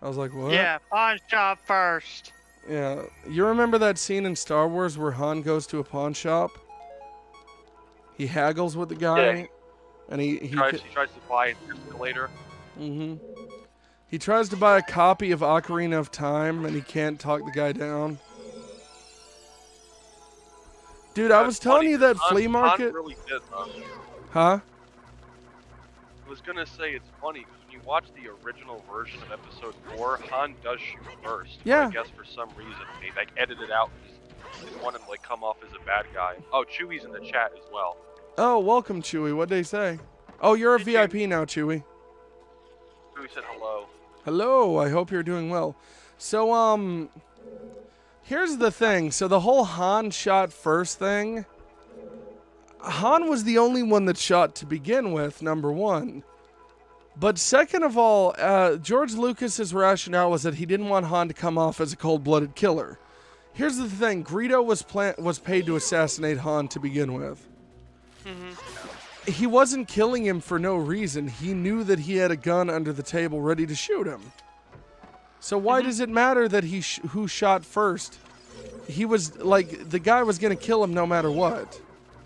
I was like, what? Yeah, pawn shop first. Yeah. You remember that scene in Star Wars where Han goes to a pawn shop? He haggles with the guy. Yeah. And he tries to buy an escalator. Mm-hmm. He tries to buy a copy of Ocarina of Time, and he can't talk the guy down. Dude, I was telling you that flea market. Han really did, Huh? I was gonna say it's funny because when you watch the original version of Episode 4, Han does shoot first. Yeah. But I guess for some reason they like edited out and just didn't want him to like come off as a bad guy. Oh, Chewie's in the chat as well. Oh, welcome, Chewie. What'd they say? Oh, you're a VIP now, Chewie. Chewie said hello. Hello, I hope you're doing well. So, here's the thing. So the whole Han shot first thing, Han was the only one that shot to begin with, number one. But second of all, George Lucas's rationale was that he didn't want Han to come off as a cold-blooded killer. Here's the thing. Greedo was paid to assassinate Han to begin with. Mm-hmm. He wasn't killing him for no reason. He knew that he had a gun under the table ready to shoot him. So why does it matter that who shot first? He was, like, the guy was going to kill him no matter what.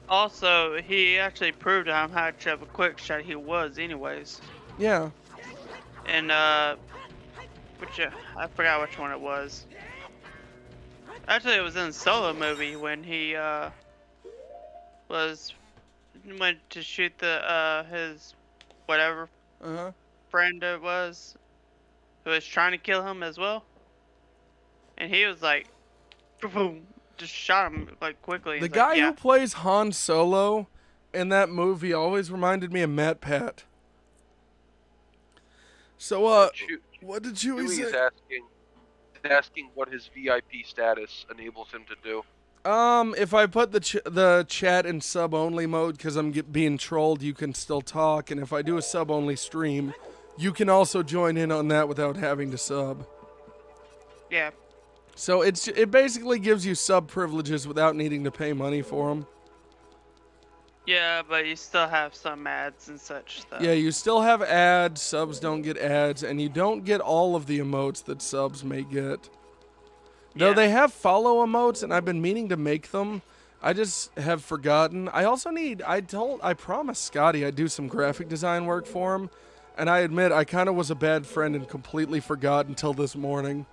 Also, he actually proved how much of a quick shot he was anyways. Yeah. And, I forgot which one it was. Actually, it was in the Solo movie when he, went to shoot his, whatever friend it was, who was trying to kill him as well. And he was like, boom, just shot him like quickly. The guy who plays Han Solo in that movie always reminded me of Matt Pat. So, what did Chewie say? Chewie's asking what his VIP status enables him to do. If I put the chat in sub-only mode because I'm being trolled, you can still talk. And if I do a sub-only stream, you can also join in on that without having to sub. Yeah. So it basically gives you sub privileges without needing to pay money for them. Yeah, but you still have some ads and such stuff. Yeah, you still have ads. Subs don't get ads, and you don't get all of the emotes that subs may get. Though they have follow emotes, and I've been meaning to make them. I just have forgotten. I also I promised Scotty I'd do some graphic design work for him. And I admit, I kind of was a bad friend and completely forgot until this morning.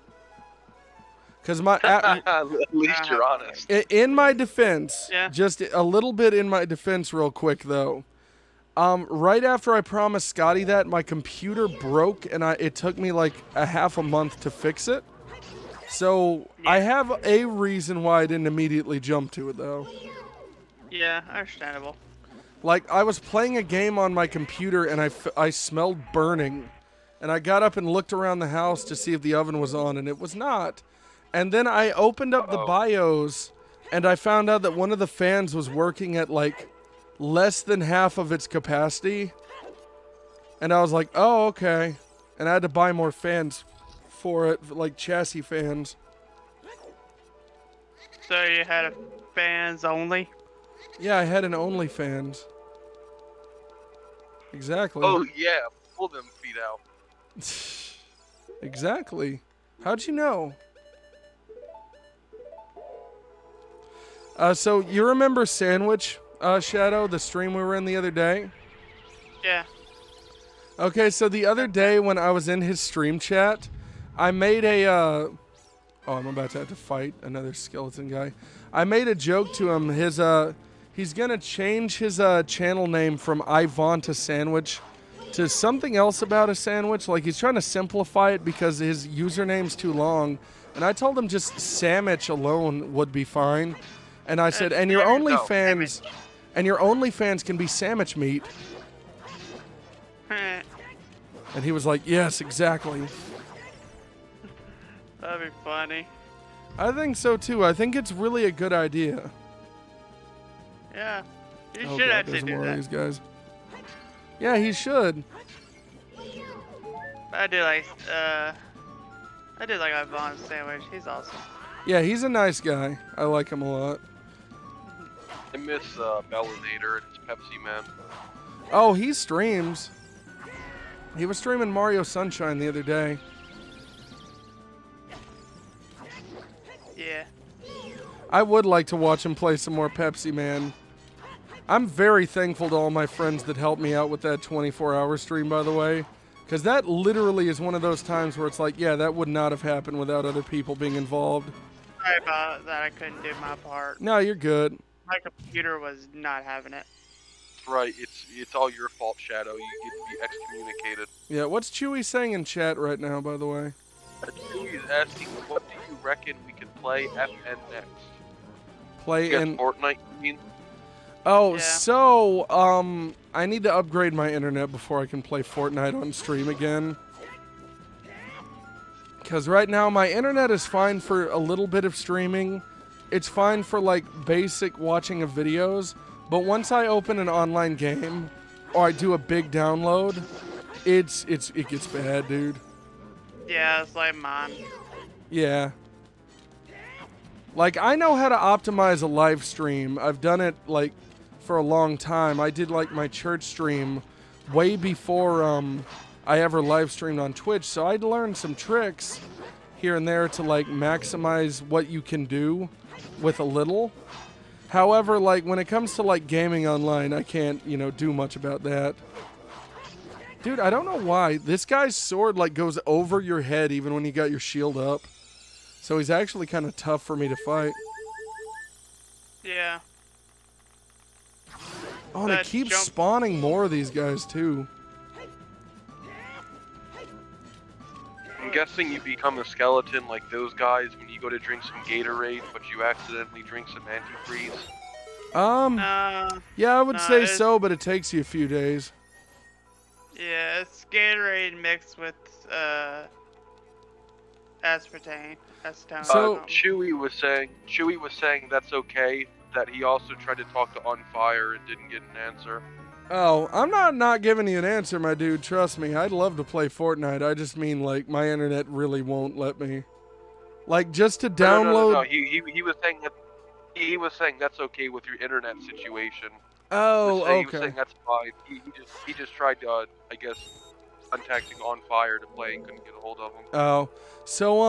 Because at least you're honest. In my defense, just a little bit in my defense real quick, though. Right after I promised Scotty that, my computer broke, and it took me like a half a month to fix it. So Yeah. I have a reason why I didn't immediately jump to it, though. Yeah, understandable. Like, I was playing a game on my computer, and I smelled burning. And I got up and looked around the house to see if the oven was on, and it was not. And then I opened up the BIOS, and I found out that one of the fans was working at, like, less than half of its capacity. And I was like, oh, okay. And I had to buy more fans for it, like chassis fans. So you had a fans only? Yeah, I had an OnlyFans. Exactly. Oh yeah, pull them feet out. Exactly. How'd you know? So you remember Sandwich, Shadow, the stream we were in the other day? Yeah. Okay, so the other day when I was in his stream chat, I made a, oh, I'm about to have to fight another skeleton guy. I made a joke to him. He's gonna change his channel name from Ivan to Sandwich to something else about a sandwich. Like, he's trying to simplify it because his username's too long. And I told him just Sandwich alone would be fine. And I said, and your OnlyFans can be sandwich meat. And he was like, yes, exactly. That'd be funny. I think so too. I think it's really a good idea. Yeah. You Oh should God, actually there's do more of that. these guys. Yeah, he should. I do like Ivan's sandwich. He's awesome. Yeah, he's a nice guy. I like him a lot. I miss Bellinator and his Pepsi Man. Oh, he streams. He was streaming Mario Sunshine the other day. Yeah. I would like to watch him play some more Pepsi Man. I'm very thankful to all my friends that helped me out with that 24-hour stream, by the way. Because that literally is one of those times where it's like, yeah, that would not have happened without other people being involved. Sorry about that. I couldn't do my part. No, you're good. My computer was not having it. Right, it's all your fault, Shadow. You get to be excommunicated. Yeah, what's Chewy saying in chat right now, by the way? Chewy is asking, what do you reckon we can play FN next? Play in Fortnite, you mean? Oh, Yeah. so, I need to upgrade my internet before I can play Fortnite on stream again. Because right now, my internet is fine for a little bit of streaming. It's fine for, like, basic watching of videos. But once I open an online game, or I do a big download, it gets bad, dude. Yeah, it's like mine. Yeah. Like, I know how to optimize a live stream. I've done it, like, for a long time. I did, like, my church stream way before I ever live streamed on Twitch. So I'd learned some tricks here and there to, like, maximize what you can do with a little. However, like, when it comes to, like, gaming online, I can't, do much about that. Dude, I don't know why. This guy's sword, like, goes over your head even when you got your shield up. So he's actually kind of tough for me to fight. Yeah. Oh, and it keeps spawning more of these guys, too. I'm guessing you become a skeleton like those guys when you go to drink some Gatorade, but you accidentally drink some antifreeze. Yeah, I would say so, but it takes you a few days. Yeah, it's Gatorade mixed with aspartame. Acetone. So Chewy was saying that's okay. That he also tried to talk to Unfire and didn't get an answer. Oh, I'm not giving you an answer, my dude. Trust me, I'd love to play Fortnite. I just mean, like, my internet really won't let me. Like, just to download. No, he was saying that's okay with your internet situation. Oh, He was okay. saying that's fine. He just tried to, I guess, contacting Unfire to play and couldn't get a hold of him. Oh, so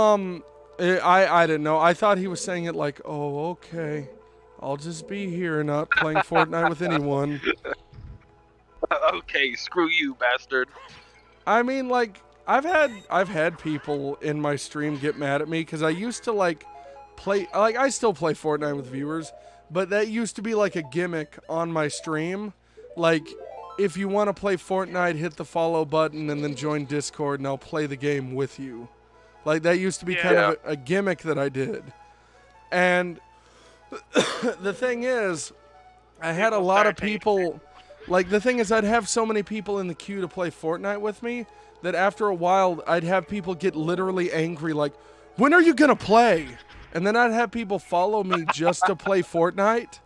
I didn't know. I thought he was saying it like, oh, okay, I'll just be here not playing Fortnite with anyone. Okay, screw you, bastard. I mean, like, I've had people in my stream get mad at me because I used to, like, play, like, I still play Fortnite with viewers, but that used to be like a gimmick on my stream. Like, if you want to play Fortnite, hit the follow button and then join Discord and I'll play the game with you. Like, that used to be kind of a gimmick that I did. And the thing is, I had a lot of people... Like, the thing is, I'd have so many people in the queue to play Fortnite with me that after a while, I'd have people get literally angry, like, when are you going to play? And then I'd have people follow me just to play Fortnite.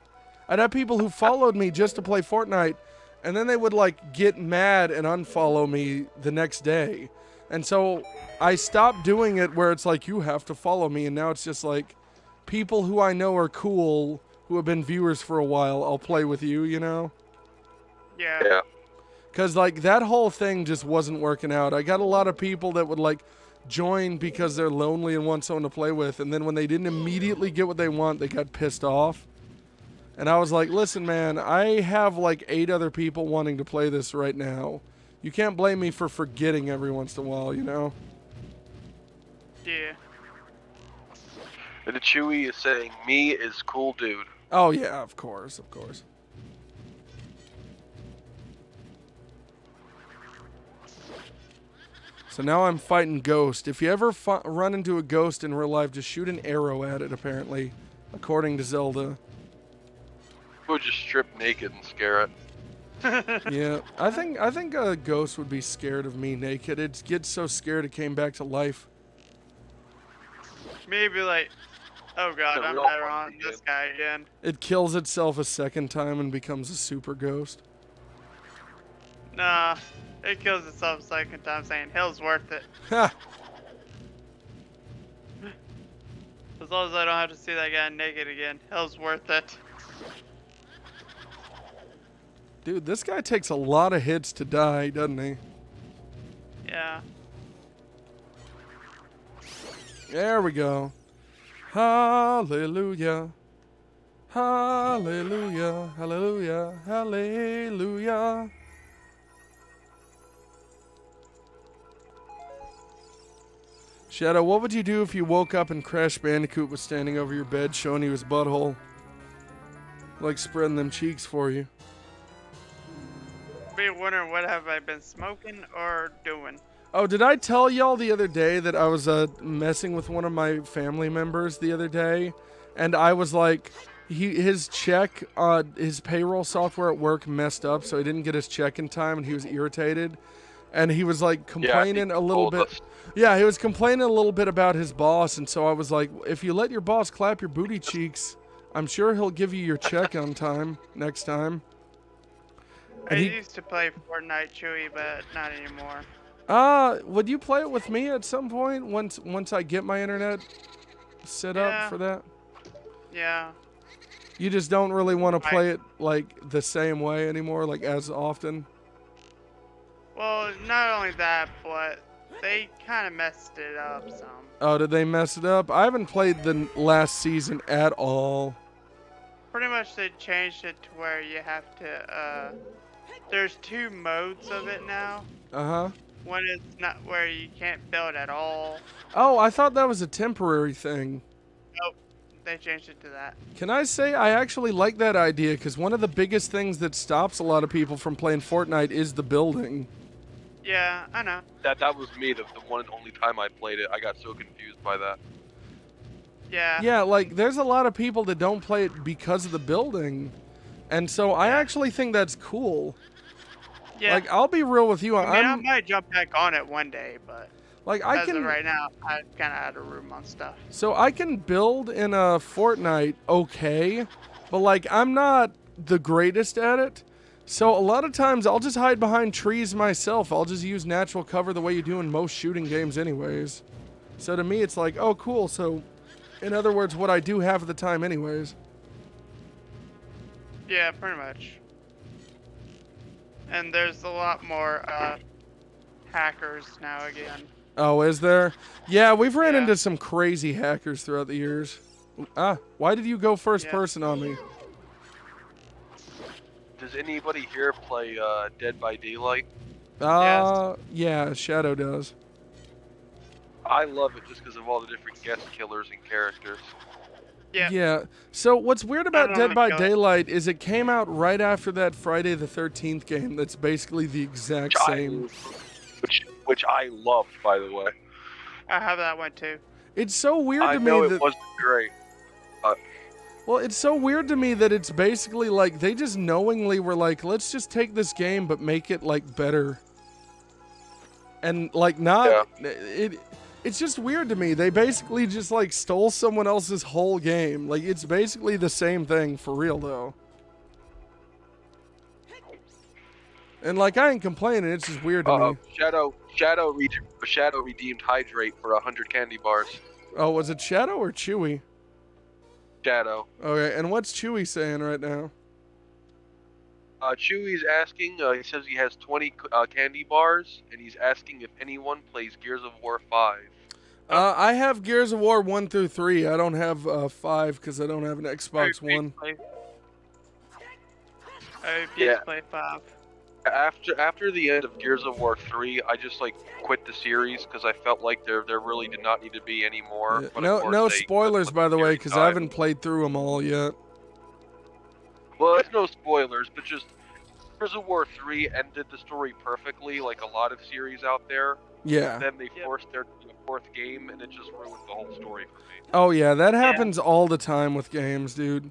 I'd have people who followed me just to play Fortnite, and then they would, like, get mad and unfollow me the next day. And so I stopped doing it where it's like, you have to follow me, and now it's just like, people who I know are cool, who have been viewers for a while, I'll play with you, you know? Yeah. Because, like, that whole thing just wasn't working out. I got a lot of people that would, like, join because they're lonely and want someone to play with, and then when they didn't immediately get what they want, they got pissed off. And I was like, listen, man, I have, like, 8 other people wanting to play this right now. You can't blame me for forgetting every once in a while, you know? Yeah. And the Chewy is saying, me is cool dude. Oh, yeah, of course, of course. So now I'm fighting Ghost. If you ever run into a ghost in real life, just shoot an arrow at it, apparently, according to Zelda. We'll just strip naked and scare it. Yeah, I think a ghost would be scared of me naked. It gets so scared it came back to life. Maybe like, oh god, I'm never on this guy again. It kills itself a second time and becomes a super ghost. Nah, it kills itself a second time saying, hell's worth it. Ha! As long as I don't have to see that guy naked again, hell's worth it. Dude, this guy takes a lot of hits to die, doesn't he? Yeah. There we go. Hallelujah. Hallelujah. Hallelujah. Hallelujah. Shadow, what would you do if you woke up and Crash Bandicoot was standing over your bed showing you his butthole? Like spreading them cheeks for you. Be wondering what have I been smoking or doing. Oh, did I tell y'all the other day that I was messing with one of my family members the other day? And I was like, his check, his payroll software at work messed up, so he didn't get his check in time, and he was irritated. And he was like complaining a little bit. Yeah, he was complaining a little bit about his boss, and so I was like, if you let your boss clap your booty cheeks, I'm sure he'll give you your check on time next time. I used to play Fortnite, Chewy, but not anymore. Would you play it with me at some point once I get my internet set up for that? Yeah. You just don't really want to play it like the same way anymore, like as often? Well, not only that, but they kind of messed it up some. Oh, did they mess it up? I haven't played the last season at all. Pretty much they changed it to where you have to, there's 2 modes of it now. Uh-huh. One is not where you can't build at all. Oh, I thought that was a temporary thing. Nope, they changed it to that. Can I say I actually like that idea, because one of the biggest things that stops a lot of people from playing Fortnite is the building. Yeah, I know. That was me, the one and only time I played it. I got so confused by that. Yeah. Yeah, like, there's a lot of people that don't play it because of the building. And so I actually think that's cool. Yeah. Like, I'll be real with you. I might jump back on it one day, but like as of right now, I'm kind of out of room on stuff. So I can build in a Fortnite okay, but like I'm not the greatest at it. So a lot of times I'll just hide behind trees myself. I'll just use natural cover the way you do in most shooting games anyways. So to me it's like, oh cool, so in other words, what I do half of the time anyways. Yeah, pretty much. And there's a lot more hackers now again. Oh, is there? Yeah, we've ran into some crazy hackers throughout the years. Why did you go first person on me? Does anybody here play Dead by Daylight? Yeah, Shadow does. I love it just because of all the different guest killers and characters. Yeah. Yeah. So what's weird about Dead by Daylight is it came out right after that Friday the 13th game that's basically the exact same. Which I loved, by the way. I have that one too. It's so weird to me I know that it wasn't great. Well, it's so weird to me that it's basically like they just knowingly were like, let's just take this game but make it like better. And like not it's just weird to me. They basically just like stole someone else's whole game. Like it's basically the same thing for real though. And like I ain't complaining, it's just weird to me. Shadow redeemed Hydrate for 100 candy bars. Oh, was it Shadow or Chewy? Shadow. Okay, and what's Chewy saying right now? Chewy's asking, he says he has 20 candy bars, and he's asking if anyone plays Gears of War 5. I have Gears of War 1 through 3. I don't have 5 because I don't have an Xbox One. I refuse to play 5. After the end of Gears of War 3, I just like quit the series because I felt like there really did not need to be any more. Yeah. No spoilers, by the way, because I haven't played through them all yet. Well, it's no spoilers, but just Gears of War 3 ended the story perfectly, like a lot of series out there. Yeah. Then they forced there to be a 4th game, and it just ruined the whole story for me. Oh yeah, that happens all the time with games, dude.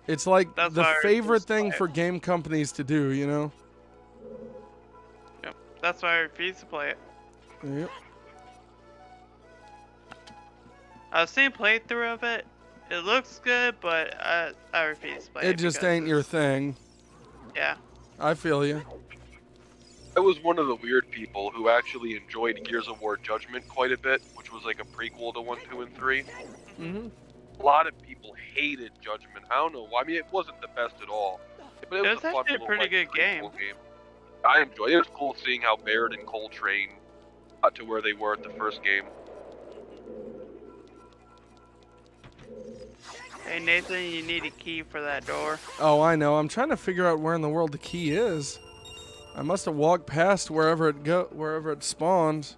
It's like the favorite thing for game companies to do, you know? Yep, that's why I refuse to play it. Yep. I've seen playthrough of it. It looks good, but I refuse to play it. It just ain't your thing. Yeah. I feel you. I was one of the weird people who actually enjoyed Gears of War Judgment quite a bit, which was like a prequel to 1, 2, and 3. Mm-hmm. A lot of people hated Judgment. I don't know why. I mean, it wasn't the best at all. But it was a fun actually little, a pretty good game. I enjoyed it. It was cool seeing how Baird and Coltrane got to where they were at the first game. Hey Nathan, you need a key for that door. Oh, I know. I'm trying to figure out where in the world the key is. I must have walked past wherever it spawns.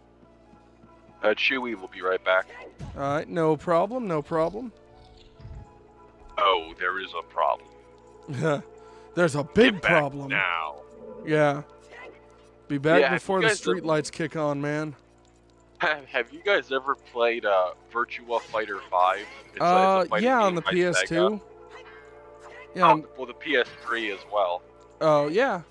Chewie will be right back. All right, no problem, no problem. Oh, there is a problem. There's a big Get back problem now. Yeah. Be back before the guys streetlights kick on, man. Have you guys ever played Virtua Fighter 5? It's a fighting yeah, game on the by PS2. Sega. Yeah. Well, the PS3 as well. Oh, yeah.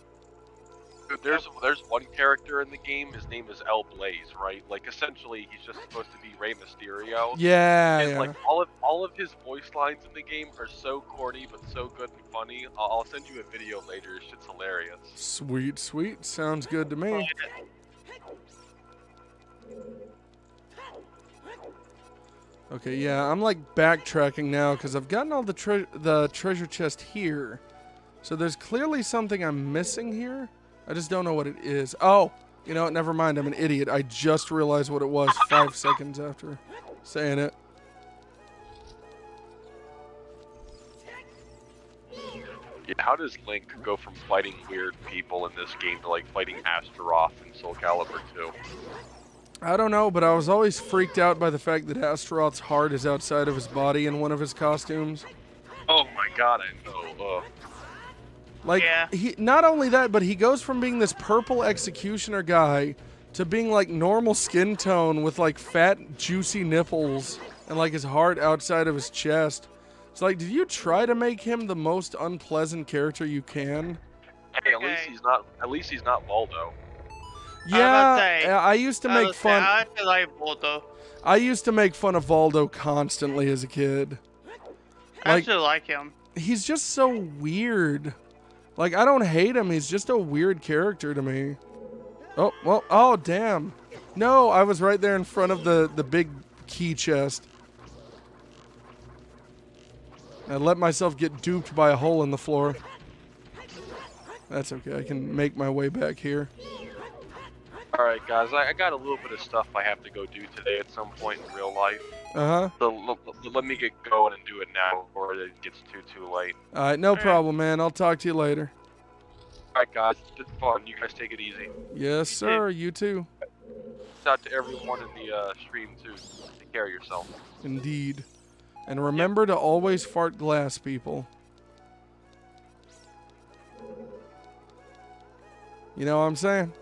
Dude, there's one character in the game. His name is El Blaze, right? Like essentially, he's just supposed to be Rey Mysterio. Yeah. And yeah. like all of his voice lines in the game are so corny but so good and funny. I'll send you a video later. Shit's hilarious. Sweet, sweet. Sounds good to me. Okay, yeah, I'm like backtracking now because I've gotten all the treasure chest here. So there's clearly something I'm missing here. I just don't know what it is. Oh, you know what? Never mind. I'm an idiot. I just realized what it was 5 seconds after saying it. Yeah, how does Link go from fighting weird people in this game to like fighting Astaroth in Soul Calibur 2? I don't know, but I was always freaked out by the fact that Astaroth's heart is outside of his body in one of his costumes. Oh my god, I know. Like, he not only that, but he goes from being this purple executioner guy to being like normal skin tone with like fat, juicy nipples and like his heart outside of his chest. It's like, did you try to make him the most unpleasant character you can? Hey, at least he's not Voldo. Yeah, I used to make fun. I actually like Voldo. I used to make fun of Voldo constantly as a kid. I actually like him. He's just so weird. Like, I don't hate him. He's just a weird character to me. Oh, well, oh, damn. No, I was right there in front of the big key chest. I let myself get duped by a hole in the floor. That's okay. I can make my way back here. Alright, guys, I got a little bit of stuff I have to go do today at some point in real life. Uh-huh. So let me get going and do it now before it gets too late. Alright, no problem, man. I'll talk to you later. Alright, guys, it's been fun. You guys take it easy. Yes, sir. You too. Shout out to everyone in the stream, too. Take care of yourself. Indeed. And remember to always fart glass, people. You know what I'm saying?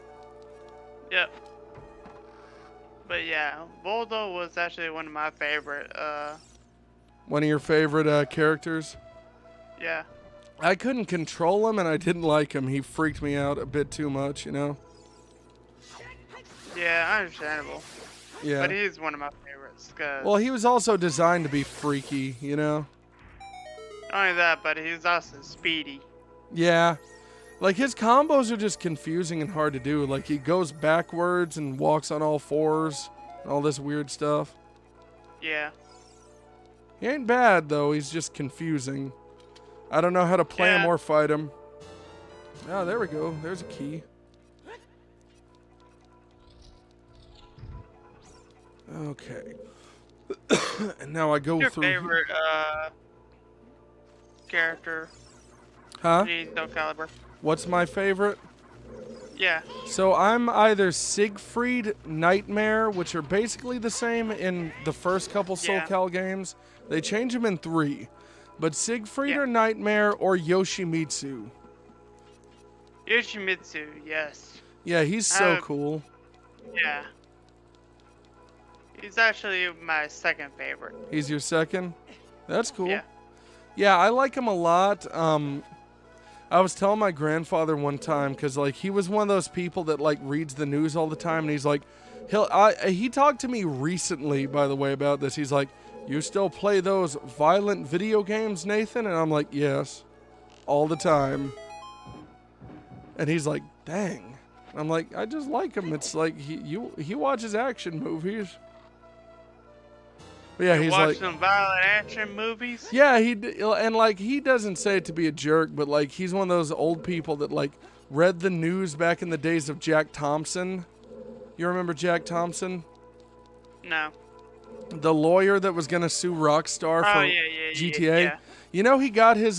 Yep. But yeah, Voldo was actually one of my favorite. One of your favorite characters? Yeah. I couldn't control him, and I didn't like him. He freaked me out a bit too much, you know? Yeah, understandable. Yeah. But he's one of my favorites. Cause Well, he was also designed to be freaky, you know? not only that, but he's also speedy. Yeah. Like, his combos are just confusing and hard to do. Like, he goes backwards and walks on all fours and all this weird stuff. Yeah. He ain't bad, though. He's just confusing. I don't know how to play him or fight him. Oh, there we go. There's a key. Okay. And now I go Your through... favorite character? Huh? Soul Calibur. What's my favorite? Yeah. So I'm either Siegfried, Nightmare, which are basically the same in the first couple Soul Cal games. They change them in 3. But Siegfried or Nightmare or Yoshimitsu. Yoshimitsu, yes. Yeah, he's so cool. Yeah. He's actually my second favorite. He's your second? That's cool. Yeah. Yeah, I like him a lot. I was telling my grandfather one time, because like he was one of those people that like reads the news all the time, and he's like, he talked to me recently, by the way, about this. He's like, "You still play those violent video games, Nathan?" And I'm like, "Yes, all the time." And he's like, "Dang." I'm like, "I just like him." It's like he watches action movies. But yeah, he's like some violent action movies. Yeah, and like he doesn't say it to be a jerk, but like he's one of those old people that like read the news back in the days of Jack Thompson. You remember Jack Thompson? No. The lawyer that was gonna sue Rockstar for GTA. Yeah. You know, he got his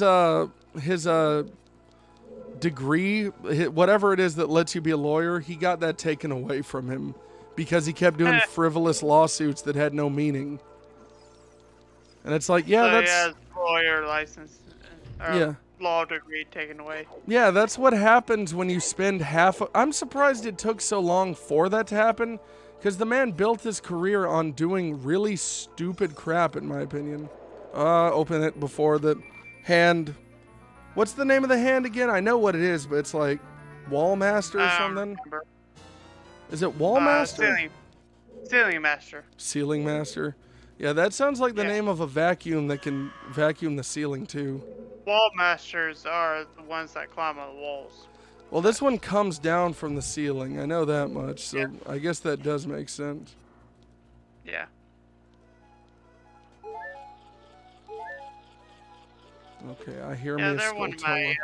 degree, whatever it is that lets you be a lawyer. He got that taken away from him because he kept doing frivolous lawsuits that had no meaning. And it's like, yeah, so that's... he has lawyer license. Law degree taken away. Yeah, that's what happens when you spend I'm surprised it took so long for that to happen, because the man built his career on doing really stupid crap, in my opinion. Open it before the hand... What's the name of the hand again? I know what it is, but it's like Wall Master or something? Remember. Is it Wall Master? Ceiling Master. Ceiling Master. Yeah, that sounds like the name of a vacuum that can vacuum the ceiling too. Wall Masters are the ones that climb on the walls. Well, this one comes down from the ceiling. I know that much, so I guess that does make sense. Yeah. Okay, I hear me. Yeah, they're one of my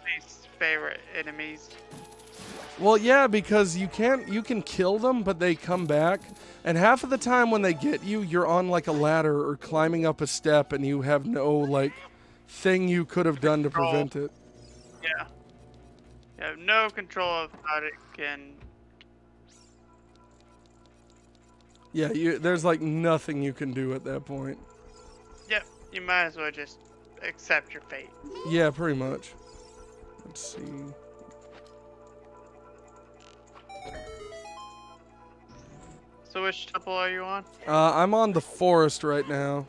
least favorite enemies. Well, yeah, because you can kill them, but they come back. And half of the time when they get you, you're on like a ladder or climbing up a step, and you have no like thing you could have done to prevent it. Yeah. You have no control of how it can. Yeah, there's like nothing you can do at that point. Yep, you might as well just accept your fate. Yeah, pretty much. Let's see. So which temple are you on? I'm on the forest right now.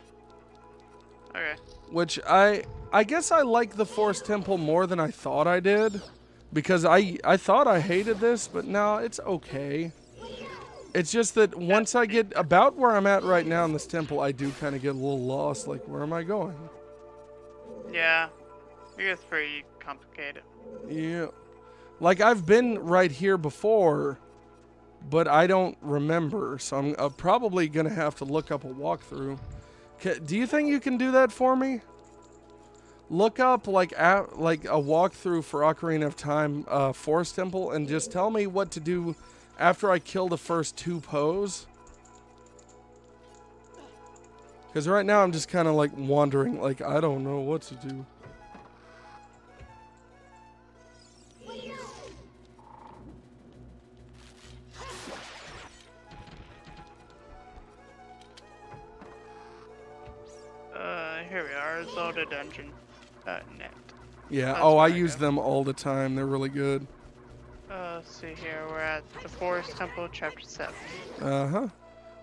Okay. Which I guess I like the forest temple more than I thought I did, because I thought I hated this, but no, it's okay. It's just that once I get about where I'm at right now in this temple, I do kind of get a little lost. Like, where am I going? Yeah, it gets pretty complicated. Yeah. Like, I've been right here before, but I don't remember, so I'm probably going to have to look up a walkthrough. Do you think you can do that for me? Look up, like a walkthrough for Ocarina of Time Forest Temple, and just tell me what to do after I kill the first 2 Poes. Because right now I'm just kind of like wandering, like I don't know what to do. here we are, Zelda Dungeon. Net. Yeah. That's Oh, I where I use go. them all the time. They're really good. Let's see here. We're at the Forest Temple, Chapter 7. Uh-huh.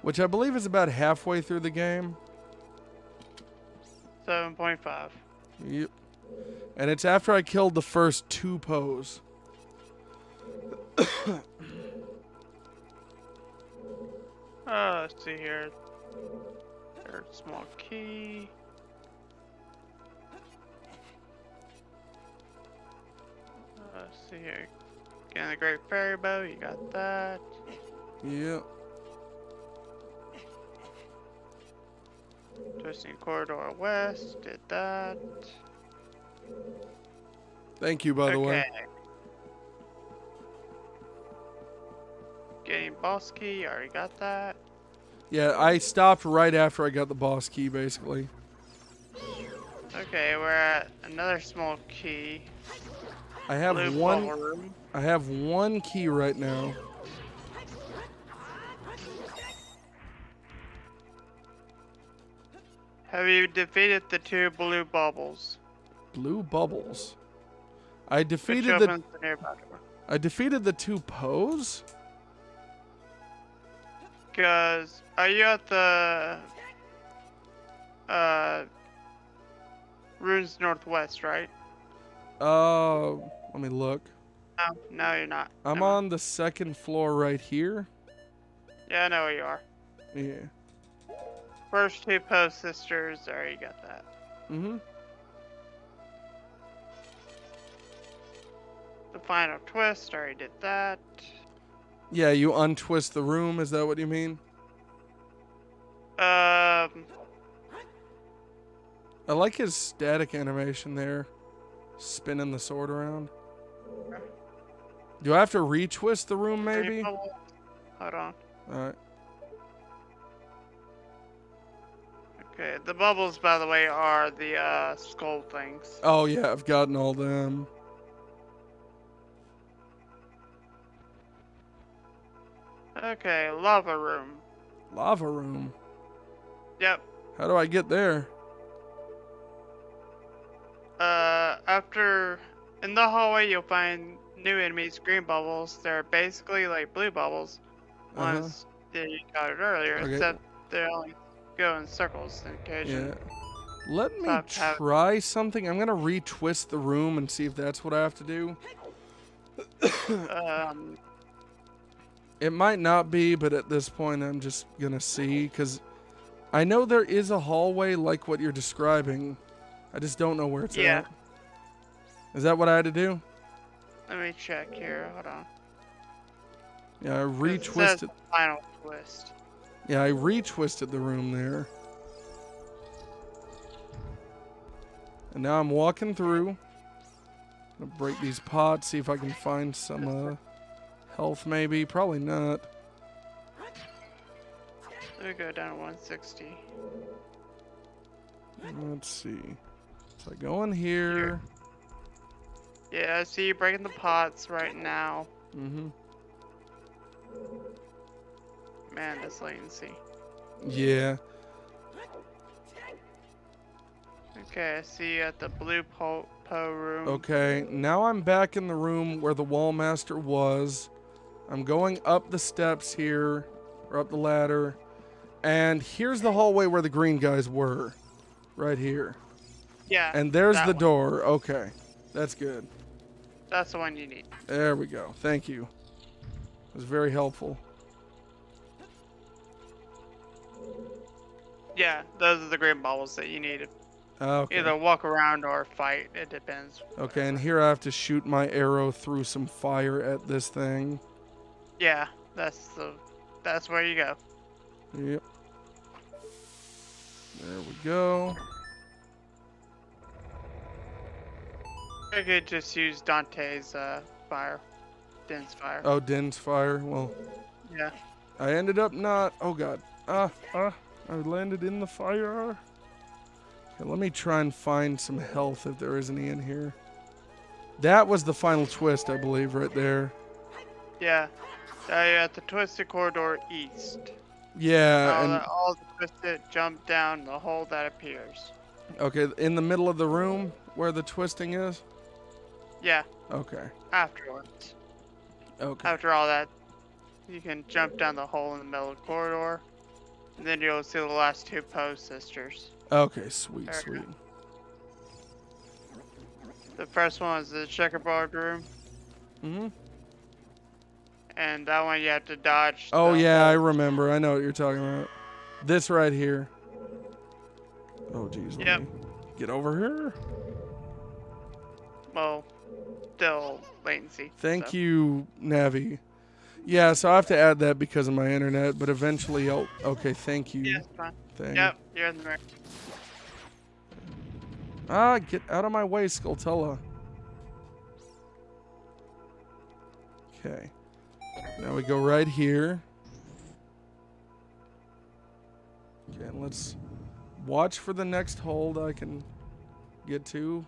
Which I believe is about halfway through the game. 7.5. Yep. And it's after I killed the first 2 Poes. Let's see here. There's a small key. Let's see here. Getting the Great Fairy Bow, you got that. Yep. Twisting Corridor West, did that. Thank you, by the way. Getting boss key, already got that. Yeah, I stopped right after I got the boss key, basically. Okay, we're at another small key. I have Blue one. bubble room. I have 1 key right now. Have you defeated the 2 blue bubbles? Blue bubbles. I Which defeated opens the nearby door. I defeated the 2 Poes. Cause are you at the runes northwest, right? Let me look. No, you're not. I'm Never mind. on the 2nd floor right here. Yeah, I know where you are. Yeah. First 2 post sisters, already got that. Mm-hmm. The final twist, already did that. Yeah, you untwist the room, is that what you mean? I like his static animation there. Spinning the sword around. Do I have to retwist the room, maybe? Hold on. Alright. Okay, the bubbles, by the way, are the skull things. Oh, yeah, I've gotten all them. Okay, lava room. Lava room? Yep. How do I get there? After in the hallway, you'll find new enemies, green bubbles. They're basically like blue bubbles. Ones that you got it earlier, Okay. except they only go in circles on occasion. Yeah. Let me try something. I'm gonna retwist the room and see if that's what I have to do. It might not be, but at this point I'm just gonna see, because I know there is a hallway like what you're describing. I just don't know where it's at. Is that what I had to do? Let me check here. Hold on. Yeah, I retwisted. It says final twist. Yeah, I retwisted the room there. And now I'm walking through. Gonna break these pots, see if I can find some health maybe. Probably not. Let me go down to 160. Let's see. So I go in here. Yeah, I see you breaking the pots right now. Mm-hmm. Man, this latency. Yeah. Okay, I see you at the blue po room. Okay, now I'm back in the room where the wall master was. I'm going up the steps here, or up the ladder. And here's the hallway where the green guys were. Right here. Yeah. And there's the one. door. Okay. That's good. That's the one you need. There we go. Thank you. It was very helpful. Yeah, those are the green bubbles that you need. Okay. Either walk around or fight. It depends. Okay, and here I have to shoot my arrow through some fire at this thing. Yeah, that's where you go. Yep. There we go. I could just use Dante's fire. Din's fire. Oh, Din's fire. Well, Yeah. I ended up not. Oh, God. I landed in the fire. Okay, let me try and find some health if there is any in here. That was the final twist, I believe, right there. Yeah. You're at the twisted corridor east. Yeah, and all the twisted jump down the hole that appears. Okay, in the middle of the room where the twisting is? Yeah. Okay. Afterwards. Okay. After all that, you can jump down the hole in the middle of the corridor, and then you'll see the last two Poe sisters. Okay, sweet, There we sweet. go. The first one was the checkerboard room. Mm-hmm. And that one you have to dodge. Oh, the yeah, I hole. remember. I know what you're talking about. This right here. Oh, geez. Let Yep. me get over here. Well, still latency. Thank you, Navi. Yeah, so I have to add that because of my internet, but eventually I'll... Okay, thank you. Yeah, it's fine. Thing. Yep, you're in the mirror. Ah, get out of my way, Skulltula. Okay. Now we go right here. Okay, and let's watch for the next hold I can get to.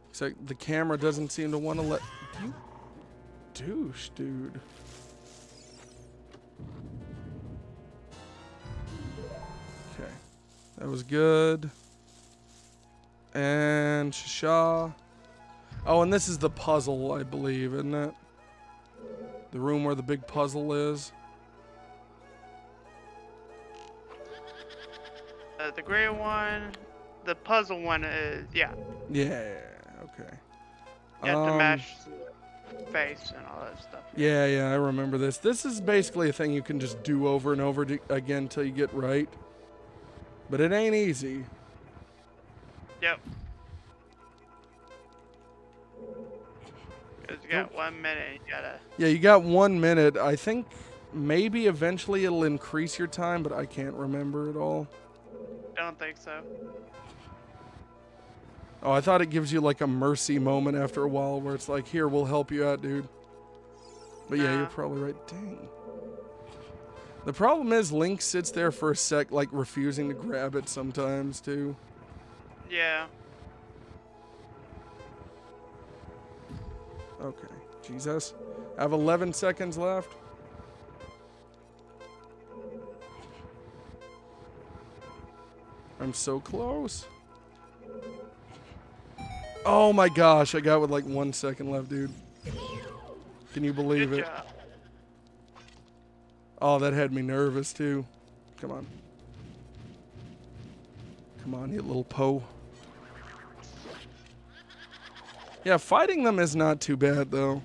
Except the camera doesn't seem to want to let... You douche, dude. Okay. That was good. And Shisha. Oh, and this is the puzzle, I believe, isn't it? The room where the big puzzle is. The gray one, the puzzle one is, yeah. Yeah, okay. You have to mash the face and all that stuff. Yeah, I remember this. This is basically a thing you can just do over and over again until you get right. But it ain't easy. Yep. Because you got 1 minute, you gotta... Yeah, you got 1 minute. I think maybe eventually it'll increase your time, but I can't remember it all. Don't think so. Oh, I thought it gives you like a mercy moment after a while where it's like, here, we'll help you out, dude. But yeah, you're probably right. Dang. The problem is Link sits there for a sec, like refusing to grab it sometimes, too. Yeah. Okay. Jesus. I have 11 seconds left. I'm so close. Oh my gosh, I got with like 1 second left, dude. Can you believe Good it? job. Oh, that had me nervous too. Come on. Come on, you little Poe. Yeah, fighting them is not too bad though.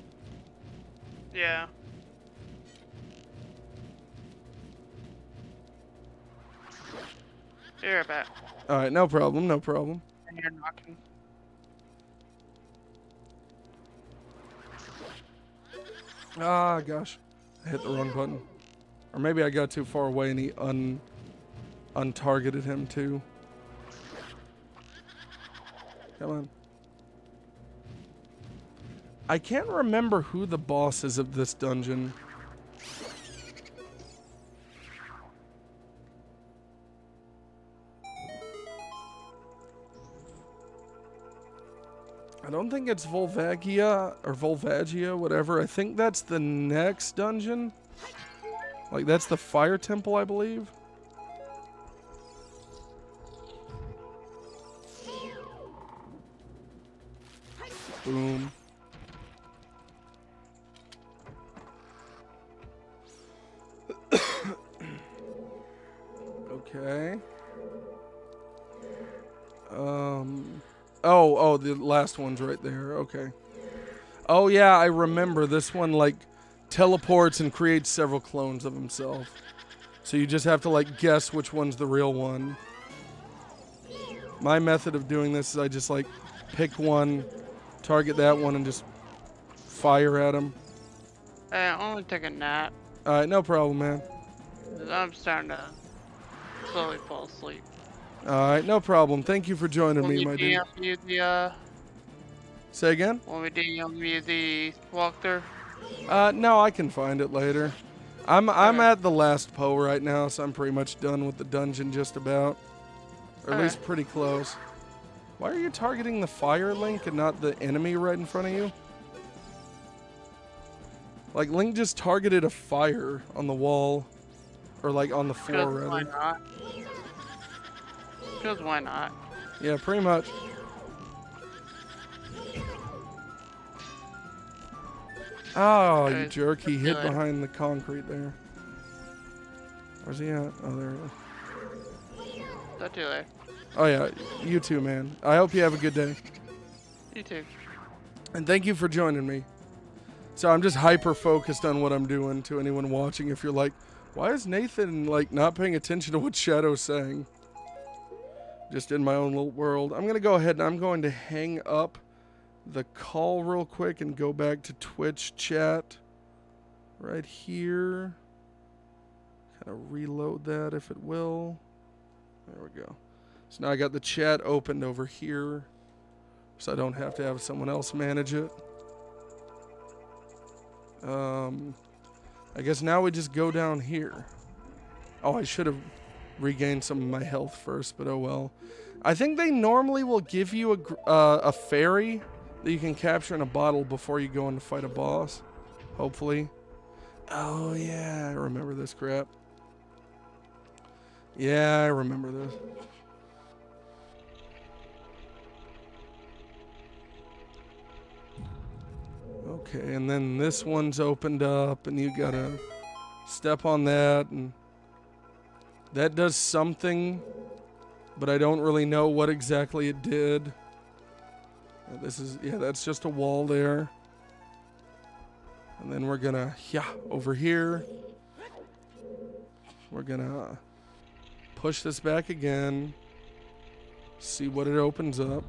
Yeah. You're back. Alright, no problem, no problem. And you're knocking. Ah, gosh. I hit the wrong button. Or maybe I got too far away and he untargeted him too. Come on. I can't remember who the boss is of this dungeon. I don't think it's Volvagia or Volvagia, whatever. I think that's the next dungeon. Like, that's the fire temple, I believe. Boom. Okay. Oh, the last one's right there. Okay. Oh, yeah, I remember. This one, like, teleports and creates several clones of himself. So you just have to, like, guess which one's the real one. My method of doing this is I just, like, pick one, target that one, and just fire at him. I only take a nap. Alright, no problem, man. I'm starting to slowly fall asleep. Alright, no problem. Thank you for joining me, my dude. Say again? When we DM the walkthrough? No, I can find it later. I'm at the last Poe right now, so I'm pretty much done with the dungeon just about. Or at least pretty close. Why are you targeting the fire, Link, and not the enemy right in front of you? Like, Link just targeted a fire on the wall. Or, like, on the floor, rather. Why not? Because why not? Yeah, pretty much. Oh, you jerk. He hid behind the concrete there. Where's he at? Oh, there he is. Talk to you later. Oh, yeah. You too, man. I hope you have a good day. You too. And thank you for joining me. So I'm just hyper-focused on what I'm doing to anyone watching. If you're like, why is Nathan, like, not paying attention to what Shadow's saying? Just in my own little world. I'm going to go ahead and I'm going to hang up the call real quick and go back to Twitch chat right here. Kind of reload that if it will. There we go. So now I got the chat opened over here, so I don't have to have someone else manage it. I guess now we just go down here. Oh, I should have regained some of my health first, but oh well. I think they normally will give you a fairy that you can capture in a bottle before you go in to fight a boss. Hopefully. Oh yeah, I remember this crap. Yeah, I remember this. Okay, and then this one's opened up, and you gotta step on that, and that does something, but I don't really know what exactly it did. This is, yeah, that's just a wall there. And then we're gonna, yeah, over here. We're gonna push this back again. See what it opens up.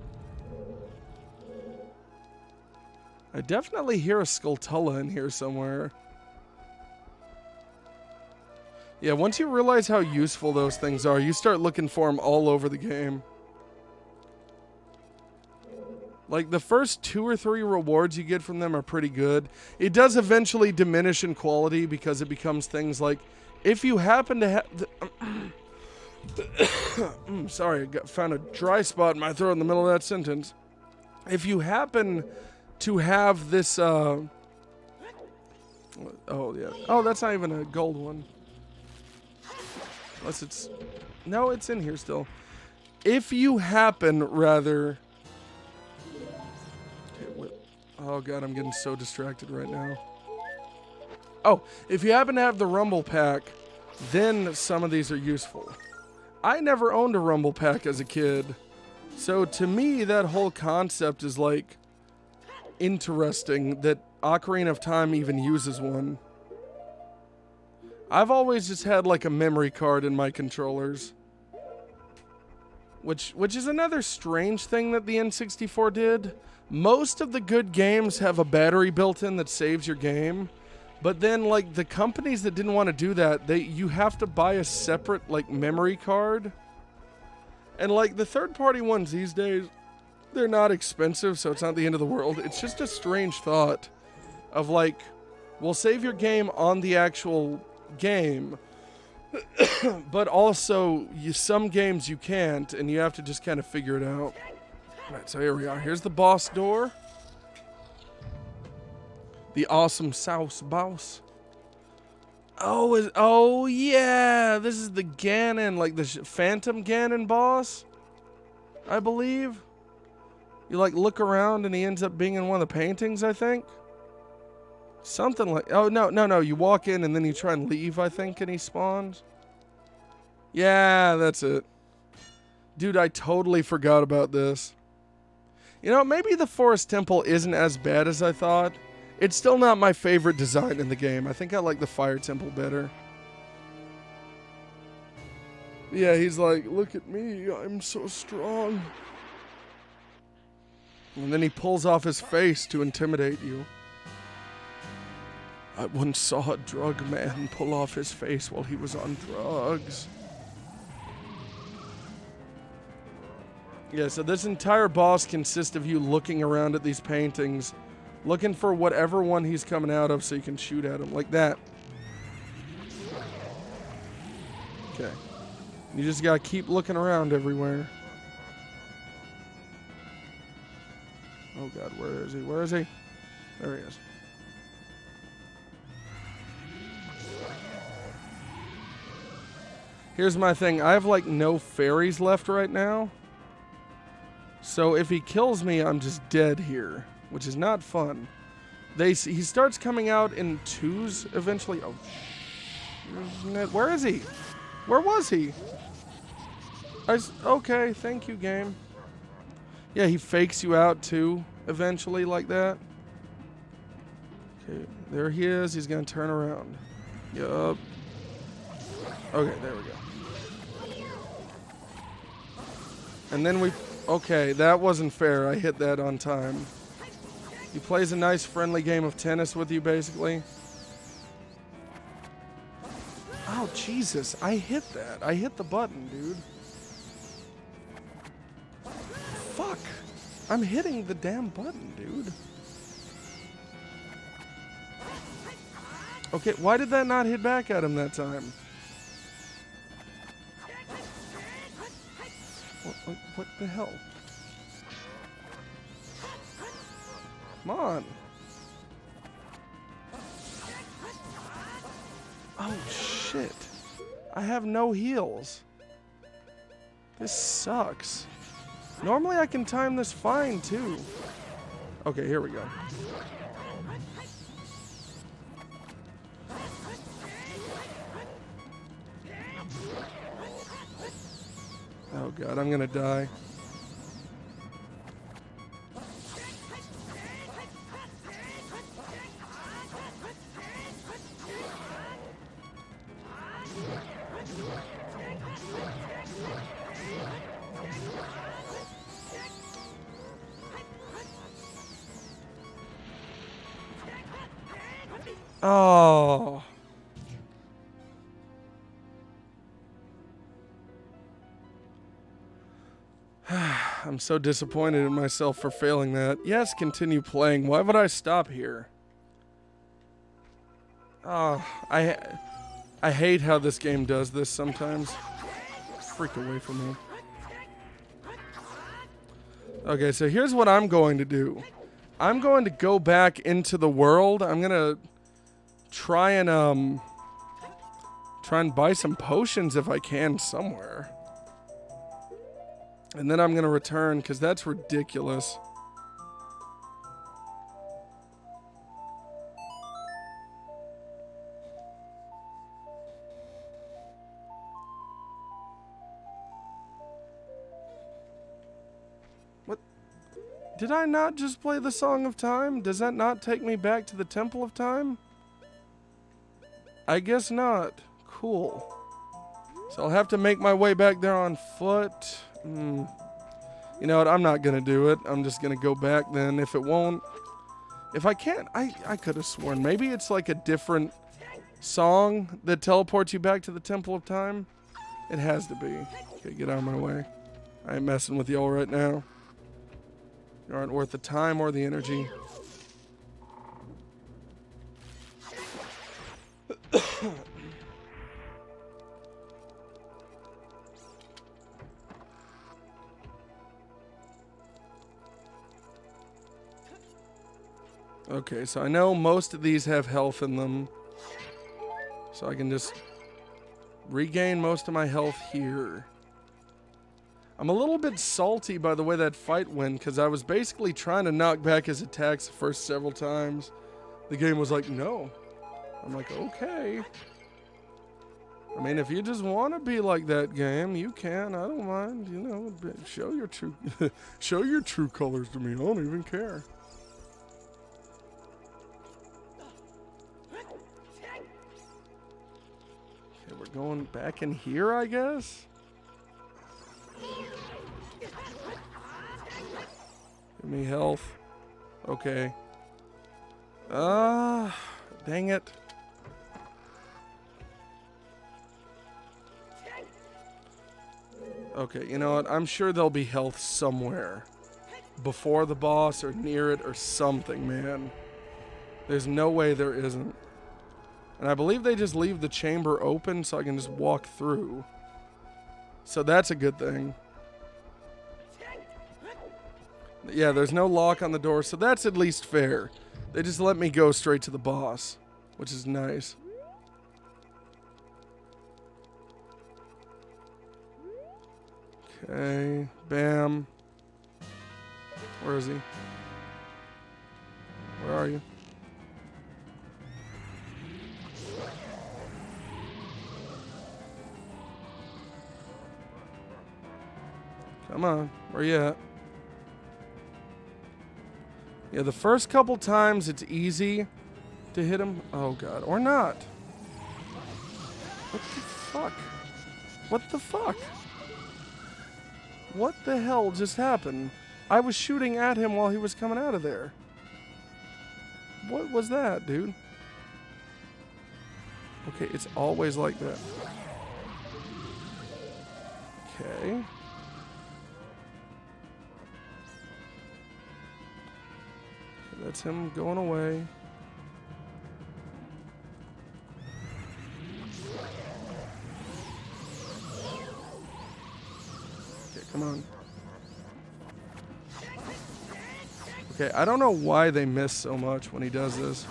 I definitely hear a Skulltula in here somewhere. Yeah, once you realize how useful those things are, you start looking for them all over the game. Like, the first 2 or 3 rewards you get from them are pretty good. It does eventually diminish in quality because it becomes things like, if you happen to have... Sorry, I found a dry spot in my throat in the middle of that sentence. If you happen to have this... Oh, yeah. Oh, that's not even a gold one. Unless it's... No, it's in here still. If you happen, rather... Oh god, I'm getting so distracted right now. Oh, if you happen to have the Rumble Pack, then some of these are useful. I never owned a Rumble Pack as a kid. So to me, that whole concept is like interesting that Ocarina of Time even uses one. I've always just had like a memory card in my controllers. Which is another strange thing that the N64 did. Most of the good games have a battery built in that saves your game. But then, like, the companies that didn't want to do that, you have to buy a separate, like, memory card. And, like, the third-party ones these days, they're not expensive, so it's not the end of the world. It's just a strange thought of, like, we'll save your game on the actual game, but also, some games you can't, and you have to just kind of figure it out. Alright, so here we are. Here's the boss door. The awesome South boss. Oh yeah, this is the Ganon, like the Phantom Ganon boss, I believe. You like look around and he ends up being in one of the paintings, I think. Something like, oh no, you walk in and then you try and leave, I think, and he spawns. Yeah, that's it. Dude, I totally forgot about this. You know, maybe the Forest Temple isn't as bad as I thought. It's still not my favorite design in the game. I think I like the Fire Temple better. Yeah, he's like, look at me, I'm so strong. And then he pulls off his face to intimidate you. I once saw a drug man pull off his face while he was on drugs. Yeah, so this entire boss consists of you looking around at these paintings, looking for whatever one he's coming out of so you can shoot at him, like that. Okay. You just gotta keep looking around everywhere. Oh god, where is he? Where is he? There he is. Here's my thing. I have like no fairies left right now. So if he kills me, I'm just dead here, which is not fun. He starts coming out in twos eventually. Oh, where is he? Where was he? Okay, thank you, game. Yeah, he fakes you out too, eventually, like that. Okay, there he is. He's gonna turn around. Yup. Okay, there we go. And then okay, that wasn't fair. I hit that on time. He plays a nice friendly game of tennis with you, basically. Oh, Jesus. I hit that. I hit the button, dude. Fuck. I'm hitting the damn button, dude. Okay, why did that not hit back at him that time? What the hell? Come on. Oh, shit. I have no heals. This sucks. Normally I can time this fine, too. Okay, here we go. Oh, God, I'm gonna die. Oh. I'm so disappointed in myself for failing that. Yes, continue playing. Why would I stop here? Oh, I hate how this game does this sometimes. Freak away from me. Okay, so here's what I'm going to do. I'm going to go back into the world. I'm going to try and buy some potions if I can somewhere. And then I'm going to return because that's ridiculous. What? Did I not just play the Song of Time? Does that not take me back to the Temple of Time? I guess not. Cool. So I'll have to make my way back there on foot. You know what? I'm not going to do it. I'm just going to go back then. If it won't... If I can't... I could have sworn. Maybe it's like a different song that teleports you back to the Temple of Time. It has to be. Okay, get out of my way. I ain't messing with y'all right now. You aren't worth the time or the energy. Okay, so I know most of these have health in them. So I can just regain most of my health here. I'm a little bit salty by the way that fight went, because I was basically trying to knock back his attacks the first several times. The game was like, no. I'm like, okay. I mean, if you just want to be like that game, you can. I don't mind. You know, show your true, show your true colors to me. I don't even care. Okay, we're going back in here, I guess. Give me health. Okay. Dang it. Okay, you know what? I'm sure there'll be health somewhere. Before the boss or near it or something, man. There's no way there isn't. And I believe they just leave the chamber open so I can just walk through. So that's a good thing. Yeah, there's no lock on the door, so that's at least fair. They just let me go straight to the boss, which is nice. Okay, bam. Where is he? Where are you? Come on. Where you at? Yeah, the first couple times it's easy to hit him. Oh, God. Or not. What the fuck? What the fuck? What the hell just happened? I was shooting at him while he was coming out of there. What was that, dude? Okay, it's always like that. Okay. That's him going away. Okay, come on. Okay, I don't know why they miss so much when he does this.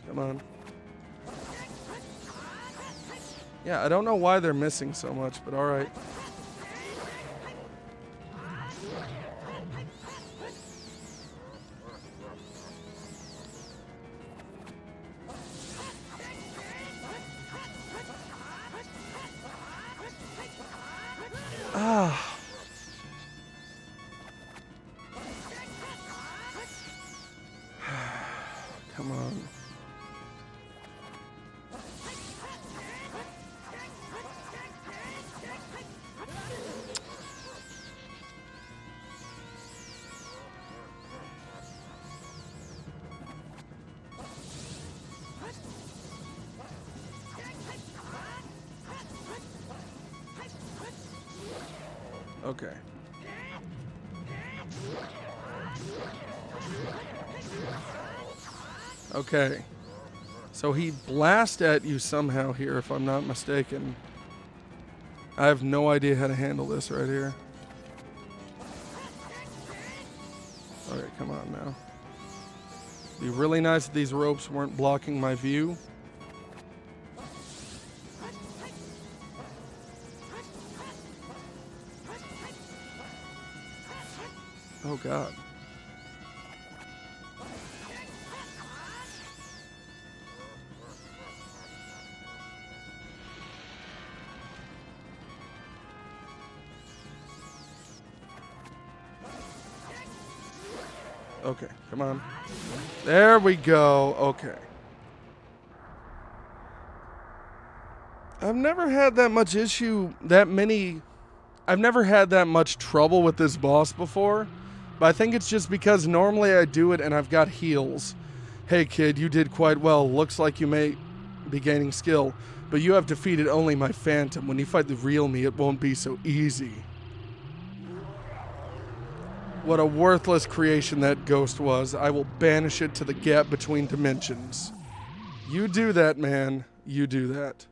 Come on. Yeah, I don't know why they're missing so much, but alright. Ah. Come on. Okay. Okay. So he blasts at you somehow here, if I'm not mistaken. I have no idea how to handle this right here. Okay, come on now. Be really nice if these ropes weren't blocking my view. Oh, God. Okay, come on. There we go. Okay. I've never had that much I've never had that much trouble with this boss before. But I think it's just because normally I do it and I've got heals. Hey kid, you did quite well. Looks like you may be gaining skill, but you have defeated only my phantom. When you fight the real me, it won't be so easy. What a worthless creation that ghost was. I will banish it to the gap between dimensions. You do that, man. You do that.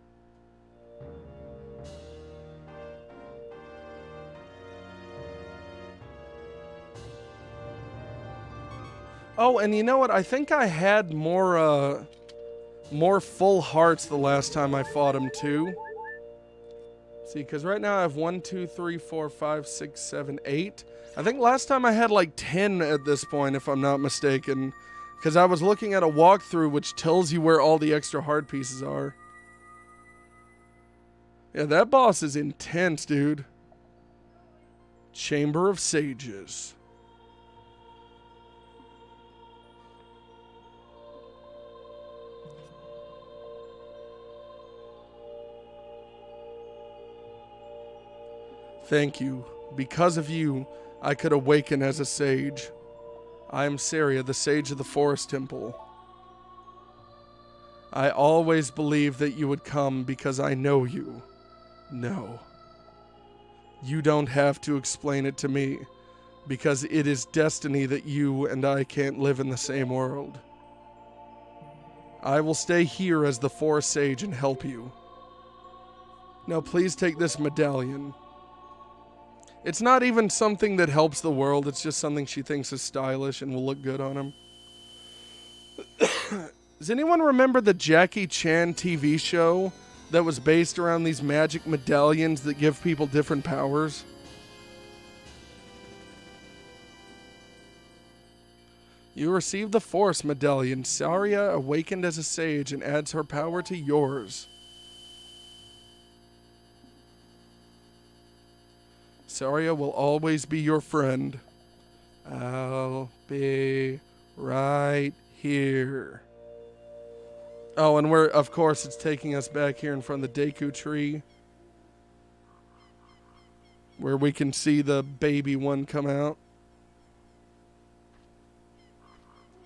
Oh, and you know what? I think I had more full hearts the last time I fought him, too. See, because right now I have 1, 2, 3, 4, 5, 6, 7, 8. I think last time I had like 10 at this point, if I'm not mistaken. Because I was looking at a walkthrough which tells you where all the extra heart pieces are. Yeah, that boss is intense, dude. Chamber of Sages. Thank you. Because of you, I could awaken as a sage. I am Saria, the sage of the Forest Temple. I always believed that you would come because I know you. No. You don't have to explain it to me, because it is destiny that you and I can't live in the same world. I will stay here as the Forest Sage and help you. Now please take this medallion. It's not even something that helps the world, it's just something she thinks is stylish and will look good on him. Does anyone remember the Jackie Chan TV show that was based around these magic medallions that give people different powers? You receive the Force Medallion. Saria awakened as a sage and adds her power to yours. Saria will always be your friend. I'll be right here. Oh, and of course, it's taking us back here in front of the Deku tree, where we can see the baby one come out.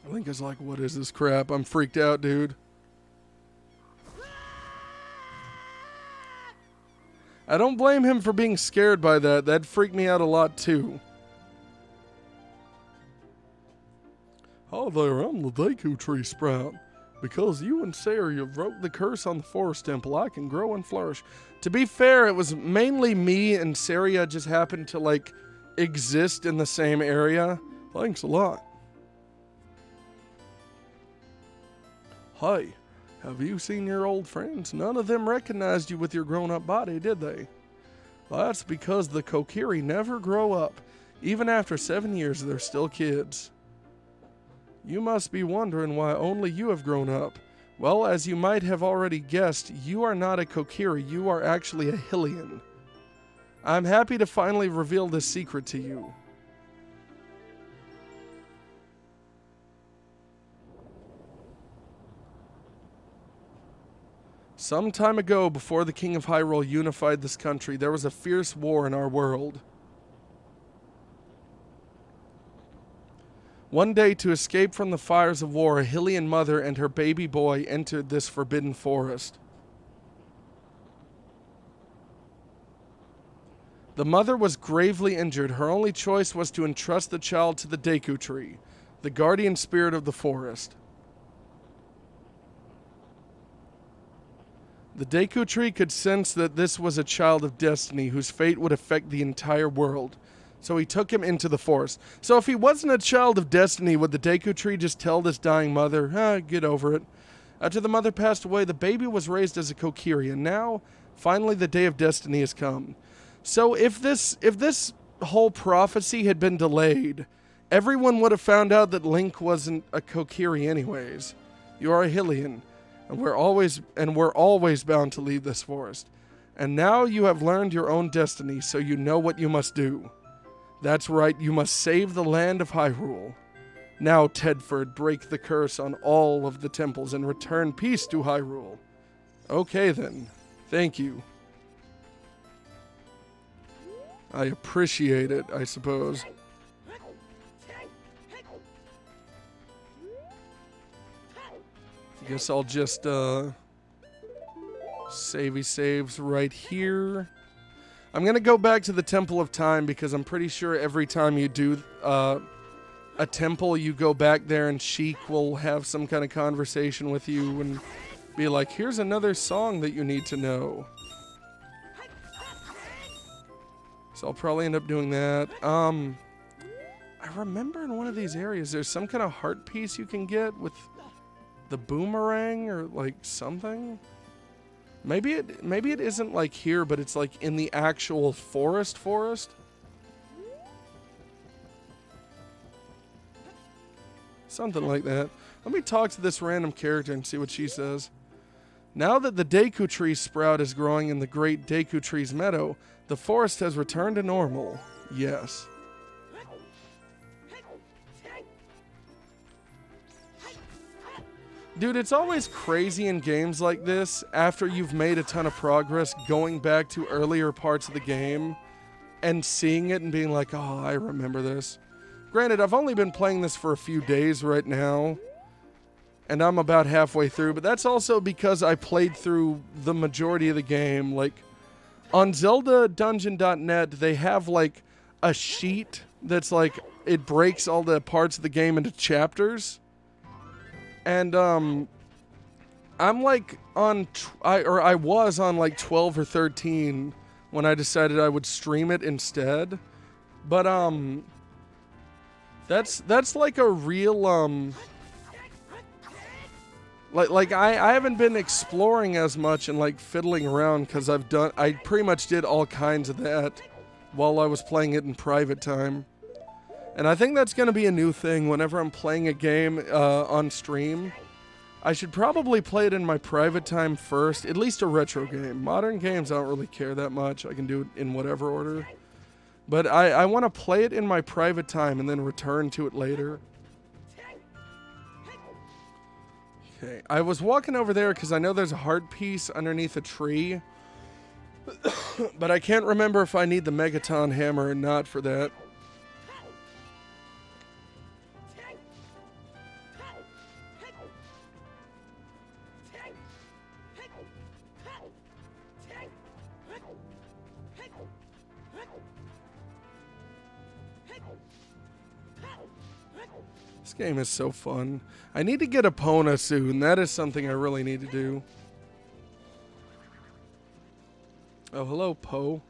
Link is like, what is this crap? I'm freaked out, dude. I don't blame him for being scared by that. That freaked me out a lot, too. Oh, there, I'm the Deku Tree Sprout. Because you and Saria broke the curse on the Forest Temple, I can grow and flourish. To be fair, it was mainly me and Saria just happened to, like, exist in the same area. Thanks a lot. Hi, have you seen your old friends? None of them recognized you with your grown-up body, did they? Well, that's because the Kokiri never grow up. Even after 7 years, they're still kids. You must be wondering why only you have grown up. Well, as you might have already guessed, you are not a Kokiri, you are actually a Hylian. I'm happy to finally reveal this secret to you. Some time ago, before the King of Hyrule unified this country, there was a fierce war in our world. One day, to escape from the fires of war, a Hylian mother and her baby boy entered this forbidden forest. The mother was gravely injured. Her only choice was to entrust the child to the Deku Tree, the guardian spirit of the forest. The Deku Tree could sense that this was a child of destiny whose fate would affect the entire world. So he took him into the forest. So if he wasn't a child of destiny, would the Deku Tree just tell this dying mother, get over it? After the mother passed away, the baby was raised as a Kokiri, and now, finally, the day of destiny has come. So if this whole prophecy had been delayed, everyone would have found out that Link wasn't a Kokiri anyways. You are a Hylian, and we're always bound to leave this forest. And now you have learned your own destiny, so you know what you must do. That's right, you must save the land of Hyrule. Now, Tedford, break the curse on all of the temples and return peace to Hyrule. Okay then, thank you. I appreciate it, I suppose. I guess I'll just, savey saves right here. I'm going to go back to the Temple of Time because I'm pretty sure every time you do a temple, you go back there and Sheik will have some kind of conversation with you and be like, here's another song that you need to know. So I'll probably end up doing that. I remember in one of these areas there's some kind of heart piece you can get with the boomerang or like something. Maybe it isn't like here, but it's like in the actual forest. Something like that. Let me talk to this random character and see what she says. Now that the Deku Tree sprout is growing in the great Deku Tree's meadow, the forest has returned to normal. Yes. Dude, it's always crazy in games like this, after you've made a ton of progress, going back to earlier parts of the game and seeing it and being like, oh, I remember this. Granted, I've only been playing this for a few days right now, and I'm about halfway through, but that's also because I played through the majority of the game. Like, on ZeldaDungeon.net, they have, like, a sheet that's like, it breaks all the parts of the game into chapters. And, I'm like I was on like 12 or 13 when I decided I would stream it instead. But, that's like a real, I haven't been exploring as much and like fiddling around because I pretty much did all kinds of that while I was playing it in private time. And I think that's going to be a new thing whenever I'm playing a game on stream. I should probably play it in my private time first, at least a retro game. Modern games I don't really care that much. I can do it in whatever order. But I want to play it in my private time and then return to it later. Okay, I was walking over there because I know there's a heart piece underneath a tree. But I can't remember if I need the Megaton hammer or not for that. This game is so fun. I need to get a Epona soon. That is something I really need to do. Oh, hello, Poe.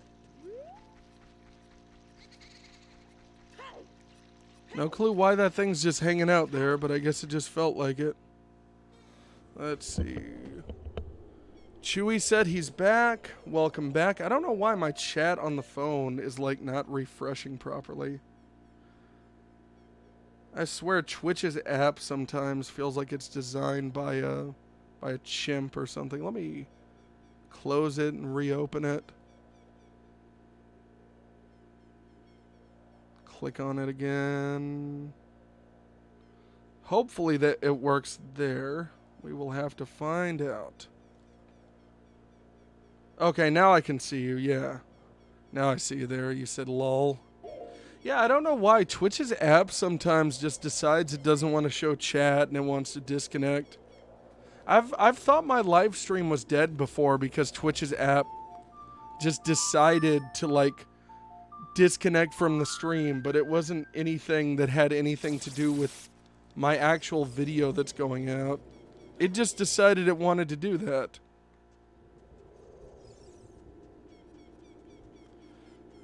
No clue why that thing's just hanging out there, but I guess it just felt like it. Let's see. Chewy said he's back. Welcome back. I don't know why my chat on the phone is like not refreshing properly. I swear Twitch's app sometimes feels like it's designed by a chimp or something. Let me close it and reopen it. Click on it again. Hopefully that it works there. We will have to find out. Okay, now I can see you, yeah. Now I see you there. You said lol. Yeah, I don't know why Twitch's app sometimes just decides it doesn't want to show chat and it wants to disconnect. I've thought my live stream was dead before because Twitch's app just decided to like disconnect from the stream, but it wasn't anything that had anything to do with my actual video that's going out. It just decided it wanted to do that.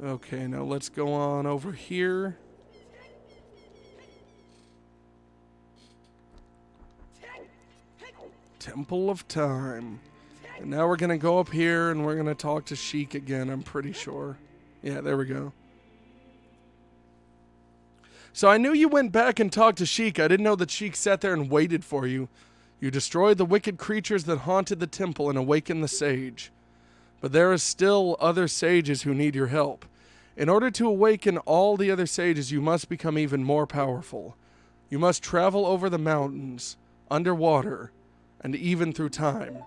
Okay, now let's go on over here. Temple of Time. And now we're going to go up here and we're going to talk to Sheik again, I'm pretty sure. Yeah, there we go. So I knew you went back and talked to Sheik. I didn't know that Sheik sat there and waited for you. You destroyed the wicked creatures that haunted the temple and awakened the sage. But there are still other sages who need your help. In order to awaken all the other sages, you must become even more powerful. You must travel over the mountains, underwater, and even through time.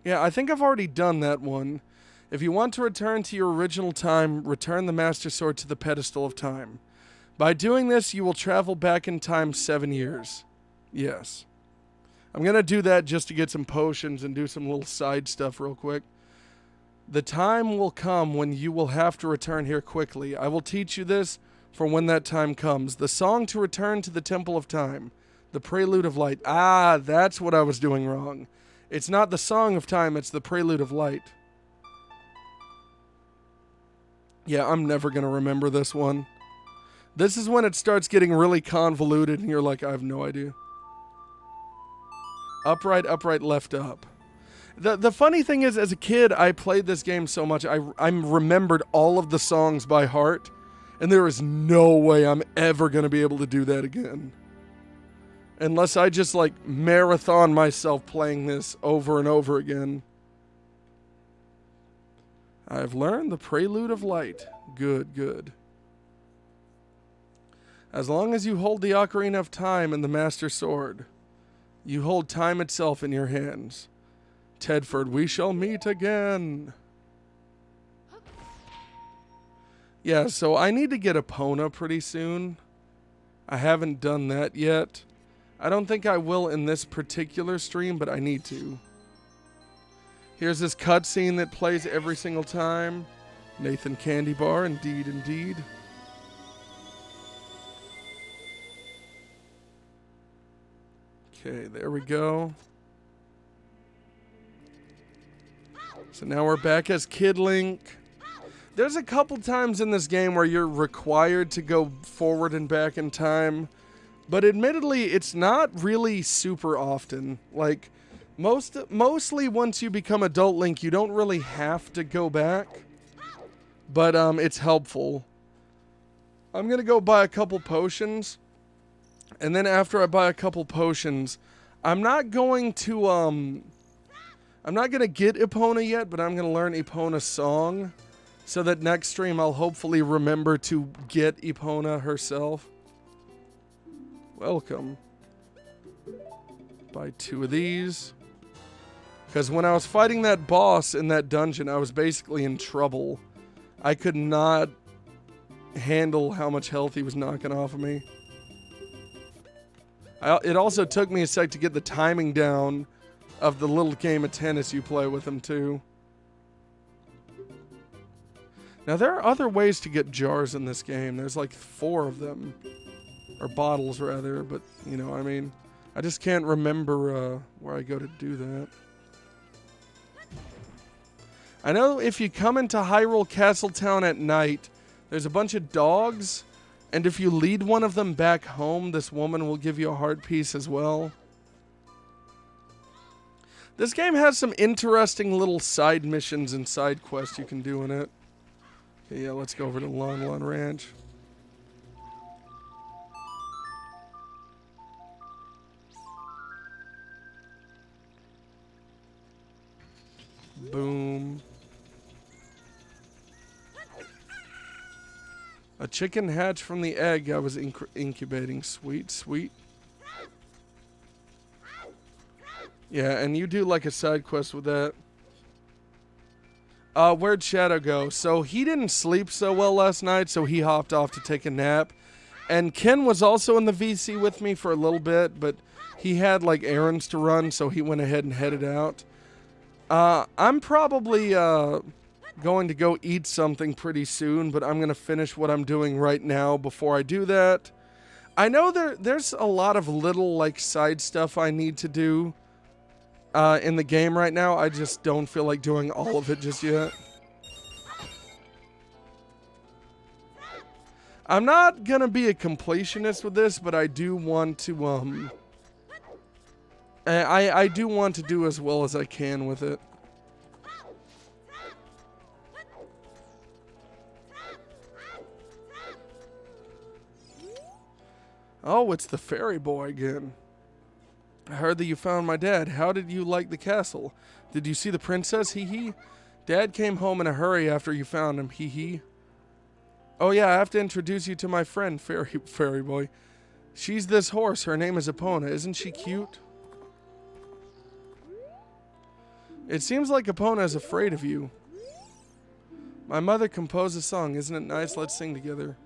Yeah, I think I've already done that one. If you want to return to your original time, return the Master Sword to the pedestal of time. By doing this, you will travel back in time 7 years. Yes. I'm going to do that just to get some potions and do some little side stuff real quick. The time will come when you will have to return here quickly. I will teach you this for when that time comes. The song to return to the Temple of Time. The Prelude of Light. Ah, that's what I was doing wrong. It's not the Song of Time, it's the Prelude of Light. Yeah, I'm never going to remember this one. This is when it starts getting really convoluted and you're like, I have no idea. Upright, upright, left, up. The funny thing is, as a kid, I played this game so much, I remembered all of the songs by heart, and there is no way I'm ever going to be able to do that again. Unless I just, like, marathon myself playing this over and over again. I've learned the Prelude of Light. Good, good. As long as you hold the Ocarina of Time and the Master Sword, you hold time itself in your hands. Tedford, we shall meet again. Yeah, so I need to get Epona pretty soon. I haven't done that yet. I don't think I will in this particular stream, but I need to. Here's this cutscene that plays every single time. Nathan Candy Bar, indeed, indeed. Okay, there we go. So now we're back as Kid Link. There's a couple times in this game where you're required to go forward and back in time. But admittedly, it's not really super often. Like, mostly once you become adult Link, you don't really have to go back. But it's helpful. I'm going to go buy a couple potions. And then after I buy a couple potions, I'm not going to get Epona yet, but I'm going to learn Epona's song. So that next stream I'll hopefully remember to get Epona herself. Welcome. Buy 2 of these. Because when I was fighting that boss in that dungeon, I was basically in trouble. I could not handle how much health he was knocking off of me. It also took me a sec to get the timing down of the little game of tennis you play with him too. Now there are other ways to get jars in this game. There's like 4 of them. Or bottles rather, but you know, I mean, I just can't remember where I go to do that. I know if you come into Hyrule Castletown at night, there's a bunch of dogs, and if you lead one of them back home, this woman will give you a heart piece as well. This game has some interesting little side missions and side quests you can do in it. Okay, yeah, let's go over to Lon Lon Ranch. Boom. A chicken hatched from the egg I was incubating. Sweet, sweet. Yeah, and you do like a side quest with that. Where'd Shadow go? So he didn't sleep so well last night, so he hopped off to take a nap. And Ken was also in the VC with me for a little bit, but he had like errands to run, so he went ahead and headed out. I'm probably going to go eat something pretty soon, but I'm going to finish what I'm doing right now before I do that. I know there's a lot of little like side stuff I need to do in the game right now. I just don't feel like doing all of it just yet. I'm not going to be a completionist with this, but I do want to I do want to do as well as I can with it. Oh, it's the fairy boy again. I heard that you found my dad. How did you like the castle? Did you see the princess? Hee hee. Dad came home in a hurry after you found him. Hee hee. Oh yeah, I have to introduce you to my friend, fairy boy. She's this horse. Her name is Epona. Isn't she cute? It seems like Epona is afraid of you. My mother composed a song. Isn't it nice? Let's sing together.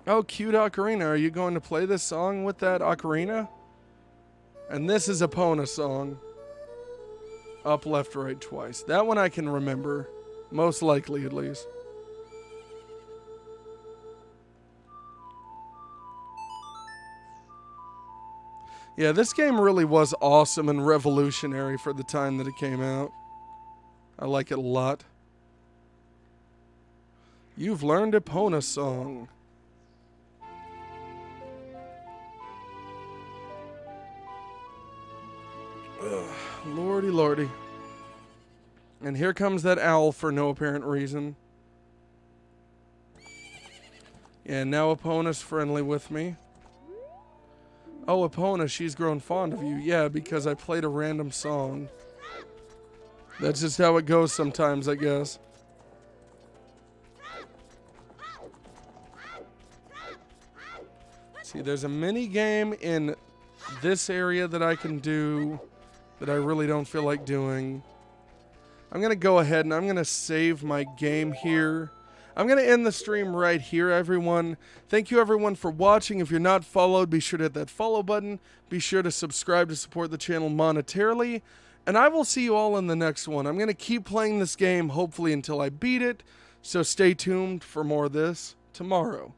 Oh, cute Ocarina. Are you going to play this song with that Ocarina? And this is Epona's song. Up, left, right, twice. That one I can remember. Most likely, at least. Yeah, this game really was awesome and revolutionary for the time that it came out. I like it a lot. You've learned Epona's song. Ugh, lordy, lordy. And here comes that owl for no apparent reason. Yeah, now Epona's friendly with me. Oh, Epona, she's grown fond of you. Yeah, because I played a random song. That's just how it goes sometimes, I guess. See, there's a mini game in this area that I can do that I really don't feel like doing. I'm going to go ahead and I'm going to save my game here. I'm going to end the stream right here, everyone. Thank you, everyone, for watching. If you're not followed, be sure to hit that follow button. Be sure to subscribe to support the channel monetarily. And I will see you all in the next one. I'm going to keep playing this game, hopefully, until I beat it. So stay tuned for more of this tomorrow.